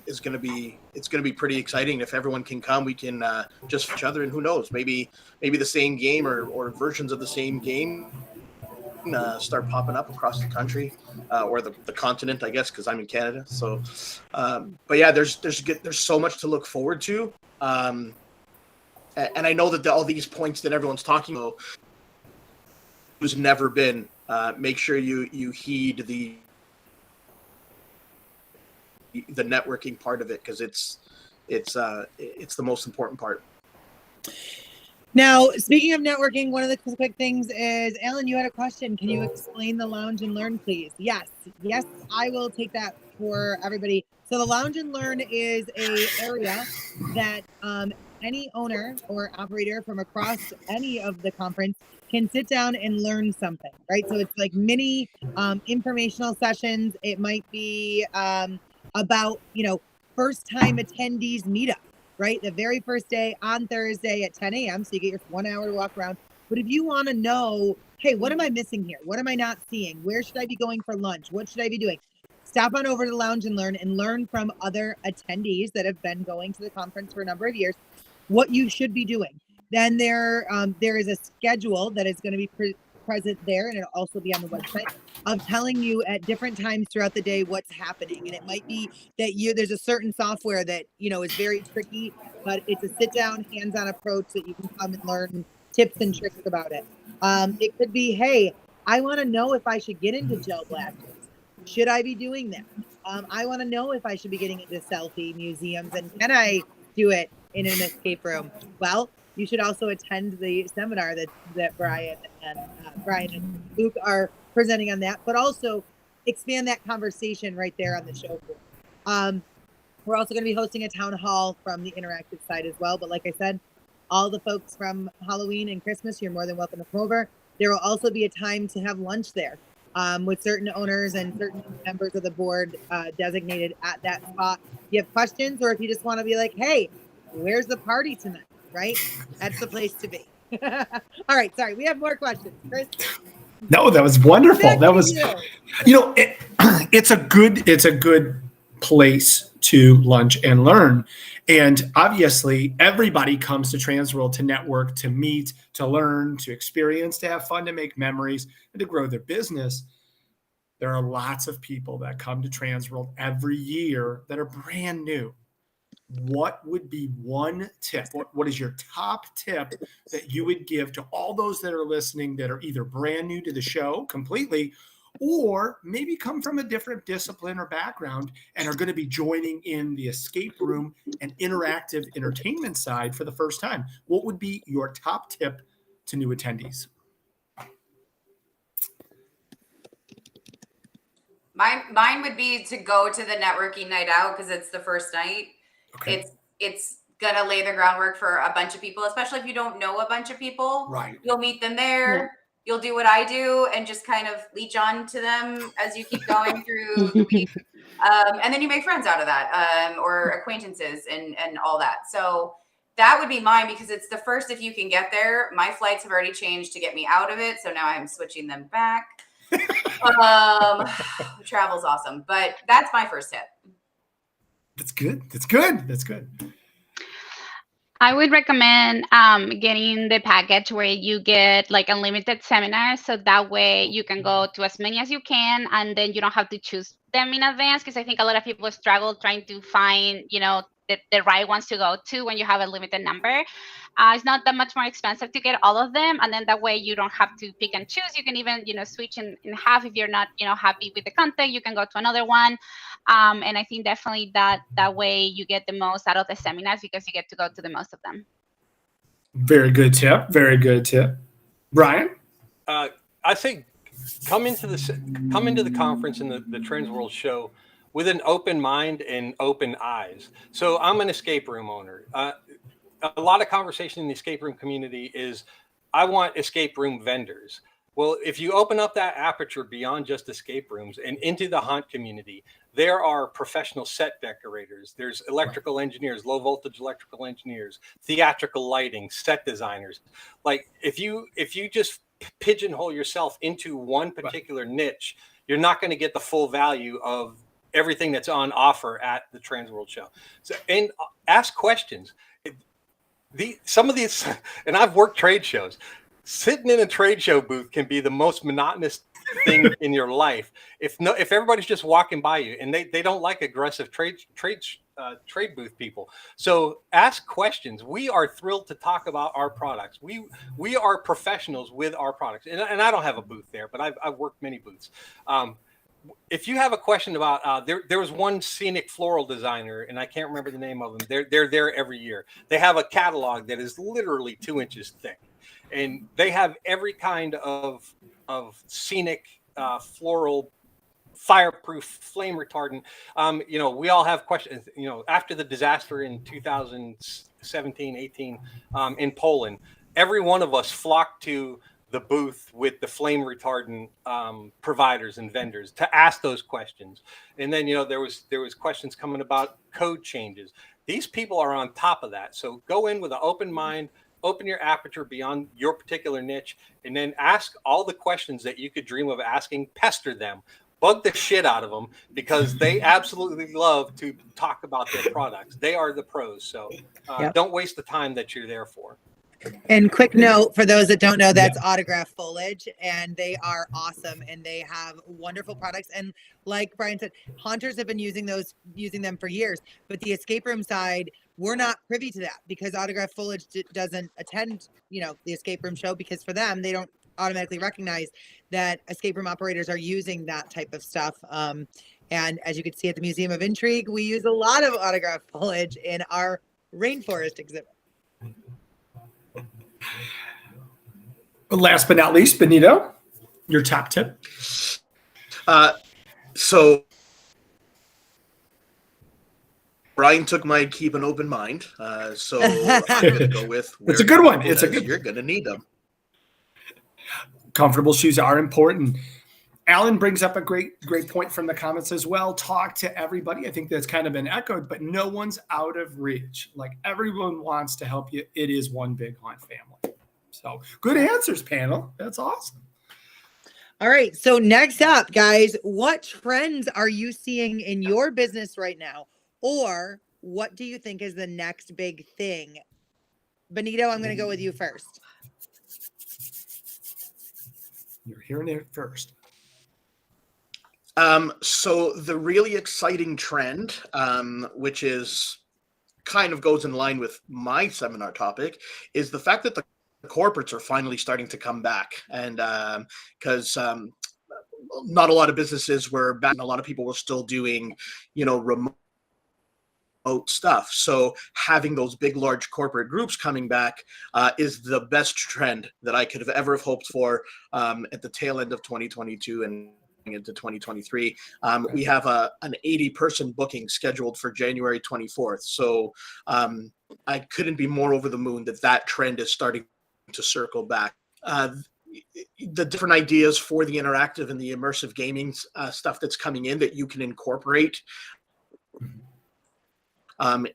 is going to be pretty exciting. If everyone can come, we can just each other, and who knows, maybe the same game or versions of the same game start popping up across the country or the continent, I guess, because I'm in Canada. So but yeah, there's so much to look forward to. And I know that all these points that everyone's talking about who's never been, make sure you heed the networking part of it, because it's the most important part.
Now, speaking of networking, one of the quick things is, Alan, you had a question. Can you explain the Lounge and Learn, please? Yes, I will take that for everybody. So the Lounge and Learn is a area that any owner or operator from across any of the conference can sit down and learn something, right? So it's like mini informational sessions. It might be about, first time attendees meetup, right? The very first day on Thursday at 10 a.m. So you get your 1 hour to walk around. But if you want to know, hey, what am I missing here? What am I not seeing? Where should I be going for lunch? What should I be doing? Stop on over to Lounge and learn from other attendees that have been going to the conference for a number of years what you should be doing. Then there is a schedule that is going to be present there, and it'll also be on the website, of telling you at different times throughout the day what's happening. And it might be that there's a certain software that is very tricky, but it's a sit down, hands-on approach that you can come and learn tips and tricks about it. It could be, hey, I want to know if I should get into gel blasters. Should I be doing that? I want to know if I should be getting into selfie museums, and can I do it in an escape room? Well, you should also attend the seminar that Brian and Luke are presenting on that, but also expand that conversation right there on the show floor. We're also going to be hosting a town hall from the interactive side as well. But like I said, all the folks from Halloween and Christmas, you're more than welcome to come over. There will also be a time to have lunch there with certain owners and certain members of the board designated at that spot. If you have questions, or if you just want to be like, hey, where's the party tonight, right? That's the place to be. All right, sorry, we have more questions. Chris?
No, that was wonderful. That was, it's a good place to lunch and learn. And obviously everybody comes to TransWorld to network, to meet, to learn, to experience, to have fun, to make memories, and to grow their business. There are lots of people that come to TransWorld every year that are brand new. What would be one tip? What is your top tip that you would give to all those that are listening that are either brand new to the show completely, or maybe come from a different discipline or background and are going to be joining in the escape room and interactive entertainment side for the first time? What would be your top tip to new attendees?
Mine would be to go to the networking night out, because it's the first night.
Okay.
It's gonna lay the groundwork for a bunch of people, especially if you don't know a bunch of people.
Right.
You'll meet them there. You'll do what I do and just kind of leech on to them as you keep going through the week. And then you make friends out of that, or acquaintances and all that. So that would be mine, because it's the first, if you can get there. My flights have already changed to get me out of it. So now I'm switching them back. Travel's awesome, but that's my first tip.
That's good. That's good. That's good.
I would recommend getting the package where you get like unlimited seminars, so that way you can go to as many as you can, and then you don't have to choose them in advance, because I think a lot of people struggle trying to find, the right ones to go to when you have a limited number. It's not that much more expensive to get all of them, and then that way you don't have to pick and choose. You can even, switch in half if you're not, happy with the content. You can go to another one, and I think definitely that way you get the most out of the seminars, because you get to go to the most of them.
Very good tip. Very good tip. Brian?
I think come into the conference and the TransWorld show with an open mind and open eyes. So I'm an escape room owner. A lot of conversation in the escape room community is, I want escape room vendors. Well, if you open up that aperture beyond just escape rooms and into the haunt community, there are professional set decorators. There's electrical engineers, low voltage electrical engineers, theatrical lighting, set designers. Like if you just pigeonhole yourself into one particular niche, you're not going to get the full value of everything that's on offer at the TransWorld show. So, and ask questions. Some of these, and I've worked trade shows. Sitting in a trade show booth can be the most monotonous thing in your life. If everybody's just walking by you, and they don't like aggressive trade booth people. So ask questions. We are thrilled to talk about our products. We are professionals with our products, and I don't have a booth there, but I've worked many booths. If you have a question about, there was one scenic floral designer, and I can't remember the name of them. They're there every year. They have a catalog that is literally 2 inches thick, and they have every kind of scenic floral, fireproof, flame retardant. We all have questions. After the disaster in 2017, 18 in Poland, every one of us flocked to the booth with the flame retardant providers and vendors to ask those questions. And then, there was questions coming about code changes. These people are on top of that. So go in with an open mind, open your aperture beyond your particular niche, and then ask all the questions that you could dream of asking. Pester them, bug the shit out of them, because they absolutely love to talk about their products. They are the pros. So don't waste the time that you're there for.
And quick note for those that don't know, that's Autograph Foliage, and they are awesome, and they have wonderful products. And like Brian said, haunters have been using them for years, but the escape room side, we're not privy to that, because Autograph Foliage doesn't attend, the escape room show, because for them, they don't automatically recognize that escape room operators are using that type of stuff. And as you can see at the Museum of Intrigue, we use a lot of Autograph Foliage in our rainforest exhibit.
Last but not least, Benito, your top tip.
So Brian took my keep an open mind. So I'm going to go with.
It's a good one. It's a good.
You're going to need them.
Comfortable shoes are important. Alan brings up a great point from the comments as well. Talk to everybody. I think that's kind of been echoed, but no one's out of reach. Like, everyone wants to help you. It is one big haunt family. So good answers, panel. That's awesome.
All right. So next up, guys, what trends are you seeing in your business right now? Or what do you think is the next big thing? Benito, I'm going to go with you first.
You're hearing it first.
So the really exciting trend, which is kind of goes in line with my seminar topic, is the fact that the corporates are finally starting to come back. And because not a lot of businesses were back, and a lot of people were still doing, remote stuff. So having those big, large corporate groups coming back is the best trend that I could have ever hoped for at the tail end of 2022 and into 2023. We have an 80-person booking scheduled for January 24th. So I couldn't be more over the moon that trend is starting to circle back. The different ideas for the interactive and the immersive gaming stuff that's coming in that you can incorporate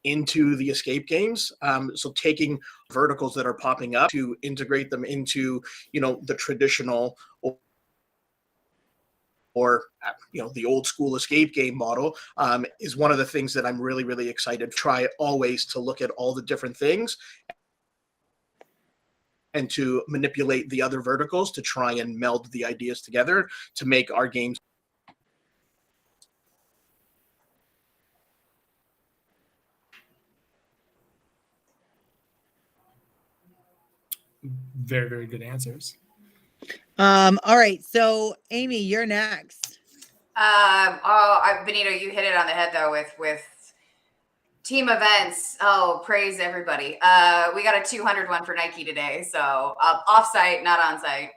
into the escape games. So taking verticals that are popping up to integrate them into, the traditional or the old school escape game model is one of the things that I'm really, really excited to try always to look at all the different things and to manipulate the other verticals to try and meld the ideas together to make our games.
Very, very good answers.
All right. So Amy, you're next.
Benito, you hit it on the head though with team events. Oh, praise everybody. We got a 200 one for Nike today. So offsite, not on site.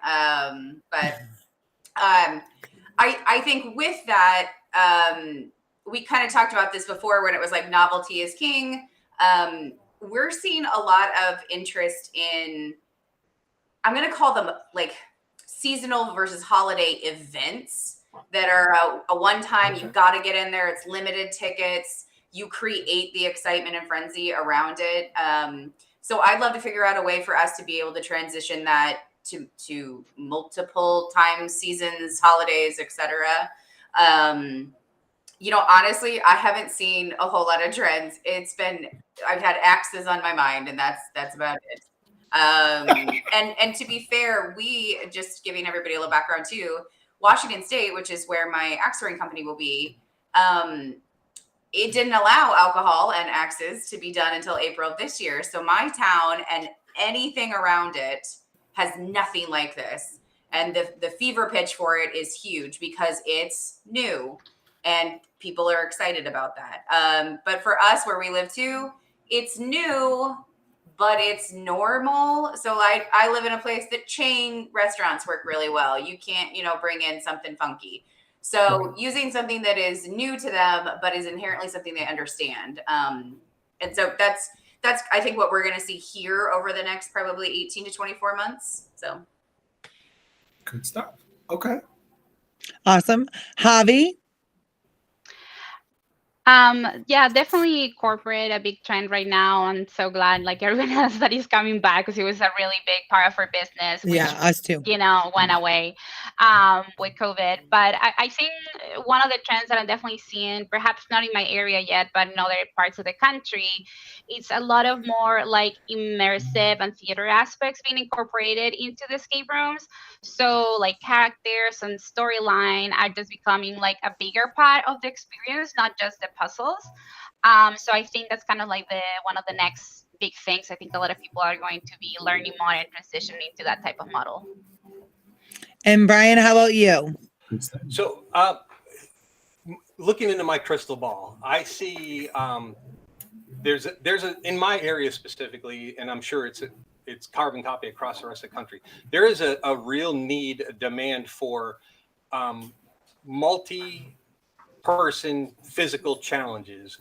I think with that, we kind of talked about this before when it was like novelty is king. We're seeing a lot of interest in, I'm going to call them like seasonal versus holiday events that are a one-time, you've got to get in there. It's limited tickets. You create the excitement and frenzy around it. So I'd love to figure out a way for us to be able to transition that to multiple times, seasons, holidays, etc. Honestly, I haven't seen a whole lot of trends. I've had axes on my mind, and that's about it. And to be fair, we, just giving everybody a little background too, Washington State, which is where my axe throwing company will be, it didn't allow alcohol and axes to be done until April of this year. So my town and anything around it has nothing like this. And the fever pitch for it is huge because it's new and people are excited about that. But for us where we live too, it's new, but it's normal. So I live in a place that chain restaurants work really well. You can't, bring in something funky. So using something that is new to them, but is inherently something they understand. And so that's I think what we're going to see here over the next probably 18 to 24 months. So.
Good stuff. Okay.
Awesome. Javi?
Yeah, definitely corporate, a big trend right now. I'm so glad like everyone else that is coming back because it was a really big part of our business, which,
Yeah, us too.
Went away with COVID. But I think one of the trends that I'm definitely seeing, perhaps not in my area yet, but in other parts of the country, it's a lot of more like immersive and theater aspects being incorporated into the escape rooms. So like characters and storyline are just becoming like a bigger part of the experience, not just the puzzles. So I think that's kind of like one of the next big things. I think a lot of people are going to be learning more and transitioning to that type of model.
And Brian, how about you?
So looking into my crystal ball, I see there's a in my area specifically, and I'm sure it's carbon copy across the rest of the country. There is a real need, a demand for multi-person physical challenges.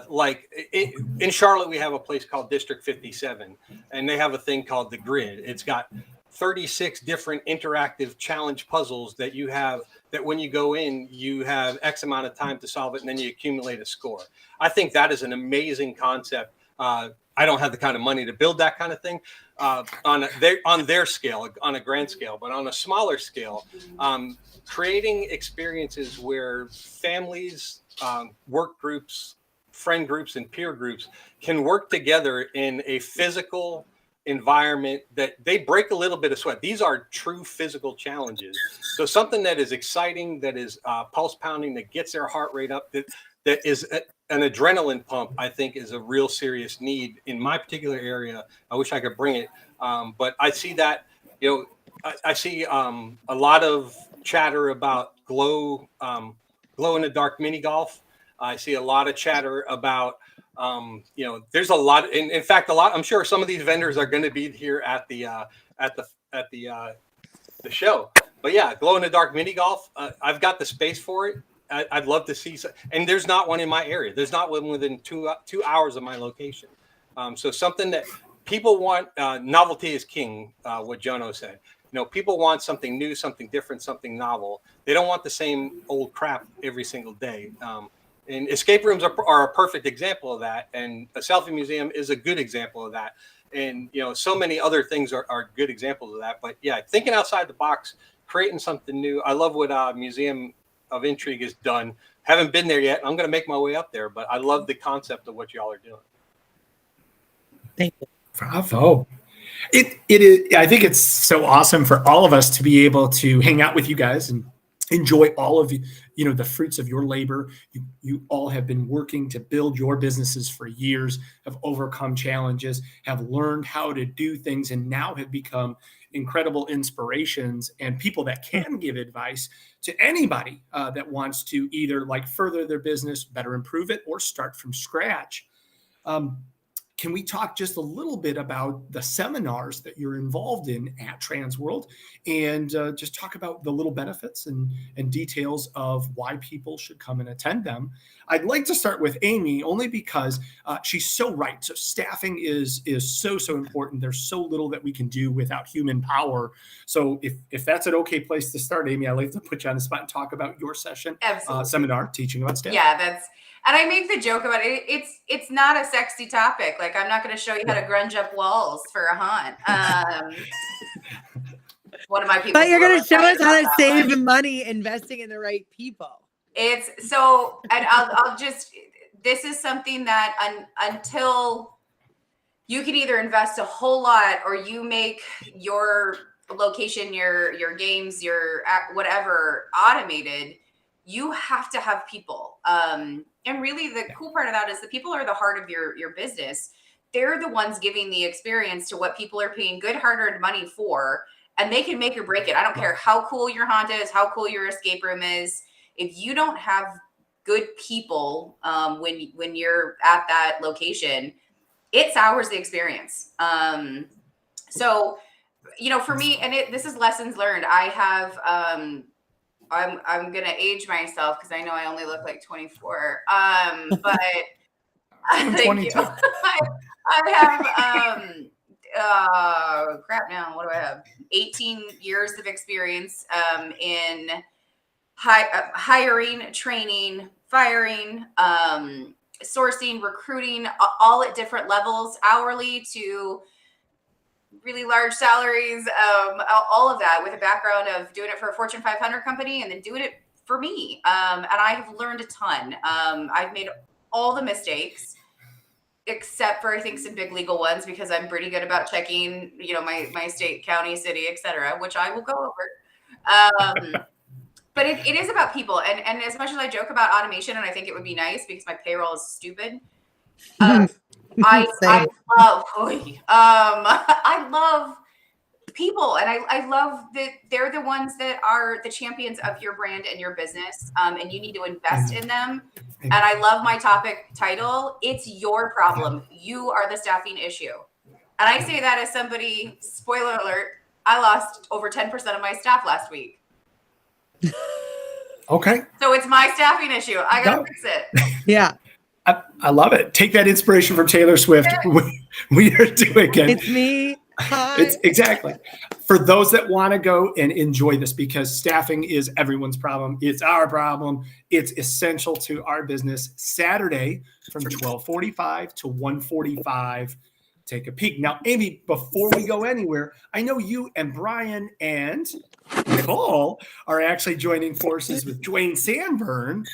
In Charlotte, we have a place called District 57, and they have a thing called the Grid. It's got 36 different interactive challenge puzzles that you have, that when you go in, you have X amount of time to solve it, and then you accumulate a score. I think that is an amazing concept. I don't have the kind of money to build that kind of thing on their scale, on a grand scale, but on a smaller scale, creating experiences where families, work groups, friend groups, and peer groups can work together in a physical environment that they break a little bit of sweat. These are true physical challenges. So something that is exciting, that is pulse pounding, that gets their heart rate up, that is an adrenaline pump, I think is a real serious need in my particular area. I wish I could bring it. But I see that, I see a lot of chatter about glow in the dark mini golf. I see a lot of chatter about, there's a lot. In fact, I'm sure some of these vendors are going to be here at the show. But yeah, glow in the dark mini golf. I've got the space for it. I'd love to see. And there's not one in my area. There's not one within 2 hours of my location. So something that people want. Novelty is king. What Jono said. People want something new, something different, something novel. They don't want the same old crap every single day. And escape rooms are a perfect example of that. And a selfie museum is a good example of that. And, so many other things are good examples of that. But yeah, thinking outside the box, creating something new. I love what Museum of Intrigue has done. Haven't been there yet. I'm going to make my way up there, but I love the concept of what y'all are doing.
Thank you.
Bravo. It is. I think it's so awesome for all of us to be able to hang out with you guys and enjoy all of the fruits of your labor. You all have been working to build your businesses for years, have overcome challenges, have learned how to do things, and now have become incredible inspirations and people that can give advice to anybody that wants to either further their business, better improve it, or start from scratch. Can we talk just a little bit about the seminars that you're involved in at TransWorld and just talk about the little benefits and details of why people should come and attend them? I'd like to start with Amy only because she's so right. So staffing is so important. There's so little that we can do without human power. So if that's an okay place to start, Amy, I'd like to put you on the spot and talk about your session, seminar, teaching about staffing.
Yeah, and I make the joke about it. It's not a sexy topic. I'm not going to show you how to grunge up walls for a hunt. One of my people.
But you're going to show us how to save money investing in the right people.
It's so, and I'll just. This is something that until you can either invest a whole lot or you make your location, your games, your whatever automated. You have to have people. And really the cool part of that is the people are the heart of your business. They're the ones giving the experience to what people are paying good hard-earned money for, and they can make or break it. I don't care how cool your haunt is, how cool your escape room is. If you don't have good people when you're at that location, it sours the experience. So, for me, and this is lessons learned. I have I'm gonna age myself because I know I only look like 24. But thank you. I have crap now. What do I have? 18 years of experience in hiring, training, firing, sourcing, recruiting, all at different levels, hourly to really large salaries, all of that, with a background of doing it for a Fortune 500 company and then doing it for me. And I have learned a ton. I've made all the mistakes, except for I think some big legal ones, because I'm pretty good about checking, my state, county, city, etc., which I will go over. But it is about people. And as much as I joke about automation, and I think it would be nice because my payroll is stupid. I love people, and I love that they're the ones that are the champions of your brand and your business, and you need to invest in them. And I love my topic title. It's your problem. You are the staffing issue. And I say that as somebody, spoiler alert, I lost over 10% of my staff last week.
Okay.
So it's my staffing issue. I got to fix it.
Yeah.
I love it. Take that inspiration from Taylor Swift. We are doing it.
It's me. Hi.
It's exactly for those that want to go and enjoy this, because staffing is everyone's problem. It's our problem. It's essential to our business. Saturday from 12:45 to 1:45. Take a peek. Now, Amy, before we go anywhere, I know you and Brian and Nicole are actually joining forces with Dwayne Sanburn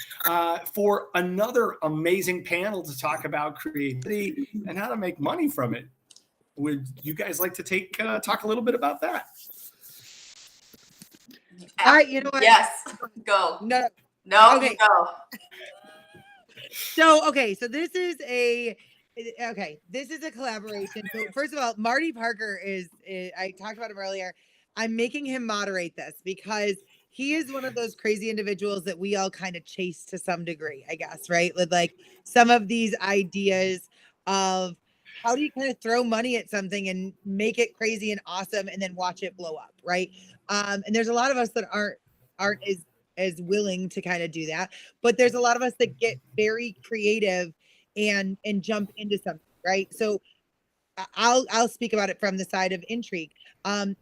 for another amazing panel to talk about creativity and how to make money from it. Would you guys like to talk a little bit about that?
All right, you know what?
Yes, go.
No,
okay.
Go. So this is a collaboration. So first of all, Marty Parker is I talked about him earlier. I'm making him moderate this because he is one of those crazy individuals that we all kind of chase to some degree, I guess, right? With some of these ideas of how do you kind of throw money at something and make it crazy and awesome and then watch it blow up, right? And there's a lot of us that aren't as willing to kind of do that, but there's a lot of us that get very creative and jump into something, right? So I'll speak about it from the side of Intrigue.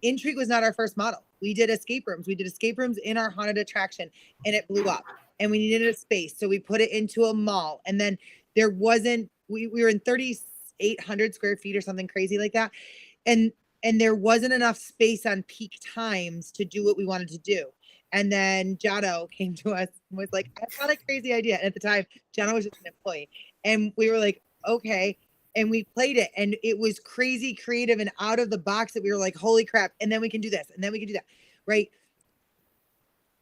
Intrigue was not our first model. We did escape rooms. We did escape rooms in our haunted attraction, and it blew up. And we needed a space, so we put it into a mall. And then there wasn't. We were in 3,800 square feet or something crazy like that, and there wasn't enough space on peak times to do what we wanted to do. And then Jono came to us and was like, "I've got a crazy idea." And at the time, Jono was just an employee, and we were like, "Okay." And we played it, and it was crazy creative and out of the box that we were like, holy crap. And then we can do this, and then we can do that, right?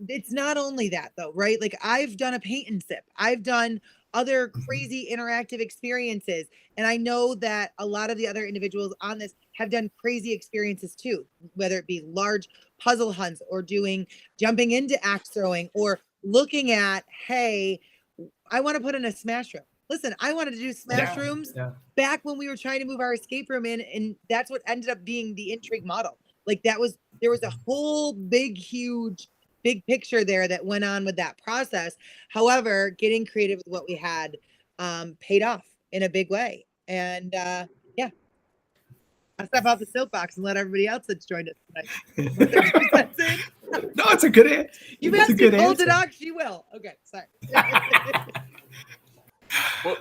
It's not only that though, right? Like I've done a paint and sip. I've done other crazy interactive experiences. And I know that a lot of the other individuals on this have done crazy experiences too, whether it be large puzzle hunts or jumping into axe throwing or looking at, hey, I want to put in a smash room. Listen, I wanted to do smash rooms back when we were trying to move our escape room in, and that's what ended up being the Intrigue model. Like there was a whole big picture there that went on with that process. However, getting creative with what we had paid off in a big way. And yeah, I'll step off the soapbox and let everybody else that's joined us tonight.
No, it's a good answer.
You've asked me to hold it on, she will. Okay, sorry.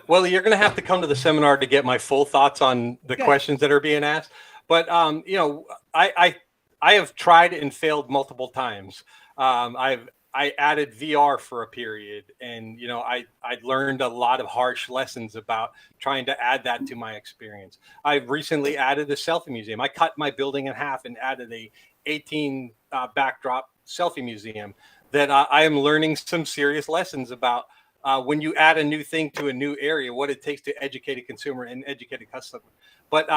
Well, you're going to have to come to the seminar to get my full thoughts on the questions that are being asked. But you know, I have tried and failed multiple times. I added VR for a period, and you know, I learned a lot of harsh lessons about trying to add that to my experience. I've recently added a selfie museum. I cut my building in half and added a 18 backdrop selfie museum that I am learning some serious lessons about. When you add a new thing to a new area, what it takes to educate a consumer and educate a customer. But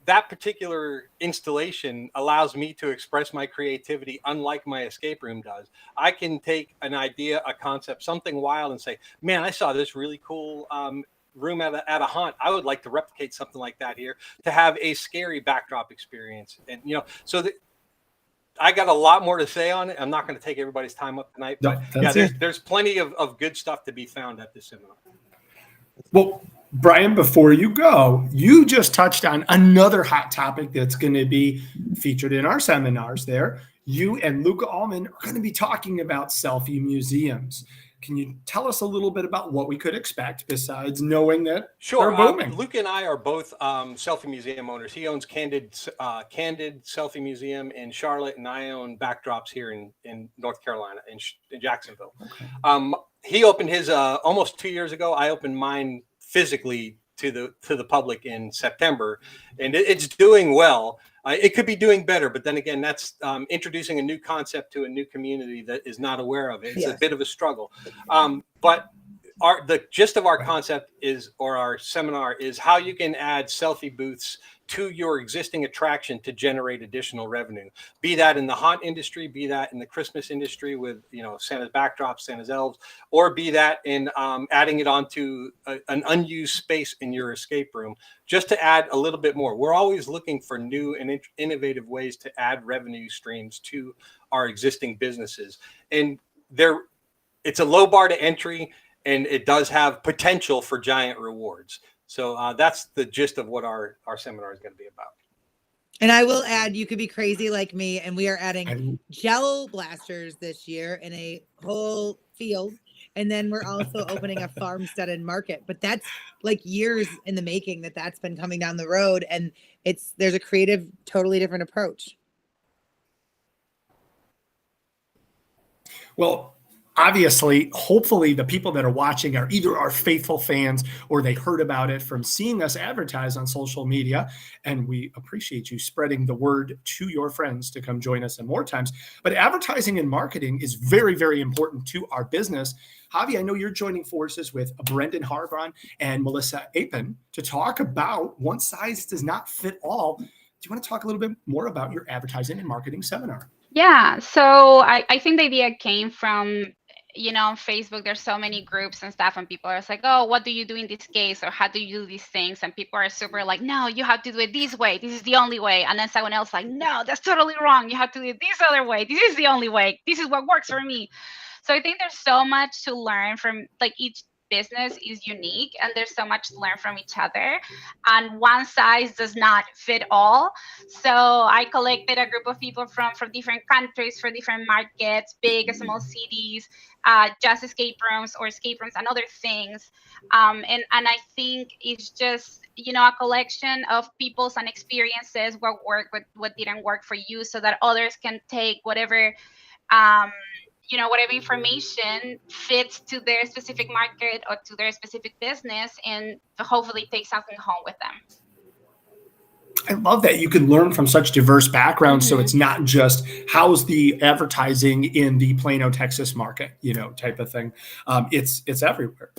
that particular installation allows me to express my creativity unlike my escape room does. I can take an idea, a concept, something wild and say, man, I saw this really cool room at a haunt. I would like to replicate something like that here to have a scary backdrop experience. And, you know, so I got a lot more to say on it. I'm not going to take everybody's time up tonight, but there's plenty of good stuff to be found at this seminar.
Well, Brian, before you go, you just touched on another hot topic that's going to be featured in our seminars there. You and Luca Allman are going to be talking about selfie museums. Can you tell us a little bit about what we could expect besides knowing that
Sure.
they're booming?
Luca and I are both selfie museum owners. He owns Candid Selfie Museum in Charlotte, and I own Backdrops here in North Carolina, in Jacksonville. Okay. He opened his almost 2 years ago. I opened mine physically to the public in September, and it's doing well. It could be doing better, but then again, that's introducing a new concept to a new community that is not aware of it. It's a bit of a struggle. But the gist of our concept is, or our seminar is, how you can add selfie booths to your existing attraction to generate additional revenue. Be that in the haunt industry, be that in the Christmas industry with, you know, Santa's backdrops, Santa's elves, or be that in adding it onto an unused space in your escape room, just to add a little bit more. We're always looking for new and innovative ways to add revenue streams to our existing businesses. And it's a low bar to entry, and it does have potential for giant rewards. So that's the gist of what our seminar is going to be about.
And I will add, you could be crazy like me, and we are adding Jello blasters this year in a whole field. And then we're also opening a farmstead market. But that's like years in the making that's been coming down the road. And there's a creative, totally different approach.
Well, obviously, hopefully the people that are watching are either our faithful fans or they heard about it from seeing us advertise on social media. And we appreciate you spreading the word to your friends to come join us in more times. But advertising and marketing is very, very important to our business. Javi, I know you're joining forces with Brendan Harbron and Melissa Apin to talk about one size does not fit all. Do you want to talk a little bit more about your advertising and marketing seminar?
Yeah, so I think the idea came from, on Facebook, there's so many groups and stuff, and people are just like, oh, what do you do in this case, or how do you do these things? And people are super like, no, you have to do it this way, this is the only way. And then someone else like, no, that's totally wrong, you have to do it this other way, this is the only way, this is what works for me. So I think there's so much to learn from, like, each business is unique and there's so much to learn from each other, and one size does not fit all. So I collected a group of people from different countries, for different markets, big, small cities, just escape rooms or escape rooms and other things. And I think it's just, a collection of people's and experiences, what worked, what didn't work for you, so that others can take whatever whatever information fits to their specific market or to their specific business, and hopefully take something home with them.
I love that you can learn from such diverse backgrounds. So it's not just how's the advertising in the Plano, Texas market, type of thing. It's everywhere.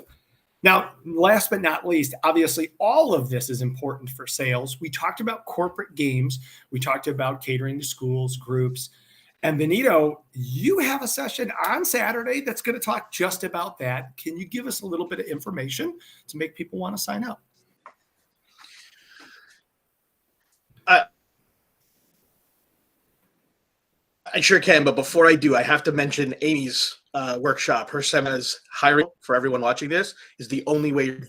Now, last but not least, obviously, all of this is important for sales. We talked about corporate games. We talked about catering to schools, groups. And Benito, you have a session on Saturday that's going to talk just about that. Can you give us a little bit of information to make people want to sign up?
I sure can, but before I do, I have to mention Amy's workshop. Her seminars, hiring, for everyone watching this, is the only way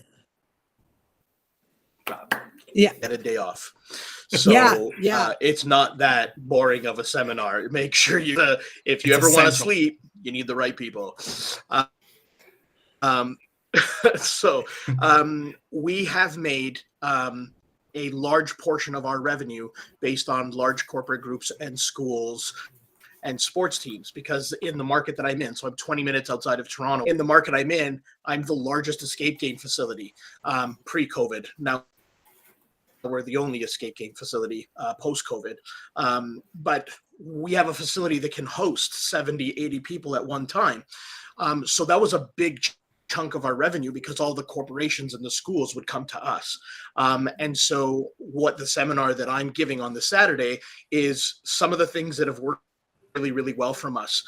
get a day off. So it's not that boring of a seminar. Make sure if you ever want to sleep, you need the right people. We have made a large portion of our revenue based on large corporate groups and schools and sports teams, because in the market that I'm in, so I'm 20 minutes outside of Toronto, in the market I'm in, I'm the largest escape game facility pre-COVID. Now we're the only escape game facility post-COVID. But we have a facility that can host 70, 80 people at one time. So that was a big chunk of our revenue, because all the corporations and the schools would come to us. And so what the seminar that I'm giving on the Saturday is some of the things that have worked really, really well from us,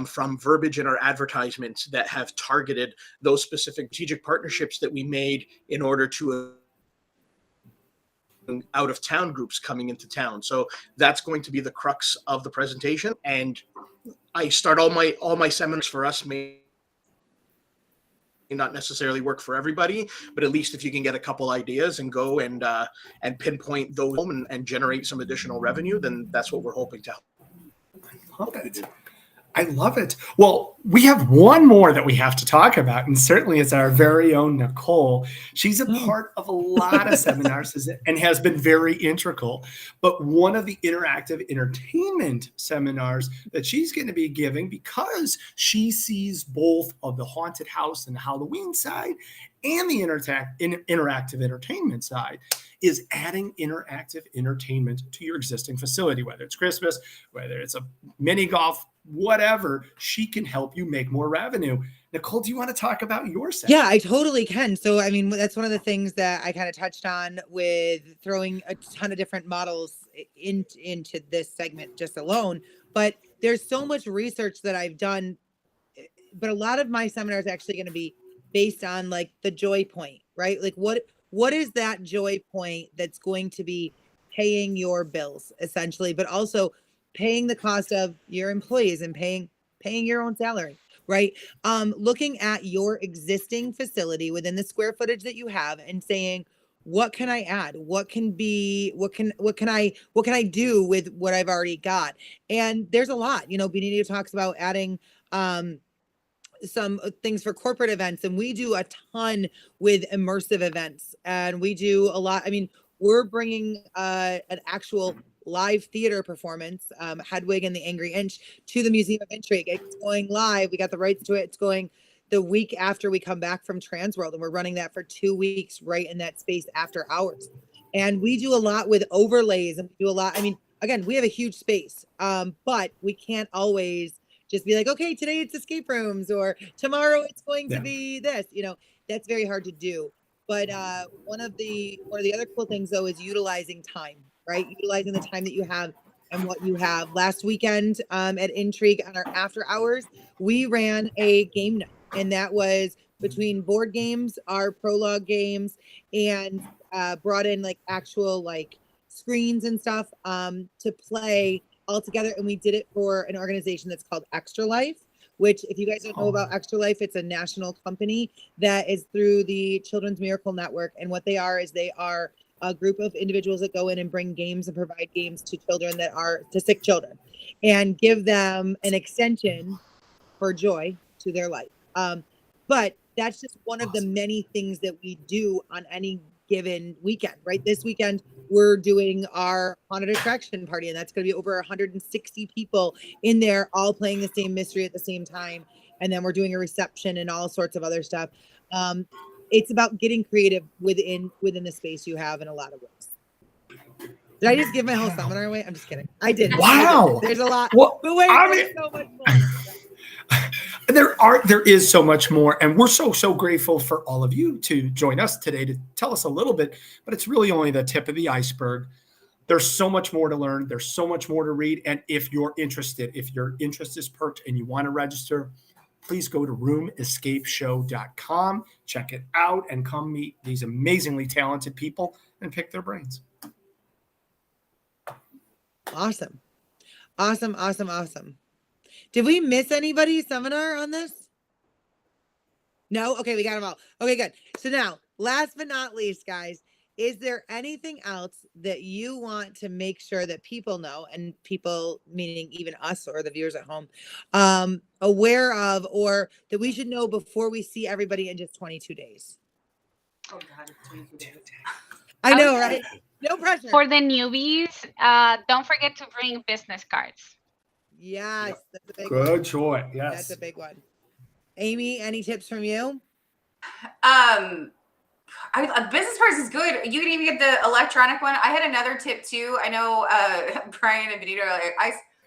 from verbiage in our advertisements that have targeted those specific strategic partnerships that we made in order to out of town groups coming into town. So that's going to be the crux of the presentation. And I start all my seminars for us may not necessarily work for everybody, but at least if you can get a couple ideas and go and pinpoint those and generate some additional revenue, then that's what we're hoping to help.
I love it. Well, we have one more that we have to talk about, and certainly it's our very own Nicole. She's a part of a lot of seminars and has been very integral. But one of the interactive entertainment seminars that she's going to be giving, because she sees both of the haunted house and Halloween side and the interactive entertainment side, is adding interactive entertainment to your existing facility, whether it's Christmas, whether it's a mini golf, whatever. She can help you make more revenue. Nicole, do you want to talk about your session?
Yeah, I totally can. So, I mean, that's one of the things that I kind of touched on with throwing a ton of different models into this segment just alone. But there's so much research that I've done, but a lot of my seminars are actually going to be based on like the joy point, right? Like what is that joy point that's going to be paying your bills essentially, but also paying the cost of your employees and paying your own salary, right? Looking at your existing facility within the square footage that you have and saying, what can I add? What can I do with what I've already got? And there's a lot, Benito talks about adding, some things for corporate events, and we do a ton with immersive events, and we do a lot. I mean, we're bringing an actual live theater performance, Hedwig and the Angry Inch, to the Museum of Intrigue. It's going live. We got the rights to it. It's going the week after we come back from TransWorld, and we're running that for 2 weeks right in that space after hours. And we do a lot with overlays, and we do a lot. I mean, again, we have a huge space, but we can't always just be like, okay, today it's escape rooms, or tomorrow it's going to be this. That's very hard to do. But one of the other cool things though is utilizing time, right? Utilizing the time that you have and what you have. Last weekend at Intrigue on our after hours, we ran a game night, and that was between board games, our prologue games, and brought in like actual like screens and stuff to play all together. And we did it for an organization that's called Extra Life, which if you guys don't know about Extra Life, it's a national company that is through the Children's Miracle Network. And what they are is they are a group of individuals that go in and bring games and provide games to children that are to sick children and give them an extension for joy to their life. But that's just one of the many things that we do on any given weekend, right? This weekend, we're doing our haunted attraction party, and that's going to be over 160 people in there, all playing the same mystery at the same time. And then we're doing a reception and all sorts of other stuff. It's about getting creative within the space you have in a lot of ways. Did I just give my whole seminar away? I'm just kidding. I did.
Wow.
There's a lot.
Well,
but wait, there's so much more.
There is so much more, and we're so grateful for all of you to join us today to tell us a little bit, but it's really only the tip of the iceberg. There's so much more to learn. There's so much more to read. And if you're interested, if your interest is perked and you want to register, please go to roomescapeshow.com, check it out, and come meet these amazingly talented people and pick their brains.
Awesome. Did we miss anybody's seminar on this? No? Okay, we got them all. Okay, good. So now, last but not least, guys, is there anything else that you want to make sure that people know, and people meaning even us or the viewers at home, aware of, or that we should know before we see everybody in just 22 days?
Oh God, it's 22 days.
I know, right? No pressure.
For the newbies, don't forget to bring business cards.
Yes, that's a big
Good
one.
choice. Yes.
That's a big one. Amy, any tips from you?
Business cards is good. You can even get the electronic one. I had another tip too. I know Brian and Benito are like,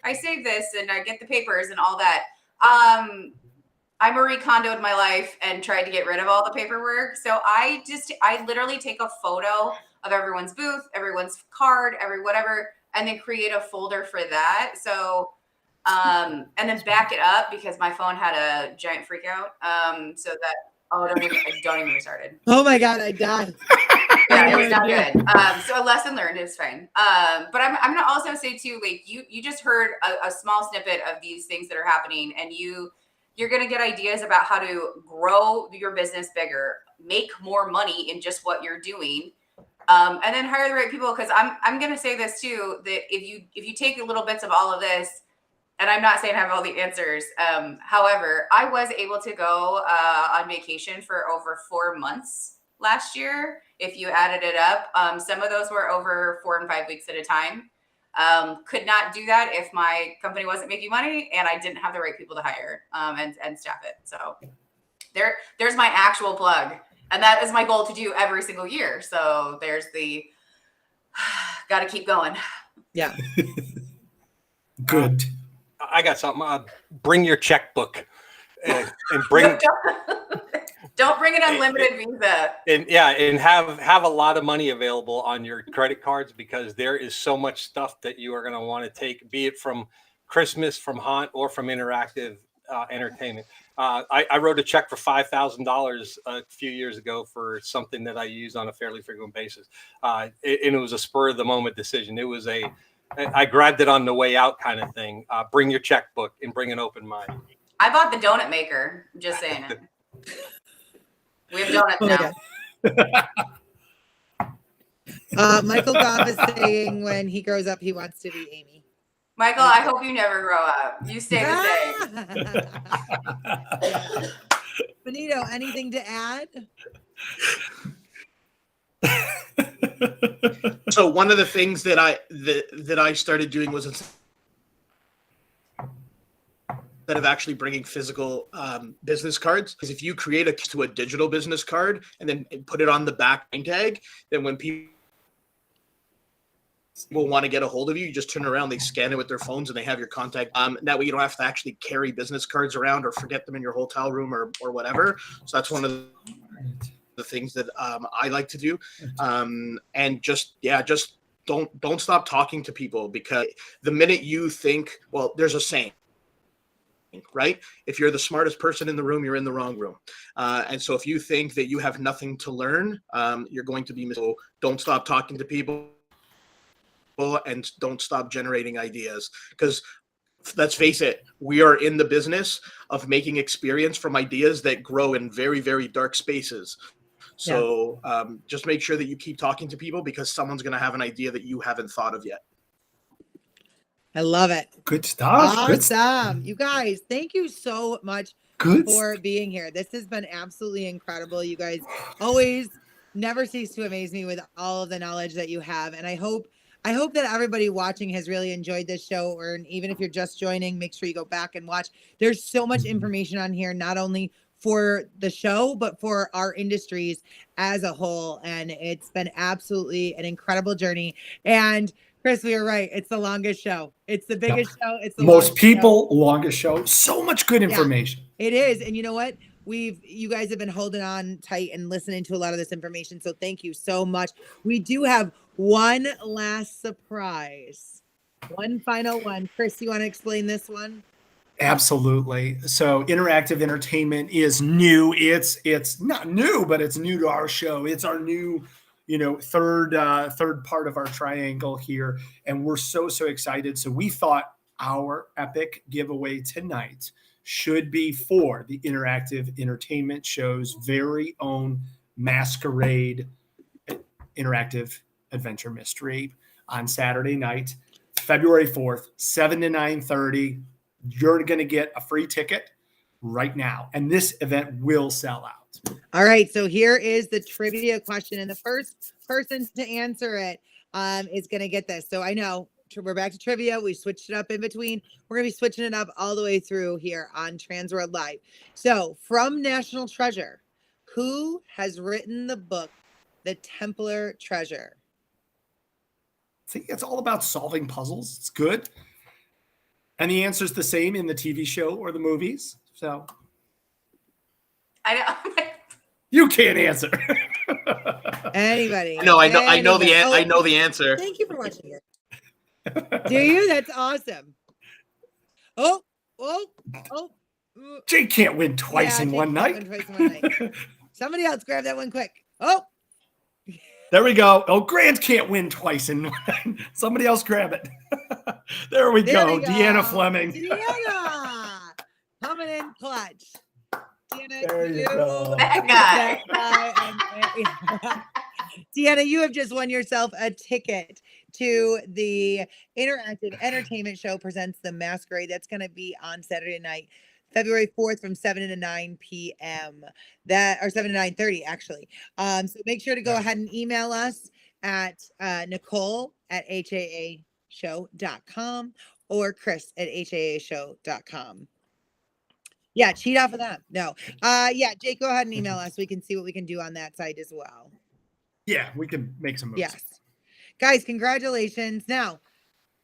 I saved this and I get the papers and all that. I Marie Kondo'd my life and tried to get rid of all the paperwork. So I literally take a photo of everyone's booth, everyone's card, whatever, and then create a folder for that. So and then back it up because my phone had a giant freak out. So that don't even get started.
Oh my God, I died.
Yeah, it was not good. So a lesson learned is fine. But I'm gonna also say too, like you just heard a small snippet of these things that are happening, and you're gonna get ideas about how to grow your business bigger, make more money in just what you're doing. And then hire the right people, because I'm gonna say this too, that if you take little bits of all of this, and I'm not saying I have all the answers. However, I was able to go on vacation for over 4 months last year. If you added it up, some of those were over 4 and 5 weeks at a time. Could not do that if my company wasn't making money and I didn't have the right people to hire and staff it. So there's my actual plug. And that is my goal to do every single year. So there's the got to keep going.
Yeah.
Good.
I got something. Bring your checkbook and bring.
Don't bring an unlimited visa.
And have a lot of money available on your credit cards, because there is so much stuff that you are going to want to take, be it from Christmas, from Haunt, or from interactive entertainment. I wrote a check for $5,000 a few years ago for something that I use on a fairly frequent basis. And it was a spur of the moment decision. It was I grabbed it on the way out kind of thing. Bring your checkbook and bring an open mind.
I bought the donut maker. Just saying it. We have donuts
now. Michael Goff is saying when he grows up, he wants to be Amy.
Michael, I hope you never grow up. You stay the same.
Benito, anything to add?
So one of the things that I started doing was, instead of actually bringing physical business cards, is if you create a digital business card and then put it on the back name tag, then when people will want to get a hold of you, you just turn around, they scan it with their phones, and they have your contact. That way you don't have to actually carry business cards around or forget them in your hotel room or whatever. So that's one of the things that I like to do. And just don't stop talking to people, because the minute you think, well, there's a saying, right? If you're the smartest person in the room, you're in the wrong room. And so if you think that you have nothing to learn, you're going to be miserable. Don't stop talking to people, and don't stop generating ideas, because let's face it, we are in the business of making experience from ideas that grow in very, very dark spaces. So just make sure that you keep talking to people, because someone's going to have an idea that you haven't thought of yet.
I love it.
Good stuff.
Awesome. You guys, thank you so much for being here. This has been absolutely incredible. You guys always never cease to amaze me with all of the knowledge that you have. And I hope that everybody watching has really enjoyed this show, or even if you're just joining, make sure you go back and watch. There's so much information on here, not only for the show, but for our industries as a whole. And it's been absolutely an incredible journey. And Chris, we were right. It's the longest show. It's the biggest show. It's the
most people, longest show. So much good information.
Yeah, it is. And you know what? You guys have been holding on tight and listening to a lot of this information. So thank you so much. We do have one last surprise. One final one. Chris, you want to explain this one?
Absolutely. So interactive entertainment is new. It's not new, but it's new to our show. It's our new, third part of our triangle here. And we're so excited. So we thought our epic giveaway tonight should be for the interactive entertainment show's very own Masquerade interactive adventure mystery on Saturday night, February 4th, 7 to 9:30. You're going to get a free ticket right now. And this event will sell out.
All right. So here is the trivia question. And the first person to answer it is going to get this. So I know we're back to trivia. We switched it up in between. We're going to be switching it up all the way through here on TransWorld Live. So from National Treasure, who has written the book, The Templar Treasure?
See, it's all about solving puzzles. It's good. And the answer's the same in the TV show or the movies. So
I know.
You can't answer.
Anybody?
I know the answer.
Thank you for watching it. Do you? That's awesome. Oh.
Jake can't win twice in one night.
Somebody else grab that one quick. Oh.
There we go. Oh, Grant can't win twice in one night. Somebody else grab it. There we go. Deanna Fleming.
Deanna. Coming in clutch. Deanna,
there you go.
That
guy. Deanna, you have just won yourself a ticket to the Interactive Entertainment Show presents The Masquerade. That's going to be on Saturday night, February 4th from 7 to 9 p.m. Or 7 to 9:30 actually. So make sure to go ahead and email us at Nicole@haashow.com or Chris@haashow.com. Yeah, cheat off of that. No. Yeah, Jake, go ahead and email us. We can see what we can do on that side as well.
Yeah, we can make some moves.
Yes. Guys, congratulations. Now,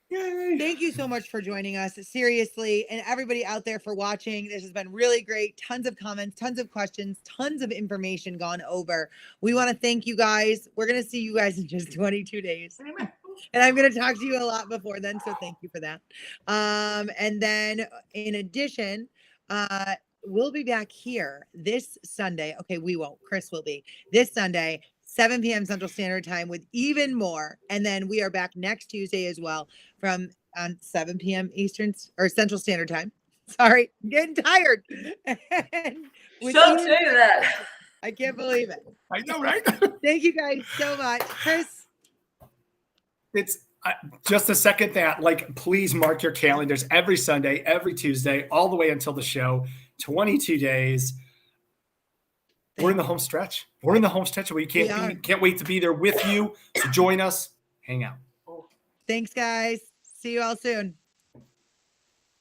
yay.
Thank you so much for joining us. Seriously, and everybody out there for watching. This has been really great. Tons of comments, tons of questions, tons of information gone over. We want to thank you guys. We're going to see you guys in just 22 days. And I'm going to talk to you a lot before then, so thank you for that. And then in addition, we'll be back here this Sunday. Okay, we won't. Chris will be this Sunday, 7 p.m. Central Standard Time with even more. And then we are back next Tuesday as well from 7 p.m. Eastern or Central Standard Time. Sorry, I'm getting tired.
Don't say that.
I can't believe it.
I know, right?
Thank you guys so much. Chris?
It's just a second that, please mark your calendars every Sunday, every Tuesday, all the way until the show, 22 days. We're in the home stretch. We're in the home stretch. We can't wait to be there with you. So join us. Hang out.
Thanks, guys. See you all soon.